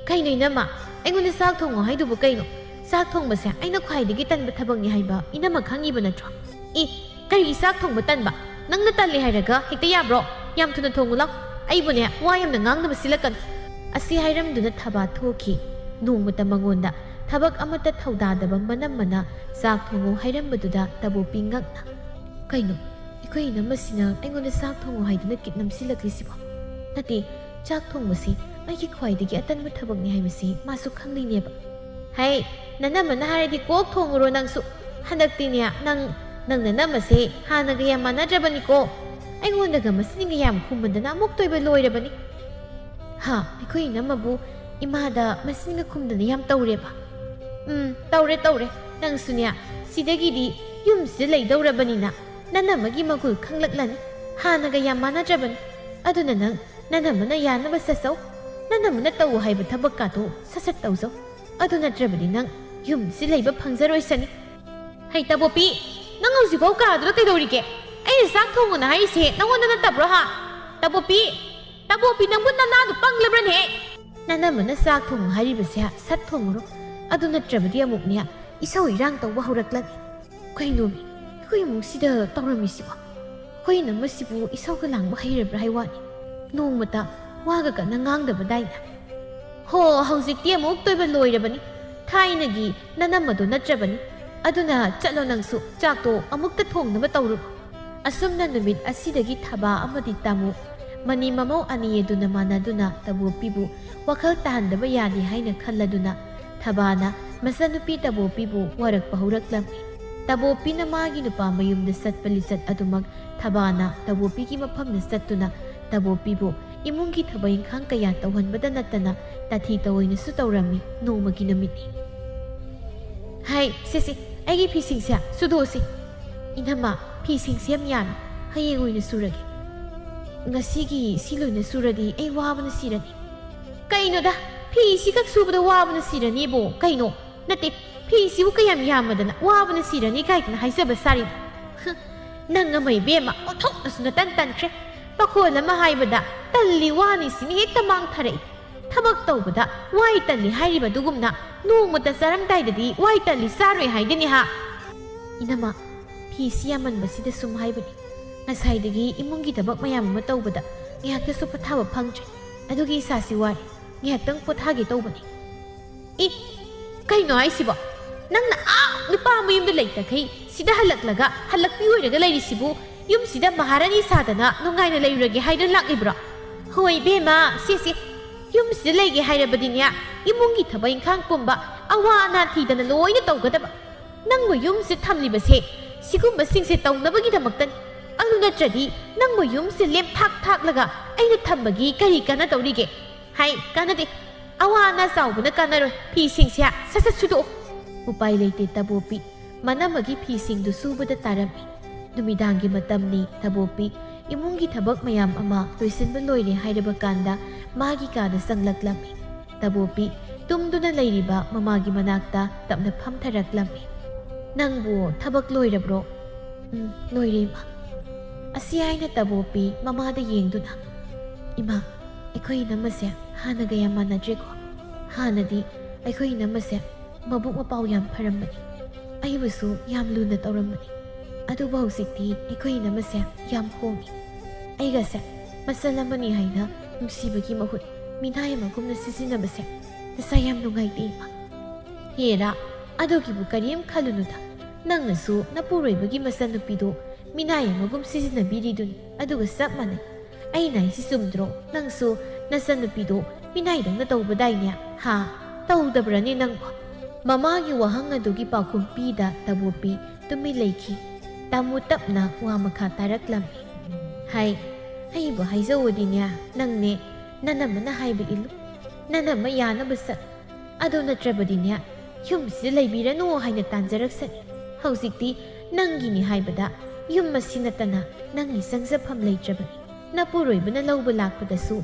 ꯀꯩꯅꯣ ꯏꯅꯝꯃ ꯑꯩꯉꯣꯟꯗ ꯆꯥꯛ ꯊꯣꯡꯉꯣ ꯍꯥꯏꯗꯨꯕꯨ ꯀꯩꯅꯣ ꯆꯥꯛ ꯊꯣꯡꯕꯁꯦ ꯑꯩꯅ ꯈ꯭ꯋꯥꯏꯗꯒꯤ ꯇꯟꯕ ꯊꯕꯛꯅꯤ ꯍꯥꯏꯕ ꯏꯅꯝꯃ ꯈꯪꯉꯤꯕ ꯅꯠꯇ꯭ꯔꯣ ꯀꯔꯤꯒꯤ ꯆꯥꯛ ꯊꯣꯡꯕ ꯇꯟꯕ ꯅꯪꯅ ꯇꯜꯂꯦ ꯍꯥꯏꯔꯒ ꯍꯦꯛꯇ ꯌꯥꯕ꯭ꯔꯣ ꯌꯥꯝ ꯊꯨꯅ ꯊꯣꯡꯉꯨ ꯂꯥꯎ ꯑꯩꯕꯨꯅꯦ ꯋꯥ ꯌꯥꯝꯅ ꯉꯥꯡꯗꯕ ꯁꯤꯜꯂꯛꯀꯅꯨ ꯑꯁꯤ ꯍꯥꯏꯔꯝꯗꯨꯅ ꯊꯕꯥ ꯊꯣꯛꯈꯤ ꯅꯣꯡꯃꯇ ꯃꯉꯣꯟꯗ ꯊꯕꯛ ꯑꯃꯠꯇ ꯊꯧꯗꯥꯗꯕ ꯃꯅꯝꯃꯅ ꯆꯥꯛ ꯊꯣꯡꯉꯨ ꯍꯥꯏꯔꯝꯕꯗꯨꯗ ꯇꯕꯣꯄꯤ ꯉꯛꯅ ꯀꯩꯅꯣ ꯑꯩꯈꯣꯏ ꯏꯅꯝꯃꯁꯤꯅ ꯑꯩꯉꯣꯟꯗ ꯆꯥꯛ ꯊꯣꯡꯉꯨ ꯍꯥꯏꯗꯨꯅ ꯀꯤꯠ ꯅꯝꯁꯤꯜꯂꯛꯂꯤꯁꯤꯕꯣ ꯅꯠꯇꯦ ꯆꯥꯛ ꯊꯣꯡꯕꯁꯤ ꯑꯩꯒꯤ ꯈ꯭ꯋꯥꯏꯗꯒꯤ ꯑꯇꯟꯕ ꯊꯕꯛꯅꯤ ꯍꯥꯏꯕꯁꯤ ꯃꯥꯁꯨ ꯈꯪꯂꯤꯅꯦꯕ ꯍꯩ ꯅꯅꯝꯃꯅ ꯍꯥꯏꯔꯗꯤ ꯀꯣꯛ ꯊꯣꯡꯉꯨꯔꯣ ꯅꯪꯁꯨ ꯍꯟꯗꯛꯇꯤꯅꯦ ꯅꯪ ꯅꯅꯝꯃꯁꯦ ꯍꯥꯟꯅꯒ ꯌꯥꯝ ꯃꯥꯟꯅꯗ꯭ꯔꯕꯅꯤꯀꯣ ꯑꯩꯉꯣꯟꯗꯒ ꯃꯁꯤꯡꯒ ꯌꯥꯝ ꯈꯨꯝꯕꯗꯅ ꯑꯃꯨꯛ ꯇꯣꯏꯕ ꯂꯣꯏꯔꯕꯅꯤ ꯑꯩꯈꯣꯏ ꯏꯅꯝꯃꯕꯨ ꯏꯃꯥꯗ ꯃꯁꯤꯡꯒ ꯈꯨꯝꯗꯅ ꯌꯥꯝ ꯇꯧꯔꯦꯕ ꯇꯧꯔꯦ ꯅꯪꯁꯨꯅꯦ ꯁꯤꯗꯒꯤꯗꯤ ꯌꯨꯝꯁꯤꯗ ꯂꯩꯗꯧꯔꯕꯅꯤꯅ ꯅꯅꯝꯃꯒꯤ ꯃꯒꯨꯜ ꯈꯪꯂꯛꯂꯅꯤ ꯍꯥꯟꯅꯒ ꯌꯥꯝ ꯃꯥꯟꯅꯗ꯭ꯔꯕꯅꯤ ꯑꯗꯨꯅ ꯅꯪ ꯅꯅꯝꯃꯅ ꯌꯥꯅꯕ ꯆꯠꯆꯧ ꯅꯅꯝꯃꯅ ꯇꯧ ꯍꯥꯏꯕ ꯊꯕꯛꯀꯥꯗꯣ ꯁꯠ ꯁꯠ ꯇꯧꯖꯧ ꯑꯗꯨ ꯅꯠꯇ꯭ꯔꯕꯗꯤ ꯅꯪ ꯌꯨꯝꯁꯤ ꯂꯩꯕ ꯐꯪꯖꯔꯣꯏꯁꯅꯤ ꯍꯩ ꯇꯕꯣꯄꯤ ꯅꯪ ꯍꯧꯖꯤꯛꯐꯥꯎ ꯀꯥꯗꯨꯗ ꯀꯩꯗꯧꯔꯤꯒꯦ ꯑꯩꯅ ꯆꯥꯛ ꯊꯣꯡꯉꯣꯅ ꯍꯥꯏꯔꯤꯁꯦ ꯅꯪꯉꯣꯟꯗ ꯅꯠꯇꯕ꯭ꯔꯣ ꯍꯥ ꯇꯕꯣꯄꯤ ꯇꯕꯣꯄꯤ ꯅꯪꯕꯨ ꯅꯅꯥꯗꯨ ꯄꯪꯂꯕ꯭ꯔꯅꯦ ꯅꯅꯝꯃꯅ ꯆꯥꯛ ꯊꯣꯡꯉꯣ ꯍꯥꯏꯔꯤꯕꯁꯦ ꯁꯠ ꯊꯣꯡꯉꯨꯔꯣ ꯑꯗꯨ ꯅꯠꯇ꯭ꯔꯕꯗꯤ ꯑꯃꯨꯛꯅꯦ ꯏꯁꯧ ꯏꯔꯥꯡ ꯇꯧꯕ ꯍꯧꯔꯛꯂꯅꯤ ꯀꯩꯅꯣꯃꯤ ꯑꯩꯈꯣꯏ ꯏꯃꯨꯡꯁꯤꯗ ꯇꯧꯔꯝꯃꯤꯁꯤꯕꯣ ꯑꯩꯈꯣꯏ ꯅꯝꯃꯁꯤꯕꯨ ꯏꯁꯧꯒ ꯂꯥꯡꯕ ꯍꯩꯔꯕ꯭रा ꯍꯥꯏ ꯋꯥꯅꯤ ꯅꯣꯡꯃꯇ ꯋꯥꯒ ꯀꯟꯅ ꯉꯥꯡꯗꯕꯗꯥꯏꯅ ꯍꯣ ꯍꯧꯖꯤꯛꯇꯤ ꯑꯃꯨꯛ ꯇꯣꯏꯕ ꯂꯣꯏꯔꯕꯅꯤ ꯊꯥꯏꯅꯒꯤ ꯅꯅꯝꯃꯗꯣ ꯅꯠꯇ꯭ꯔꯕꯅꯤ ꯑꯗꯨꯅ ꯆꯠꯂꯣ ꯅꯪꯁꯨ ꯆꯥꯛꯇꯣ ꯑꯃꯨꯛꯇ ꯊꯣꯡꯅꯕ ꯇꯧꯔꯨꯔꯣ ꯑꯁꯨꯝꯅ ꯅꯨꯃꯤꯠ ꯑꯁꯤꯗꯒꯤ ꯊꯕꯥ ꯑꯃꯗꯤ ꯇꯥꯃꯨ ꯃꯅꯤ ꯃꯃꯧ ꯑꯅꯤ ꯑꯗꯨꯅ ꯃꯥꯟꯅꯗꯨꯅ ꯇꯕꯣꯄꯤꯕꯨ ꯋꯥꯈꯜ ꯇꯥꯍꯟꯗꯕ ꯌꯥꯗꯦ ꯍꯥꯏꯅ ꯈꯜꯂꯗꯨꯅ ꯊꯕꯥꯅ ꯃꯆꯥꯅꯨꯄꯤ ꯇꯕꯣꯄꯤꯕꯨ ꯋꯥꯔꯛꯄ ꯍꯧꯔꯛꯂꯝꯃꯤ ꯇꯕꯣꯄꯤꯅ ꯃꯥꯒꯤ ꯅꯨꯄꯥ ꯃꯌꯨꯝꯗ ꯆꯠꯄ ꯂꯤꯆꯠ ꯑꯗꯨꯃꯛ ꯊꯕꯥꯅ ꯇꯕꯣꯄꯤꯒꯤ ꯃꯐꯝꯗ ꯆꯠꯇꯨꯅ ꯇꯕꯣꯄꯤꯕꯨ ꯏꯃꯨꯡꯒꯤ ꯊꯕꯛ ꯏꯪꯈꯥꯡ ꯀꯌꯥ ꯇꯧꯍꯟꯕꯗ ꯅꯠꯇꯅ ꯇꯥꯊꯤ ꯇꯑꯣꯏꯅꯁꯨ ꯇꯧꯔꯝꯃꯤ ꯅꯣꯡꯃꯒꯤ ꯅꯨꯃꯤꯠꯅꯤ ꯍꯥꯏ ꯁꯤꯁꯤ ꯑꯩꯒꯤ ꯐꯤꯁꯤꯡꯁꯦ ꯁꯨꯗꯣꯛꯑꯁꯤ ꯏꯅꯝꯃ ꯐꯤꯁꯤꯡꯁꯦ ꯌꯥꯝ ꯌꯥꯝꯃꯤ ꯍꯌꯦꯡ ꯑꯣꯏꯅ ꯁꯨꯔꯒꯦ ꯉꯁꯤꯒꯤ ꯁꯤ ꯂꯣꯏꯅ ꯁꯨꯔꯗꯤ ꯑꯩ ꯋꯥꯕꯅ ꯁꯤꯔꯅꯤ ꯀꯩꯅꯣꯗ ꯐꯤꯁꯤ ꯈꯛ ꯁꯨꯕꯗ ꯋꯥꯕꯅ ꯁꯤꯔꯅꯤꯕꯣ ꯀꯩꯅꯣ ꯅꯠꯇꯦ ꯐꯤꯁꯤꯕꯨ ꯀꯌꯥꯝ ꯌꯥꯝꯃꯗꯅ ꯋꯥꯕꯅ ꯁꯤꯔꯅꯤ ꯀꯥꯏꯗꯅ ꯍꯥꯏꯖꯕ ꯁꯥꯔꯤꯅꯣ ꯅꯪ ꯑꯃ ꯏꯕꯦꯝꯃ ꯑꯣꯟꯊꯣꯛꯅꯁꯨ ꯅꯇꯟ ꯇꯟꯈ꯭ꯔꯦ ꯄꯥꯈꯣꯜ ꯑꯃ ꯍꯥꯏꯕꯗ ꯇꯜꯂꯤ ꯋꯥꯅꯤ ꯁꯤꯅ ꯍꯦꯛꯇ ꯃꯥꯡꯊꯔꯛꯏ ꯊꯕꯛ ꯇꯧꯕꯗ ꯋꯥꯏ ꯇꯜꯂꯤ ꯍꯥꯏꯔꯤꯕꯗꯨꯒꯨꯝꯅ ꯅꯣꯡꯃꯇ ꯆꯥꯔꯝꯗꯥꯏꯗꯗꯤ ꯋꯥꯏ ꯇꯜꯂꯤ ꯆꯥꯔꯣꯏ ꯍꯥꯏꯗꯅꯤ ꯍꯥ ꯏꯅꯝꯃ ꯐꯤꯁꯤ ꯌꯥꯝꯃꯟꯕꯁꯤꯗ ꯁꯨꯝ ꯍꯥꯏꯕꯅꯤ ꯉꯁꯥꯏꯗꯒꯤ ꯏꯃꯨꯡꯒꯤ ꯊꯕꯛ ꯃꯌꯥꯝ ꯑꯃ ꯇꯧꯕꯗ ꯉꯥꯏꯍꯥꯛꯇꯁꯨ ꯄꯣꯊꯥꯕ ꯐꯪꯗ꯭ꯔꯦ ꯑꯗꯨꯒꯤ ꯏꯁꯥꯁꯤ ꯋꯥꯔꯦ ꯉꯥꯏꯍꯥꯛꯇꯪ ꯄꯣꯊꯥꯒꯦ ꯇꯧꯕꯅꯤ ꯀꯩꯅꯣ ꯍꯥꯏꯁꯤꯕꯣ ꯅꯪꯅ ꯅꯨꯄꯥ ꯃꯌꯨꯝꯗ ꯂꯩꯇꯈꯩ ꯁꯤꯗ ꯍꯜꯂꯛꯄꯤ ꯑꯣꯏꯔꯒ ꯂꯩꯔꯤꯁꯤꯕꯨ ꯌꯨꯝꯁꯤꯗ ꯃꯍꯥꯔꯥꯅꯤ ꯁꯥꯗꯅ ꯅꯨꯡꯉꯥꯏꯅ ꯂꯩꯔꯨꯔꯒꯦ ꯍꯥꯏꯗꯨꯅ ꯂꯥꯛꯂꯤꯕ꯭ꯔꯣ ꯍꯣꯏ ꯏꯕꯦꯝꯃ ꯁꯤꯁꯤ ꯌꯨꯝꯁꯤꯗ ꯂꯩꯒꯦ ꯍꯥꯏꯔꯕꯗꯤꯅꯦ ꯏꯃꯨꯡꯒꯤ ꯊꯕꯛ ꯏꯪꯈꯥꯡ ꯄꯨꯝꯕ ꯑꯋꯥ ꯑꯅꯥ ꯊꯤꯗꯅ ꯂꯣꯏꯅ ꯇꯧꯒꯗꯕ ꯅꯪꯕꯨ ꯌꯨꯝꯁꯤ ꯊꯝꯂꯤꯕꯁꯦ ꯁꯤꯒꯨꯝꯕꯁꯤꯡꯁꯦ ꯇꯧꯅꯕꯒꯤꯗꯃꯛꯇꯅꯤ ꯑꯗꯨ ꯅꯠꯇ꯭ꯔꯗꯤ ꯅꯪꯕꯨ ꯌꯨꯝꯁꯤ ꯊꯥꯛꯂꯒ ꯑꯩꯅ ꯊꯝꯕꯒꯤ ꯀꯔꯤ ꯀꯥꯟꯅꯗꯧꯔꯤꯒꯦ ꯍꯥꯏ ꯀꯥꯟꯅꯗꯦ ꯑꯋꯥ ꯑꯅꯥ ꯆꯥꯎꯕꯅ ꯀꯥꯟꯅꯔꯣꯏ ꯐꯤꯁꯤꯡꯁꯦ ꯁꯠ ꯁꯠ ꯁꯨꯗꯣꯛꯑꯣ ꯎꯄꯥꯏ ꯂꯩꯇꯦ ꯇꯕꯣꯄꯤ ꯃꯅꯝꯃꯒꯤ ꯐꯤꯁꯤꯡꯗꯨ ꯁꯨꯕꯗ ꯇꯥꯔꯝꯃꯤ ꯅꯨꯃꯤꯗꯥꯡꯒꯤ ꯃꯇꯝꯅꯤ ꯇꯕꯣꯄꯤ ꯏꯃꯨꯡꯒꯤ ꯊꯕꯛ ꯃꯌꯥꯝ ꯑꯃ ꯂꯣꯏꯁꯤꯟꯕ ꯂꯣꯏꯔꯦ ꯍꯥꯏꯔꯕ ꯀꯥꯟꯗ ꯃꯥꯒꯤ ꯀꯥꯗ ꯆꯪꯂꯛꯂꯝꯃꯤ ꯇꯕꯣꯄꯤ ꯇꯨꯝꯗꯨꯅ ꯂꯩꯔꯤꯕ ꯃꯃꯥꯒꯤ ꯃꯅꯥꯛꯇ ꯇꯞꯅ ꯐꯝꯊꯔꯛꯂꯝꯃꯤ ꯅꯪꯕꯨ ꯊꯕꯛ ꯂꯣꯏꯔꯕ꯭ꯔꯣ ꯂꯣꯏꯔꯦ ꯏꯃꯥ ꯑꯁꯤ ꯍꯥꯏꯅ ꯇꯕꯣꯄꯤ ꯃꯃꯥꯗ ꯌꯦꯡꯗꯨꯅ ꯏꯃꯥ ꯑꯩꯈꯣꯏ ꯏꯅꯝꯃꯁꯦ ꯍꯥꯟꯅꯒ ꯌꯥꯝ ꯃꯥꯟꯅꯗ꯭ꯔꯦꯀꯣ ꯍꯥꯟꯅꯗꯤ ꯑꯩꯈꯣꯏ ꯏꯅꯝꯃꯁꯦ ꯃꯕꯨꯛ ꯃꯄꯥꯎ ꯌꯥꯝ ꯐꯔꯝꯕꯅꯤ ꯑꯩꯕꯨꯁꯨ ꯌꯥꯝ ꯂꯨꯅ ꯇꯧꯔꯝꯕꯅꯤ ꯑꯗꯨꯕꯨ ꯍꯧꯖꯤꯛꯇꯤ ꯑꯩꯈꯣꯏ ꯏꯅꯝꯃꯁꯦ ꯌꯥꯝ ꯍꯣꯡꯉꯤ ꯑꯩꯒꯁꯦ ꯃꯆꯜ ꯑꯃꯅꯤ ꯍꯥꯏꯅ ꯅꯨꯡꯁꯤꯕꯒꯤ ꯃꯍꯨꯠ ꯃꯤꯅꯥꯏ ꯑꯃꯒꯨꯝꯅ ꯁꯤꯖꯤꯟꯅꯕꯁꯦ ꯇꯁꯥ ꯌꯥꯝ ꯅꯨꯡꯉꯥꯏꯇꯦ ꯏꯃꯥ ꯍꯦꯔꯥ ꯑꯗꯨꯒꯤꯕꯨ ꯀꯔꯤꯝ ꯈꯜꯂꯨꯅꯨꯗ ꯅꯪꯅꯁꯨ ꯅꯄꯨꯔꯣꯏꯕꯒꯤ ꯃꯆꯟꯅꯨꯄꯤꯗꯣ ꯃꯤꯅꯥꯏ ꯑꯃꯒꯨꯝ ꯁꯤꯖꯤꯟꯅꯕꯤꯔꯤꯗꯨꯅꯤ ꯑꯗꯨꯒ ꯆꯞ ꯃꯥꯟꯅꯩ ꯑꯩꯅ ꯍꯥꯏꯁꯤ ꯆꯨꯝꯗ꯭ꯔꯣ ꯅꯪꯁꯨ ꯅꯆꯟꯅꯨꯄꯤꯗꯣ ꯃꯤꯅꯥꯏꯗꯧꯅ ꯇꯧꯕꯗꯥꯏꯅꯦ ꯍꯥ ꯇꯧꯗꯕ꯭ꯔꯅꯦ ꯅꯪꯕꯣ ꯃꯃꯥꯒꯤ ꯋꯥꯍꯪ ꯑꯗꯨꯒꯤ ꯄꯥꯎꯈꯨꯝ ꯄꯤꯗ ꯇꯕꯣꯄꯤ ꯇꯨꯃꯤꯟ ꯂꯩꯈꯤ ꯇꯥꯃꯨ ꯇꯞꯅ ꯋꯥ ꯃꯈꯥ ꯇꯥꯔꯛꯂꯝꯃꯤ ꯍꯥꯏ ꯑꯩꯕꯨ ꯍꯥꯏꯖꯧꯋꯗꯤꯅꯦ ꯅꯪꯅꯦ ꯅꯅꯝꯃꯅ ꯍꯥꯏꯕ ꯏꯜꯂꯨ ꯅꯅꯝꯃ ꯌꯥꯅꯕ ꯆꯠ ꯑꯗꯨ ꯅꯠꯇ꯭ꯔꯕꯗꯤꯅꯦ ꯌꯨꯝꯁꯤꯗ ꯂꯩꯕꯤꯔꯅꯨ ꯍꯥꯏꯅ ꯇꯥꯟꯖꯔꯛꯁꯅꯤ ꯍꯧꯖꯤꯛꯇꯤ ꯅꯪꯒꯤꯅꯤ ꯍꯥꯏꯕꯗ ꯌꯨꯝ ꯑꯁꯤ ꯅꯠꯇꯅ ꯅꯪꯒꯤ ꯆꯪꯖꯐꯝ ꯂꯩꯇ꯭ꯔꯕꯅꯤ ꯅꯄꯨꯔꯣꯏꯕꯅ ꯂꯧꯕ ꯂꯥꯛꯄꯗꯁꯨ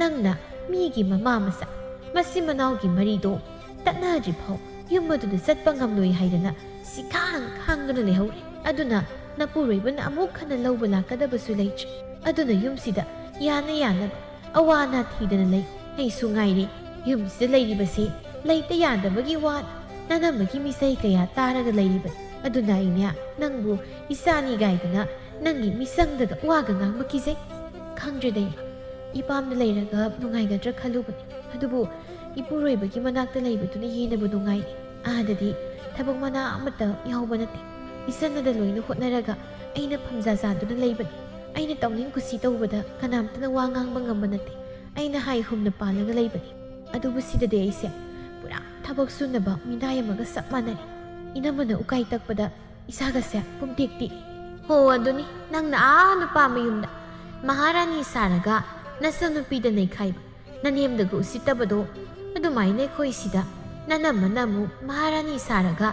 ꯅꯪꯅ ꯃꯤꯒꯤ ꯃꯃꯥ ꯃꯆꯥ ꯃꯆꯤꯟ ꯃꯅꯥꯎꯒꯤ ꯃꯔꯤꯗꯣ ꯇꯠꯅꯗ꯭ꯔꯤ ꯐꯥꯎ ꯌꯨꯝ ꯑꯗꯨꯗ ꯆꯠꯄ ꯉꯝꯂꯣꯏ ꯍꯥꯏꯗꯅ ꯈꯥꯡꯗꯨꯅ ꯂꯩꯍꯧꯔꯦ ꯑꯗꯨꯅ ꯅꯄꯨꯔꯣꯏꯕꯅ ꯑꯃꯨꯛ ꯍꯟꯅ ꯂꯧꯕ ꯂꯥꯛꯀꯗꯕꯁꯨ ꯂꯩꯇ꯭ꯔꯦ ꯑꯗꯨꯅ ꯌꯨꯝꯁꯤꯗ ꯌꯥꯅꯕ ꯑꯋꯥ ꯑꯅꯥ ꯊꯤꯗꯅ ꯂꯩ ꯑꯩꯁꯨ ꯉꯥꯏꯔꯦ ꯌꯨꯝꯁꯤꯗ ꯂꯩꯔꯤꯕꯁꯦ ꯂꯩꯇ ꯌꯥꯗꯕꯒꯤ ꯋꯥ ꯅꯅꯝꯃꯒꯤ ꯃꯤꯆꯩ ꯀꯌꯥ ꯇꯥꯔꯒ ꯂꯩꯔꯤꯕꯅꯤ ꯑꯗꯨꯅ ꯑꯩꯅꯦ ꯅꯪꯕꯨ ꯏꯆꯥꯅꯤ ꯒꯥꯏꯗꯅ ꯅꯪꯒꯤ ꯃꯤꯆꯪꯗꯒ ꯋꯥꯒ ꯉꯥꯡꯕ ꯀꯤꯖꯩ ꯈꯪꯗ꯭ꯔꯦꯗ ꯏꯄꯥꯝꯗ ꯂꯩꯔꯒ ꯅꯨꯡꯉꯥꯏꯒꯗ꯭ꯔꯥ ꯈꯜꯂꯨꯕꯅꯤ ꯑꯗꯨꯕꯨ ꯏꯄꯨꯔꯣꯏꯕꯒꯤ ꯃꯅꯥꯛꯇ ꯂꯩꯕꯗꯨꯅ ꯍꯦꯟꯅꯕꯨ ꯅꯨꯡꯉꯥꯏꯔꯦ ꯑꯥꯗꯗꯤ ꯊꯕꯛ ꯃꯅꯥ ꯑꯃꯠꯇ ꯌꯥꯎꯕ ꯅꯠꯇꯦ ꯏꯆꯟꯅꯗ ꯂꯣꯏꯅ ꯍꯣꯠꯅꯔꯒ ꯑꯩꯅ ꯐꯝꯖꯥ ꯆꯥꯗꯨꯅ ꯂꯩꯕꯅꯤ ꯑꯩꯅ ꯇꯧꯅꯤꯡ ꯀꯨꯁꯤ ꯇꯧꯕꯗ ꯀꯅꯥꯝꯇꯅ ꯋꯥ ꯉꯥꯡꯕ ꯉꯝꯕ ꯅꯠꯇꯦ ꯑꯩꯅ ꯍꯥꯏ ꯍꯨꯝꯅ ꯄꯥꯜꯂꯒ ꯂꯩꯕꯅꯤ ꯑꯗꯨꯕꯨ ꯁꯤꯗꯗꯤ ꯑꯩꯁꯦ ꯄꯨꯔꯥ ꯊꯕꯛ ꯁꯨꯅꯕ ꯃꯤꯅꯥꯏ ꯑꯃꯒ ꯆꯞ ꯃꯥꯟꯅꯔꯦ ꯏꯅꯝꯃꯅ ꯎꯀꯥꯏ ꯇꯛꯄꯗ ꯏꯁꯥꯒꯁꯦ ꯄꯨꯝꯇꯦꯛ ꯇꯦꯛꯏ ꯍꯣ ꯑꯗꯨꯅꯤ ꯅꯪꯅ ꯅꯨꯄꯥ ꯃꯌꯨꯝꯗ ꯃꯍꯥꯔꯥꯅꯤ ꯁꯥꯔꯒ ꯅꯆꯟꯅꯨꯄꯤꯗ ꯅꯩꯈꯥꯏꯕ ꯅꯅꯦꯝꯗꯒ ꯎꯁꯤꯠꯇꯕꯗꯣ ꯑꯗꯨꯃꯥꯏꯅ ꯑꯩꯈꯣꯏ ꯁꯤꯗ ꯅꯅꯝꯃꯅ ꯑꯃꯨꯛ ꯃꯍꯥꯔꯥꯅꯤ ꯁꯥꯔꯒ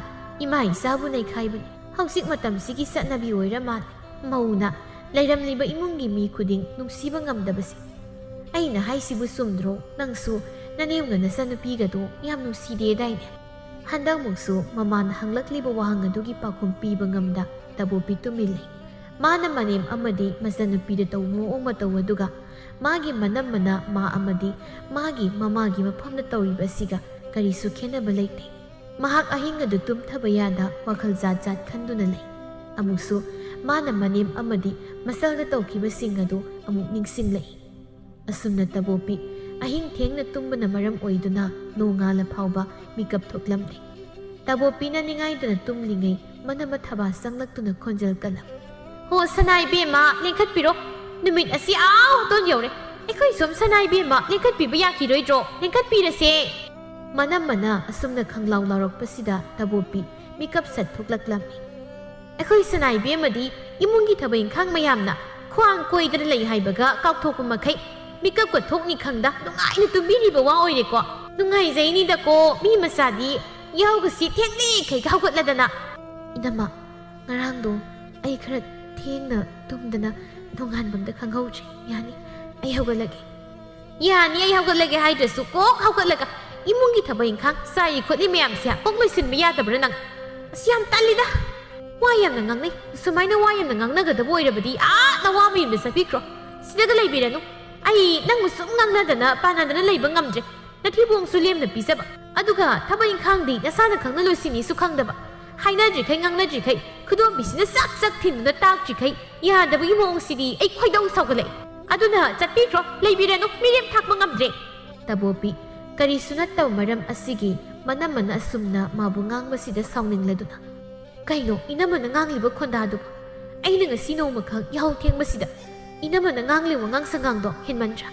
ꯏꯃꯥ ꯏꯆꯥꯕꯨ ꯅꯩꯈꯥꯏꯕꯅꯤ ꯍꯧꯖꯤꯛ ꯃꯇꯝꯁꯤꯒꯤ ꯆꯠꯅꯕꯤ ꯑꯣꯏꯔ ꯃꯥꯜꯂꯦ ꯃꯧꯅ ꯂꯩꯔꯝꯂꯤꯕ ꯏꯃꯨꯡꯒꯤ ꯃꯤ ꯈꯨꯗꯤꯡ ꯅꯨꯡꯁꯤꯕ ꯉꯝꯗꯕꯁꯦ ꯑꯩꯅ ꯍꯥꯏꯁꯤꯕꯨ ꯆꯨꯝꯗ꯭ꯔꯣ? ꯅꯪꯁꯨ ꯅꯅꯦꯝꯒ ꯅꯆꯟꯅꯨꯄꯤꯒꯗꯣ ꯌꯥꯝ ꯅꯨꯡꯁꯤꯗꯦꯗꯥꯏꯅꯦ? ꯍꯟꯗꯛꯃꯨꯛꯁꯨ ꯃꯃꯥꯅ ꯍꯪꯂꯛꯂꯤꯕ ꯋꯥꯍꯪ ꯑꯗꯨꯒꯤ ꯄꯥꯎꯈꯨꯝ ꯄꯤꯕ ꯉꯝꯗ ꯇꯕꯣꯄꯤ ꯇꯨꯃꯤꯟ ꯂꯩ꯫ ꯃꯥꯅ ꯃꯅꯦꯝ ꯑꯃꯗꯤ ꯃꯆꯟꯅꯨꯄꯤꯗ ꯇꯧꯕ ꯃꯑꯣꯡ ꯃꯇꯧ ꯑꯗꯨꯒ ꯃꯥꯒꯤ ꯃꯅꯝꯃꯅ ꯃꯥ ꯑꯃꯗꯤ ꯃꯥꯒꯤ ꯃꯃꯥꯒꯤ ꯃꯐꯝꯗ ꯇꯧꯔꯤꯕ ꯑꯁꯤꯒ ꯀꯔꯤꯁꯨ ꯈꯦꯟꯅꯕ ꯂꯩꯇꯦ꯫ ꯃꯍꯥꯛ ꯑꯍꯤꯡ ꯑꯗꯨ ꯇꯨꯝꯊꯕ ꯌꯥꯗ ꯋꯥꯈꯜ ꯖꯥꯠ ꯖꯥꯠ ꯈꯟꯗꯨꯅ ꯂꯩ꯫ ꯑꯃꯨꯛꯁꯨ ꯃꯥꯅ ꯃꯅꯦꯝ ꯑꯃꯗꯤ ꯃꯆꯜꯗ ꯇꯧꯈꯤꯕꯁꯤꯡ ꯑꯗꯨ ꯑꯃꯨꯛ ꯅꯤꯡꯁꯤꯡꯂꯛꯏ꯫ ꯑꯁꯨꯝꯅ ꯇꯕꯣꯄꯤ ꯑꯍꯤꯡ ꯊꯦꯡꯅ ꯇꯨꯝꯕꯅ ꯃꯔꯝ ꯑꯣꯏꯗꯨꯅ ꯅꯣꯡꯉꯥꯜꯂ ꯐꯥꯎꯕ ꯃꯤꯀꯞ ꯊꯣꯛꯂꯝꯗꯦ꯫ ꯇꯕꯣꯄꯤꯅ ꯅꯤꯡꯉꯥꯏꯗꯅ ꯇꯨꯝꯂꯤꯉꯩ ꯃꯅꯝꯃ ꯊꯕꯥ ꯆꯪꯂꯛꯇꯨꯅ ꯈꯣꯟꯖꯦꯜ ꯀꯜꯂꯝ, "ꯍꯣ ꯁꯅꯥꯏꯕꯦꯝꯃ, ꯂꯦꯡꯈꯠꯄꯤꯔꯣ, ꯅꯨꯃꯤꯠ ꯑꯁꯤ ꯍꯣꯇꯣꯟ ꯌꯧꯔꯦ, ꯑꯩꯈꯣꯏ ꯁꯣꯝ ꯁꯅꯥꯏꯕꯦꯝꯃ ꯂꯦꯡꯈꯠꯄꯤꯕ ꯌꯥꯈꯤꯔꯣꯏꯗ꯭ꯔꯣ? ꯂꯦꯡꯈꯠꯄꯤꯔꯁꯦ!" ꯃꯅꯝꯃꯅ ꯑꯁꯨꯝꯅ ꯈꯪꯂꯥꯎ ꯂꯥꯎꯔꯛꯄꯁꯤꯗ ꯇꯕꯣꯄꯤ ꯃꯤꯀꯞ ꯁꯠ ꯊꯣꯛꯂꯛꯂꯝꯃꯤ꯫ "ꯑꯩꯈꯣꯏ ꯁꯅꯥꯏꯕꯦꯝꯃꯗꯤ ꯏꯃꯨꯡꯒꯤ ꯊꯕꯛ ꯏꯪꯈꯥꯡ ꯃꯌꯥꯝꯅ ꯈ꯭ꯋꯥꯡ ꯀꯣꯏꯗꯅ ꯂꯩ ꯍꯥꯏꯕꯒ ꯀꯥꯎꯊꯣꯛꯄ ꯃꯈꯩ ꯃꯤꯀꯞꯀ ꯊꯣꯛꯅꯤ ꯈꯪꯗ ꯅꯨꯡꯉꯥꯏꯅ ꯇꯨꯝꯕꯤꯔꯤꯕ ꯋꯥ ꯑꯣꯏꯔꯦꯀꯣ꯫ ꯅꯨꯡꯉꯥꯏꯖꯩꯅꯤꯗꯀꯣ, ꯃꯤ ꯃꯆꯥꯗꯤ ꯌꯥꯍꯧꯒꯁꯤ ꯊꯦꯡꯂꯤꯈꯩꯒ ꯍꯧꯒꯠꯂꯗꯅ." "ꯏꯅꯝꯃ, ꯉꯔꯥꯡꯗꯣ ꯑꯩ ꯈꯔ ꯊꯦꯡꯅ ꯇꯨꯝꯗꯅ ꯅꯣꯡꯉꯥꯟꯕꯝꯗ ꯈꯪꯍꯧꯗ꯭ꯔꯦ꯫ ꯌꯥꯅꯤ, ꯑꯩ ꯍꯧꯒꯠꯂꯒꯦ." "ꯌꯥꯅꯤ, ꯑꯩ ꯍꯧꯒꯠꯂꯒꯦ ꯍꯥꯏꯗ꯭ꯔꯁꯨ ꯀꯣꯛ ꯍꯧꯒꯠꯂꯒ ꯏꯃꯨꯡꯒꯤ ꯊꯕꯛ ꯏꯪꯈꯥꯡ ꯆꯥꯏ ꯈꯣꯠꯂꯤ ꯃꯌꯥꯝꯁꯦ ꯀꯣꯛ ꯂꯣꯏꯁꯤꯟꯕ ꯌꯥꯗꯕ꯭ꯔꯥ ꯅꯪ? ꯑꯁ ꯌꯥꯝ ꯇꯜꯂꯤꯗ, ꯋꯥ ꯌꯥꯝꯅ ꯉꯥꯡꯅꯩ꯫ ꯑꯁꯨꯃꯥꯏꯅ ꯋꯥ ꯌꯥꯝꯅ ꯉꯥꯡꯅꯒꯗꯕ ꯑꯣꯏꯔꯕꯗꯤ ꯅꯋꯥ ꯃꯌꯨꯝꯗ ꯆꯠꯄꯤꯈ꯭ꯔꯣ, ꯁꯤꯗꯒ ꯂꯩꯕꯤꯔꯅꯨ꯫ ꯑꯩ ꯅꯪꯕꯨ ꯁꯨꯝ ꯉꯥꯡꯅꯗꯅ ꯄꯥꯅꯗꯅ ꯂꯩꯕ ꯉꯝꯗ꯭ꯔꯦ꯫ ꯅꯊꯤꯕꯣꯡꯁꯨ ꯂꯦꯝꯅ ꯄꯤꯖꯕ, ꯑꯗꯨꯒ ꯊꯕꯛ ꯏꯪꯈꯥꯡꯗꯤ ꯅꯁꯥꯅ ꯈꯪꯅ ꯂꯣꯏꯁꯤꯟꯅꯤꯁꯨ ꯈꯪꯗꯕ꯫ ꯍꯥꯏꯅꯗ꯭ꯔꯤꯈꯩ ꯉꯥꯡꯅꯗ꯭ꯔꯤꯈꯩ ꯈꯨꯗꯣꯝꯕꯤꯁꯤꯅ ꯆꯥꯛ ꯆꯥꯛ ꯊꯤꯟꯗꯨꯅ ꯇꯥꯛꯇ꯭ꯔꯤꯈꯩ ꯌꯥꯗꯕꯒꯤ ꯃꯑꯣꯡꯁꯤꯗꯤ ꯑꯩ ꯈꯣꯏꯗꯧ ꯁꯥꯎꯒꯠꯂꯛꯏ꯫ ꯑꯗꯨꯅ ꯆꯠꯄꯤꯈ꯭ꯔꯣ, ꯂꯩꯕꯤꯔꯅꯨ, ꯃꯤꯔꯦꯝ ꯊꯥꯛꯄ ꯉꯝꯗ꯭ꯔꯦ." ꯇꯕꯣꯄꯤ ꯀꯔꯤꯁꯨ ꯅꯠꯇꯕ ꯃꯔꯝ ꯑꯁꯤꯒꯤ ꯃꯅꯝꯃꯅ ꯑꯁꯨꯝꯅ ꯃꯥꯕꯨ ꯉꯥꯡꯕꯁꯤꯗ ꯁꯥꯎꯅꯤꯡꯂꯗꯨꯅ, "ꯀꯩꯅꯣ ꯏꯅꯝꯃꯅ ꯉꯥꯡꯂꯤꯕ ꯈꯣꯟꯗꯥꯗꯨꯕꯨ? ꯑꯩꯅ ꯉꯁꯤ ꯅꯣꯡꯃꯈꯛ ꯌꯥꯍꯧ ꯊꯦꯡꯕꯁꯤꯗ ꯏꯅꯝꯃꯅ ꯉꯥꯡꯂꯤꯕ ꯋꯥꯉꯥꯡ ꯁꯉꯥꯡꯗꯣ ꯍꯦꯟꯃꯟꯗ꯭ꯔꯥ?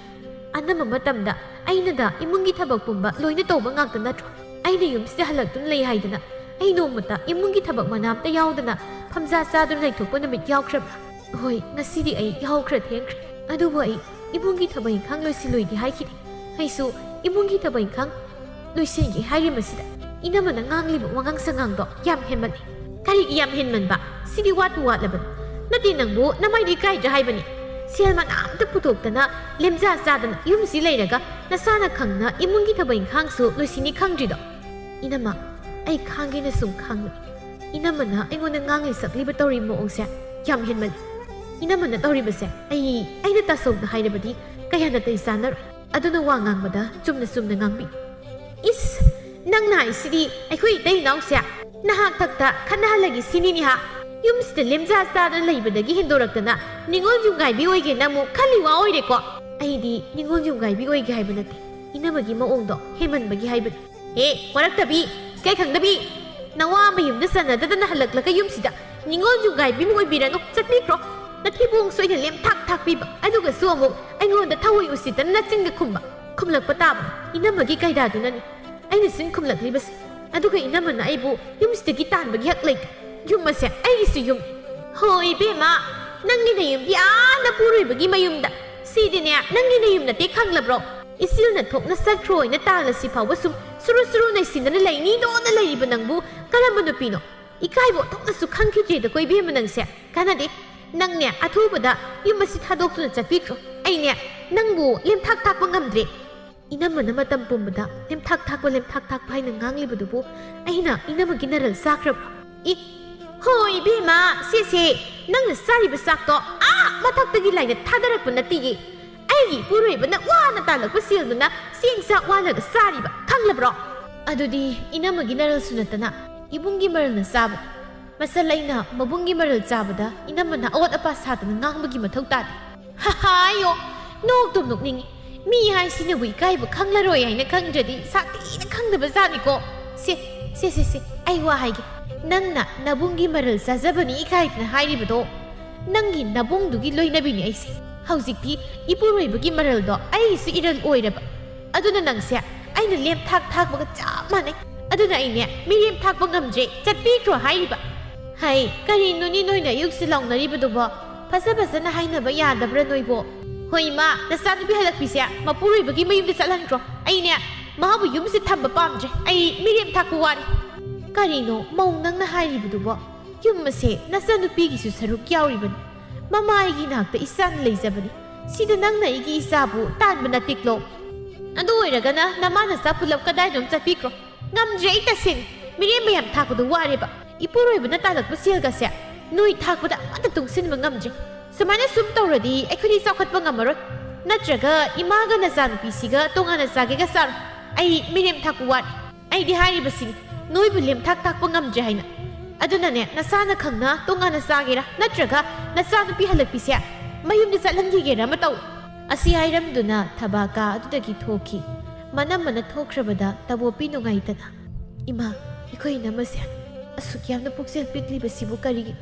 ꯑꯅꯝꯕ ꯃꯇꯝꯗ ꯑꯩꯅꯗ ꯏꯃꯨꯡꯒꯤ ꯊꯕꯛ ꯄꯨꯝꯕ ꯂꯣꯏꯅ ꯇꯧꯕ ꯉꯥꯛꯇ ꯅꯠꯇ꯭ꯔꯣ? ꯑꯩꯅ ꯌꯨꯝꯁꯤꯗ ꯍꯜꯂꯛꯇꯨꯅ ꯂꯩ ꯍꯥꯏꯗꯅ ꯑꯩ ꯅꯣꯡꯃꯇ ꯏꯃꯨꯡꯒꯤ ꯊꯕꯛ ꯃꯅꯥꯝꯇ ꯌꯥꯎꯗꯅ ꯐꯝꯖꯥ ꯆꯥꯗꯨꯅ ꯂꯩꯊꯣꯛꯄ ꯅꯨꯃꯤꯠ ꯌꯥꯎꯈ꯭ꯔꯕ꯭ꯔꯥ? ꯍꯣꯏ, ꯉꯁꯤꯗꯤ ꯑꯩ ꯌꯥꯍꯧ ꯈꯔ ꯊꯦꯡꯈ꯭ꯔꯦ, ꯑꯗꯨꯕꯨ ꯑꯩ ꯏꯃꯨꯡꯒꯤ ꯊꯕꯛ ꯏꯪꯈꯥꯡ ꯂꯣꯏꯁꯤꯜꯂꯣꯏꯗꯤ ꯍꯥꯏꯈꯤꯗꯦ꯫ ꯑꯩꯁꯨ ꯏꯃꯨꯡꯒꯤ ꯊꯕꯛ ꯏꯪꯈꯥꯡ ꯂꯣꯏꯁꯤꯟꯒꯦ ꯍꯥꯏꯔꯤꯕꯁꯤꯗ ꯏꯅꯝꯃꯅ ꯉꯥꯡꯂꯤꯕ ꯋꯥꯉꯥꯡ ꯁꯉꯥꯡꯗꯣ ꯌꯥꯝ ꯍꯦꯟꯃꯜꯂꯤ." "ꯀꯔꯤꯒꯤ ꯌꯥꯝ ꯍꯦꯟꯃꯟꯕ? ꯁꯤꯗꯤ ꯋꯥꯠꯄꯨ ꯋꯥꯠꯂꯕꯅꯤ꯫ ꯅꯠꯇꯦ, ꯅꯪꯕꯨ ꯅꯃꯥꯏꯗꯤ ꯏꯀꯥꯏꯗ꯭ꯔꯥ ꯍꯥꯏꯕꯅꯤ? ꯁꯦꯜ ꯃꯅꯥꯝꯇ ꯄꯨꯊꯣꯛꯇꯅ ꯂꯦꯝꯖꯥ ꯆꯥꯗꯅ ꯌꯨꯝꯁꯤ ꯂꯩꯔꯒ ꯅꯁꯥꯅ ꯈꯪꯅ ꯏꯃꯨꯡꯒꯤ ꯊꯕꯛ ꯏꯪꯈꯥꯡꯁꯨ ꯂꯣꯏꯁꯤꯟꯅꯤ ꯈꯪꯗ꯭ꯔꯤꯗꯣ?" "ꯏꯅꯝꯃ, ꯑꯩ ꯈꯥꯡꯒꯦꯅ ꯁꯨꯝ ꯈꯥꯡꯕꯅꯤ꯫ ꯏꯅꯝꯃꯅ ꯑꯩꯉꯣꯟꯗ ꯉꯥꯡꯂꯤ ꯁꯛꯂꯤꯕ ꯇꯧꯔꯤꯕ ꯃꯑꯣꯡꯁꯦ ꯌꯥꯝ ꯍꯦꯟꯃꯜꯂꯤ꯫ ꯑꯩꯅ ꯇꯧꯔꯤꯕꯁꯦ ꯑꯩꯅ ꯇꯁꯧꯅ ꯍꯥꯏꯔꯕꯗꯤ ꯀꯌꯥ ꯅꯥꯇꯩ ꯆꯥꯅꯔꯣꯏ꯫ ꯑꯗꯨꯅ ꯋꯥ ꯉꯥꯡꯕꯗ ꯆꯨꯝꯅ ꯆꯨꯝꯅ ꯉꯥꯡꯕꯤꯌꯨ." "ꯏꯁ, ꯅꯪꯅ ꯍꯥꯏꯁꯤꯗꯤ ꯑꯩꯈꯣꯏ ꯏꯇꯩ ꯏꯅꯥꯎꯁꯦ ꯅꯍꯥꯛ ꯊꯛꯇ ꯈꯠꯅꯍꯜꯂꯒꯦ ꯁꯤꯅꯤꯅꯦ ꯍꯥ? ꯌꯨꯝꯁꯤꯗ ꯂꯦꯝꯖꯥ ꯆꯥꯗꯅ ꯂꯩꯕꯗꯒꯤ ꯍꯦꯟꯗꯣꯔꯛꯇꯅ ꯅꯤꯡꯉꯣꯜ ꯌꯨꯝꯒꯥꯏꯕꯤ ꯑꯣꯏꯒꯦꯅ ꯑꯃꯨꯛ ꯈꯜꯂꯤ ꯋꯥ ꯑꯣꯏꯔꯦꯀꯣ?" "ꯑꯩꯗꯤ ꯅꯤꯡꯉꯣꯜ ꯌꯨꯝꯒꯥꯏꯕꯤ ꯑꯣꯏꯒꯦ ꯍꯥꯏꯕ ꯅꯠꯇꯦ, ꯏꯅꯝꯃꯒꯤ ꯃꯑꯣꯡꯗꯣ ꯍꯦꯟꯃꯟꯕꯒꯤ ꯍꯥꯏꯕꯅꯤ." "ꯋꯥꯔꯛꯇꯕꯤ, ꯀꯩ ꯈꯪꯗꯕꯤ, ꯅꯋꯥ ꯃꯌꯨꯝꯗ ꯆꯟꯅꯗꯗꯅ ꯍꯜꯂꯛꯂꯒ ꯌꯨꯝꯁꯤꯗ ꯅꯤꯡꯉꯣꯜ ꯌꯨꯝꯒꯥꯏꯕꯤ ꯑꯃ ꯑꯣꯏꯕꯤꯔꯅꯨ, ꯆꯠꯄꯤꯈ꯭ꯔꯣ꯫ ꯅꯊꯤꯕꯣꯡꯁꯨ ꯑꯩꯅ ꯂꯦꯝ ꯊꯥꯛ ꯊꯥꯛꯄꯤꯕ, ꯑꯗꯨꯒꯁꯨ ꯑꯃꯨꯛ ꯑꯩꯉꯣꯟꯗ ꯊꯧꯑꯣꯏ ꯎꯁꯤꯠꯇꯅ ꯅꯆꯤꯟꯒ ꯈꯨꯝꯕ꯫ ꯈꯨꯝꯂꯛꯄ ꯇꯥꯕꯅꯤ, ꯏꯅꯝꯃꯒꯤ ꯀꯩꯗꯥꯗꯨꯅꯅꯤ ꯑꯩꯅ ꯆꯤꯟ ꯈꯨꯝꯂꯛꯂꯤꯕꯁꯦ꯫ ꯑꯗꯨꯒ ꯏꯅꯝꯃꯅ ꯑꯩꯕꯨ ꯌꯨꯝꯁꯤꯗꯒꯤ ꯇꯥꯟꯕꯒꯤ ꯍꯛ ꯂꯩꯇꯦ꯫ ꯌꯨꯝ ꯑꯁꯦ ꯑꯩꯒꯤꯁꯨ ꯌꯨꯝ." "ꯍꯣꯏ ꯏꯕꯦꯝꯃ, ꯅꯪꯒꯤ ꯅꯌꯨꯝꯗꯤ ꯅꯄꯨꯔꯣꯏꯕꯒꯤ ꯃꯌꯨꯝꯗ, ꯁꯤꯗꯤꯅꯦ ꯅꯪꯒꯤ ꯅꯌꯨꯝ ꯅꯠꯇꯦ ꯈꯪꯂꯕ꯭ꯔꯣ? ꯏꯆꯤꯜꯅ ꯊꯣꯛꯅ ꯆꯠꯈ꯭ꯔꯣ ꯍꯥꯏꯅ ꯇꯥꯜꯂꯁꯤ ꯐꯥꯎꯕ ꯁꯨꯝ ꯁꯨꯔꯨ ꯁꯨꯔꯨ ꯅꯩꯁꯤꯟꯗꯅ ꯂꯩꯅꯤꯗꯣꯅ ꯂꯩꯔꯤꯕ ꯅꯪꯕꯨ ꯀꯔꯝꯕ ꯅꯨꯄꯤꯅꯣ? ꯏꯀꯥꯏꯕ ꯑꯣꯟꯊꯣꯛꯅꯁꯨ ꯈꯪꯈꯤꯗ꯭ꯔꯦꯗꯀꯣ ꯏꯕꯦꯝꯃ ꯅꯪꯁꯦ꯫ ꯀꯥꯟꯅꯗꯦ, ꯅꯪꯅꯦ ꯑꯊꯨꯕꯗ ꯌꯨꯝ ꯑꯁꯤ ꯊꯥꯗꯣꯛꯇꯨꯅ ꯆꯠꯄꯤꯈ꯭ꯔꯣ꯫ ꯑꯩꯅꯦ ꯅꯪꯕꯨ ꯂꯦꯝꯊꯥꯛ ꯊꯥꯛꯄ ꯉꯝꯗ꯭ꯔꯦ." ꯏꯅꯝꯃꯅ ꯃꯇꯝ ꯄꯨꯝꯕꯗ ꯂꯦꯝꯊꯥꯛ ꯊꯥꯛꯄ ꯍꯥꯏꯅ ꯉꯥꯡꯂꯤꯕꯗꯨꯕꯨ ꯑꯩꯅ ꯏꯅꯝꯃꯒꯤ ꯅꯔꯜ ꯆꯥꯈ꯭ꯔꯕ꯭ꯔꯣ? "ꯍꯣꯏ ꯏꯕꯦꯝꯃ, ꯁꯤꯁꯦ ꯅꯪꯅ ꯆꯥꯔꯤꯕ ꯆꯥꯛꯇꯣ ꯃꯊꯛꯇꯒꯤ ꯂꯥꯏꯅ ꯊꯥꯗꯔꯛꯄ ꯅꯠꯇꯦꯌꯦ, ꯑꯩꯒꯤ ꯏꯄꯨꯔꯣꯏꯕꯅ ꯋꯥꯅ ꯇꯥꯜꯂꯛꯄ ꯁꯦꯜꯗꯨꯅ ꯆꯦꯡ ꯆꯥꯛ ꯋꯥꯜꯂꯒ ꯆꯥꯔꯤꯕ, ꯈꯪꯂꯕ꯭ꯔꯣ?" "ꯑꯗꯨꯗꯤ ꯏꯅꯝꯃꯒꯤ ꯅꯔꯜꯁꯨ ꯅꯠꯇꯅ ꯏꯕꯨꯡꯒꯤ ꯃꯔꯜꯅ ꯆꯥꯕꯅꯤ꯫ ꯃꯆꯜ ꯑꯩꯅ ꯃꯕꯨꯡꯒꯤ ꯃꯔꯜ ꯆꯥꯕꯗ ꯏꯅꯝꯃꯅ ꯑꯋꯥꯠ ꯑꯄꯥ ꯁꯥꯗꯅ ꯉꯥꯡꯕꯒꯤ ꯃꯊꯧ ꯇꯥꯗꯦ." "ꯍꯥꯏꯌꯣ, ꯅꯣꯛꯇꯨꯝ ꯅꯣꯛꯅꯤꯡꯉꯤ꯫ ꯃꯤ ꯍꯥꯏꯁꯤꯅꯕꯨ ꯏꯀꯥꯏꯕ ꯈꯪꯂꯔꯣꯏ ꯍꯥꯏꯅ ꯈꯪꯗ꯭ꯔꯗꯤ ꯁꯥꯊꯤꯅ ꯈꯪꯗꯕ ꯖꯥꯠꯅꯤꯀꯣ꯫ ꯁꯦ, ꯑꯩ ꯋꯥ ꯍꯥꯏꯒꯦ꯫ ꯅꯪꯅ ꯅꯕꯨꯡꯒꯤ ꯃꯔꯜ ꯆꯥꯖꯕꯅꯤ ꯏꯀꯥꯏꯗꯅ ꯍꯥꯏꯔꯤꯕꯗꯣ, ꯅꯪꯒꯤ ꯅꯕꯨꯡꯗꯨꯒꯤ ꯂꯣꯏꯅꯕꯤꯅꯤ ꯑꯩꯁꯦ꯫ ꯍꯧꯖꯤꯛꯇꯤ ꯏꯄꯨꯔꯣꯏꯕꯒꯤ ꯃꯔꯜꯗꯣ ꯑꯩꯒꯤꯁꯨ ꯏꯔꯜ ꯑꯣꯏꯔꯕ, ꯑꯗꯨꯅ ꯅꯪꯁꯦ ꯑꯩꯅ ꯂꯦꯝ ꯊꯥꯛꯄꯒ ꯆꯞ ꯃꯥꯟꯅꯩ꯫ ꯑꯗꯨꯅ ꯑꯩꯅꯦ ꯃꯤꯔꯦꯝ ꯊꯥꯛꯄ ꯉꯝꯗ꯭ꯔꯦ, ꯆꯠꯄꯤꯈ꯭ꯔꯣ ꯍꯥꯏꯔꯤꯕ." "ꯍꯩ, ꯀꯔꯤꯅꯣꯅꯤ ꯅꯣꯏꯅ ꯑꯌꯨꯛꯁꯤ ꯂꯥꯎꯅꯔꯤꯕꯗꯨꯕꯣ? ꯐꯖꯅ ꯍꯥꯏꯅꯕ ꯌꯥꯗꯕ꯭ꯔꯥ ꯅꯣꯏꯕꯣ?" "ꯍꯣꯏ ꯏꯃꯥ, ꯅꯆꯥꯅꯨꯄꯤ ꯍꯜꯂꯛꯄꯤꯁꯦ ꯃꯄꯨꯔꯣꯏꯕꯒꯤ ꯃꯌꯨꯝꯗ ꯆꯠꯍꯟꯈ꯭ꯔꯣ꯫ ꯑꯩꯅꯦ ꯃꯥꯕꯨ ꯌꯨꯝꯁꯤ ꯊꯝꯕ ꯄꯥꯝꯗ꯭ꯔꯦ, ꯑꯩ ꯃꯤꯔꯦꯝ ꯊꯥꯛꯄ ꯋꯥꯔꯦ." "ꯀꯔꯤꯅꯣ ꯃꯧ ꯅꯪꯅ ꯍꯥꯏꯔꯤꯕꯗꯨꯕꯣ? ꯌꯨꯝ ꯑꯁꯦ ꯅꯆꯥꯅꯨꯄꯤꯒꯤꯁꯨ ꯁꯔꯨꯛ ꯌꯥꯎꯔꯤꯕꯅꯤ, ꯃꯃꯥꯏꯒꯤ ꯅꯥꯛꯇ ꯏꯆꯥꯅ ꯂꯩꯖꯕꯅꯤ, Sida nangna igi isabu tanba na tiklo. Ado oiragana namana sa pulap kadaydom chapikro. Ngamdre ay tasin. Miri mayam thakpada wareba. Ipuroyba na talakpa silga siya. Nui thakpada amata tungsinba ngamdre. Samana sum tawradi aikudi saukhatpa ngamaroy. Natraga imaga nasanupisiga tongana sagiga sar. Ay mirim thakpa wari. Ay di haribasini. Nuibu lim thakpa ngamdre haina. Adunane nasana khangna tongana sagira. Natraga nasanupi halakpisya. Mayumda satlangigera mataw. Asi hairamduna thabaka adudagi thoki. Manamana thokrabada tabopi nungaitana. Ima, ikoi namasya. Asuk yamna puksel pitlibasibu karigi.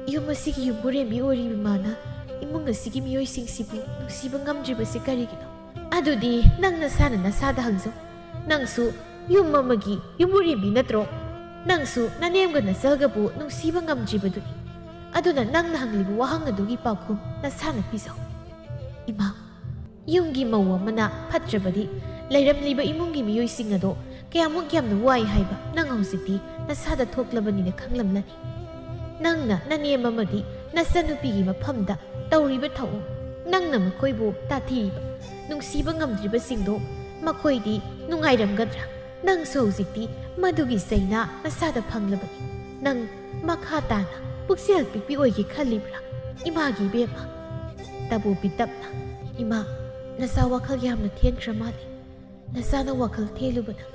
Iyum asigi yumburembi oribi mana. Imung asigi miyoy singsibu nungsiba ngamdribasi karigino. Adudi nang nasana nasada hangzo. Nangsu yung mamagi yumburembi natro. Nangsu nanemga nasalgabu nungsiba ngamdribaduni. Aduna nang nahanglibu wahang adugi paukum nasana pisaw. Ima, yunggi mawa mana patrabadi layramliba imungi miyoy singado kayamuk yamna wai haiba nang hausiti nasada thoklabani na khanglamlani. Nangna nanemamadi nasanupigi maphamda tawriba thau nangna makoibu tathiriba nungsiba ngamdriba singdo makoidi nungairamgadra nang hausiti madugi saina nasada phanglabani nang makha tana puksel pikpi oigi khalibra imagi bema tabu pitapna ima nasa wakal yamna thenkra mali nasana wakal thelubana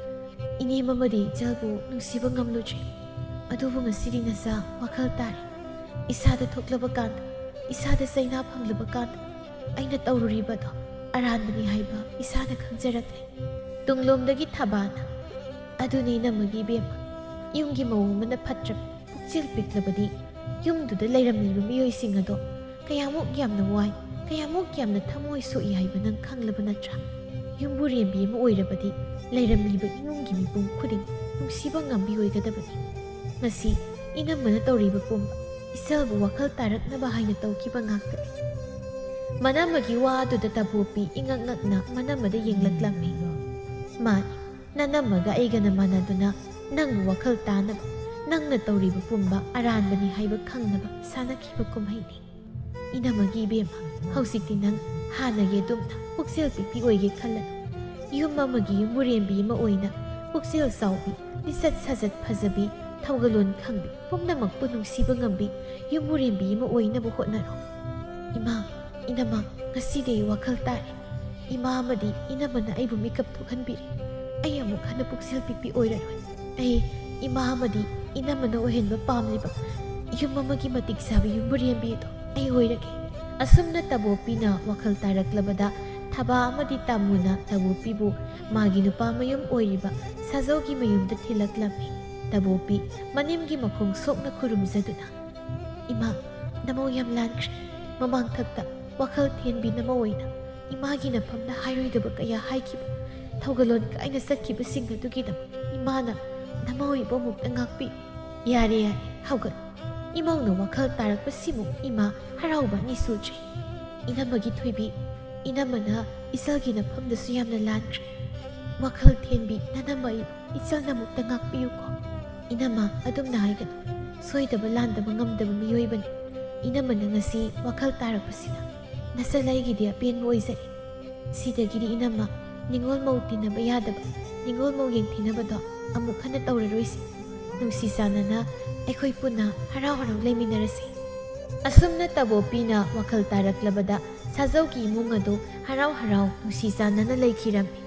ine mamadi jalbu nungsiba ngamlujri adubu ngasiri nasa wakal tari isada thoklaba kanda isada saina phanglaba kanda aina tawruribado aranbani haiba isada khangjarate tunglomdagi thabana aduni namagi bema yumgi mawumana phatrab puksel piklabadi yumduda layramliba miyoysing ado kayamuk yamna wai kayamuk yamna thamoi soi haiba nang khanglaba natra yumburembi ama oirabadi layramliba imunggi mipum khuding nungsiba ngambi oigadabani ngasi inamana tawriba pumba isalbu wakal taraknaba haina tawkiba ngaktani manamagi wa aduda tabopi ingangakna manamada yenglaklammi mani nanamaga aigana manaduna nang wakal tanaba nangna tawriba pumba aranbani haiba khangnaba sanakiba kumhaini inamagi bema hausikti nang hanagi adumna puksel pipi oige khallan yum mamagi yumburembi ama oina puksel saubi lisat sajat phajabi thawgalon khangbi pumnamak punungsiba ngambi yumburembi ama oinaba hotnaro ima inama ngaside wakal tare ima amadi inamana aibu mikap thokhanbiri ai amuk hana puksel pipi oiraroi ai ima amadi inamana ohenba pamliba yum mamagi matik sabi yumburembi do ai hoirage asumna tabopina wakal taraklabada thaba amadi tamuna tabopibu magi nupa mayum oiriba sajogi mayumda thilaklami tabopi manimgi makhong sokna khurumjaduna ima namo yam lankre mamang thakta wakal thenbi namoina imagi na phamna hairoidaba kaya haikiba thawgalon ka aina satkiba singadugida imana namoibo mukta ngakpi yare yare hawgal imauno wakal tarakpasimu ima harauba ni sujri inamagi thoibi inamana isalgi na phamdasu yamna lankre wakal thenbi nanamai isalna mukta ngakpiyu ko inama adumna haiganu soidaba landaba ngamdaba miyoibani inamana ngasi wakal tarakpasina nasalaigidi apenba oizari sidagiri inama ningol mau tinaba yadaba ningol mau yengthinabado amuk hana tawraroisi nungsi sanana aikhoi puna harau harau leiminarasi asumna tabopina wakal taraklabada sajauki imung ado harau harau nungsi sanana leikhirammi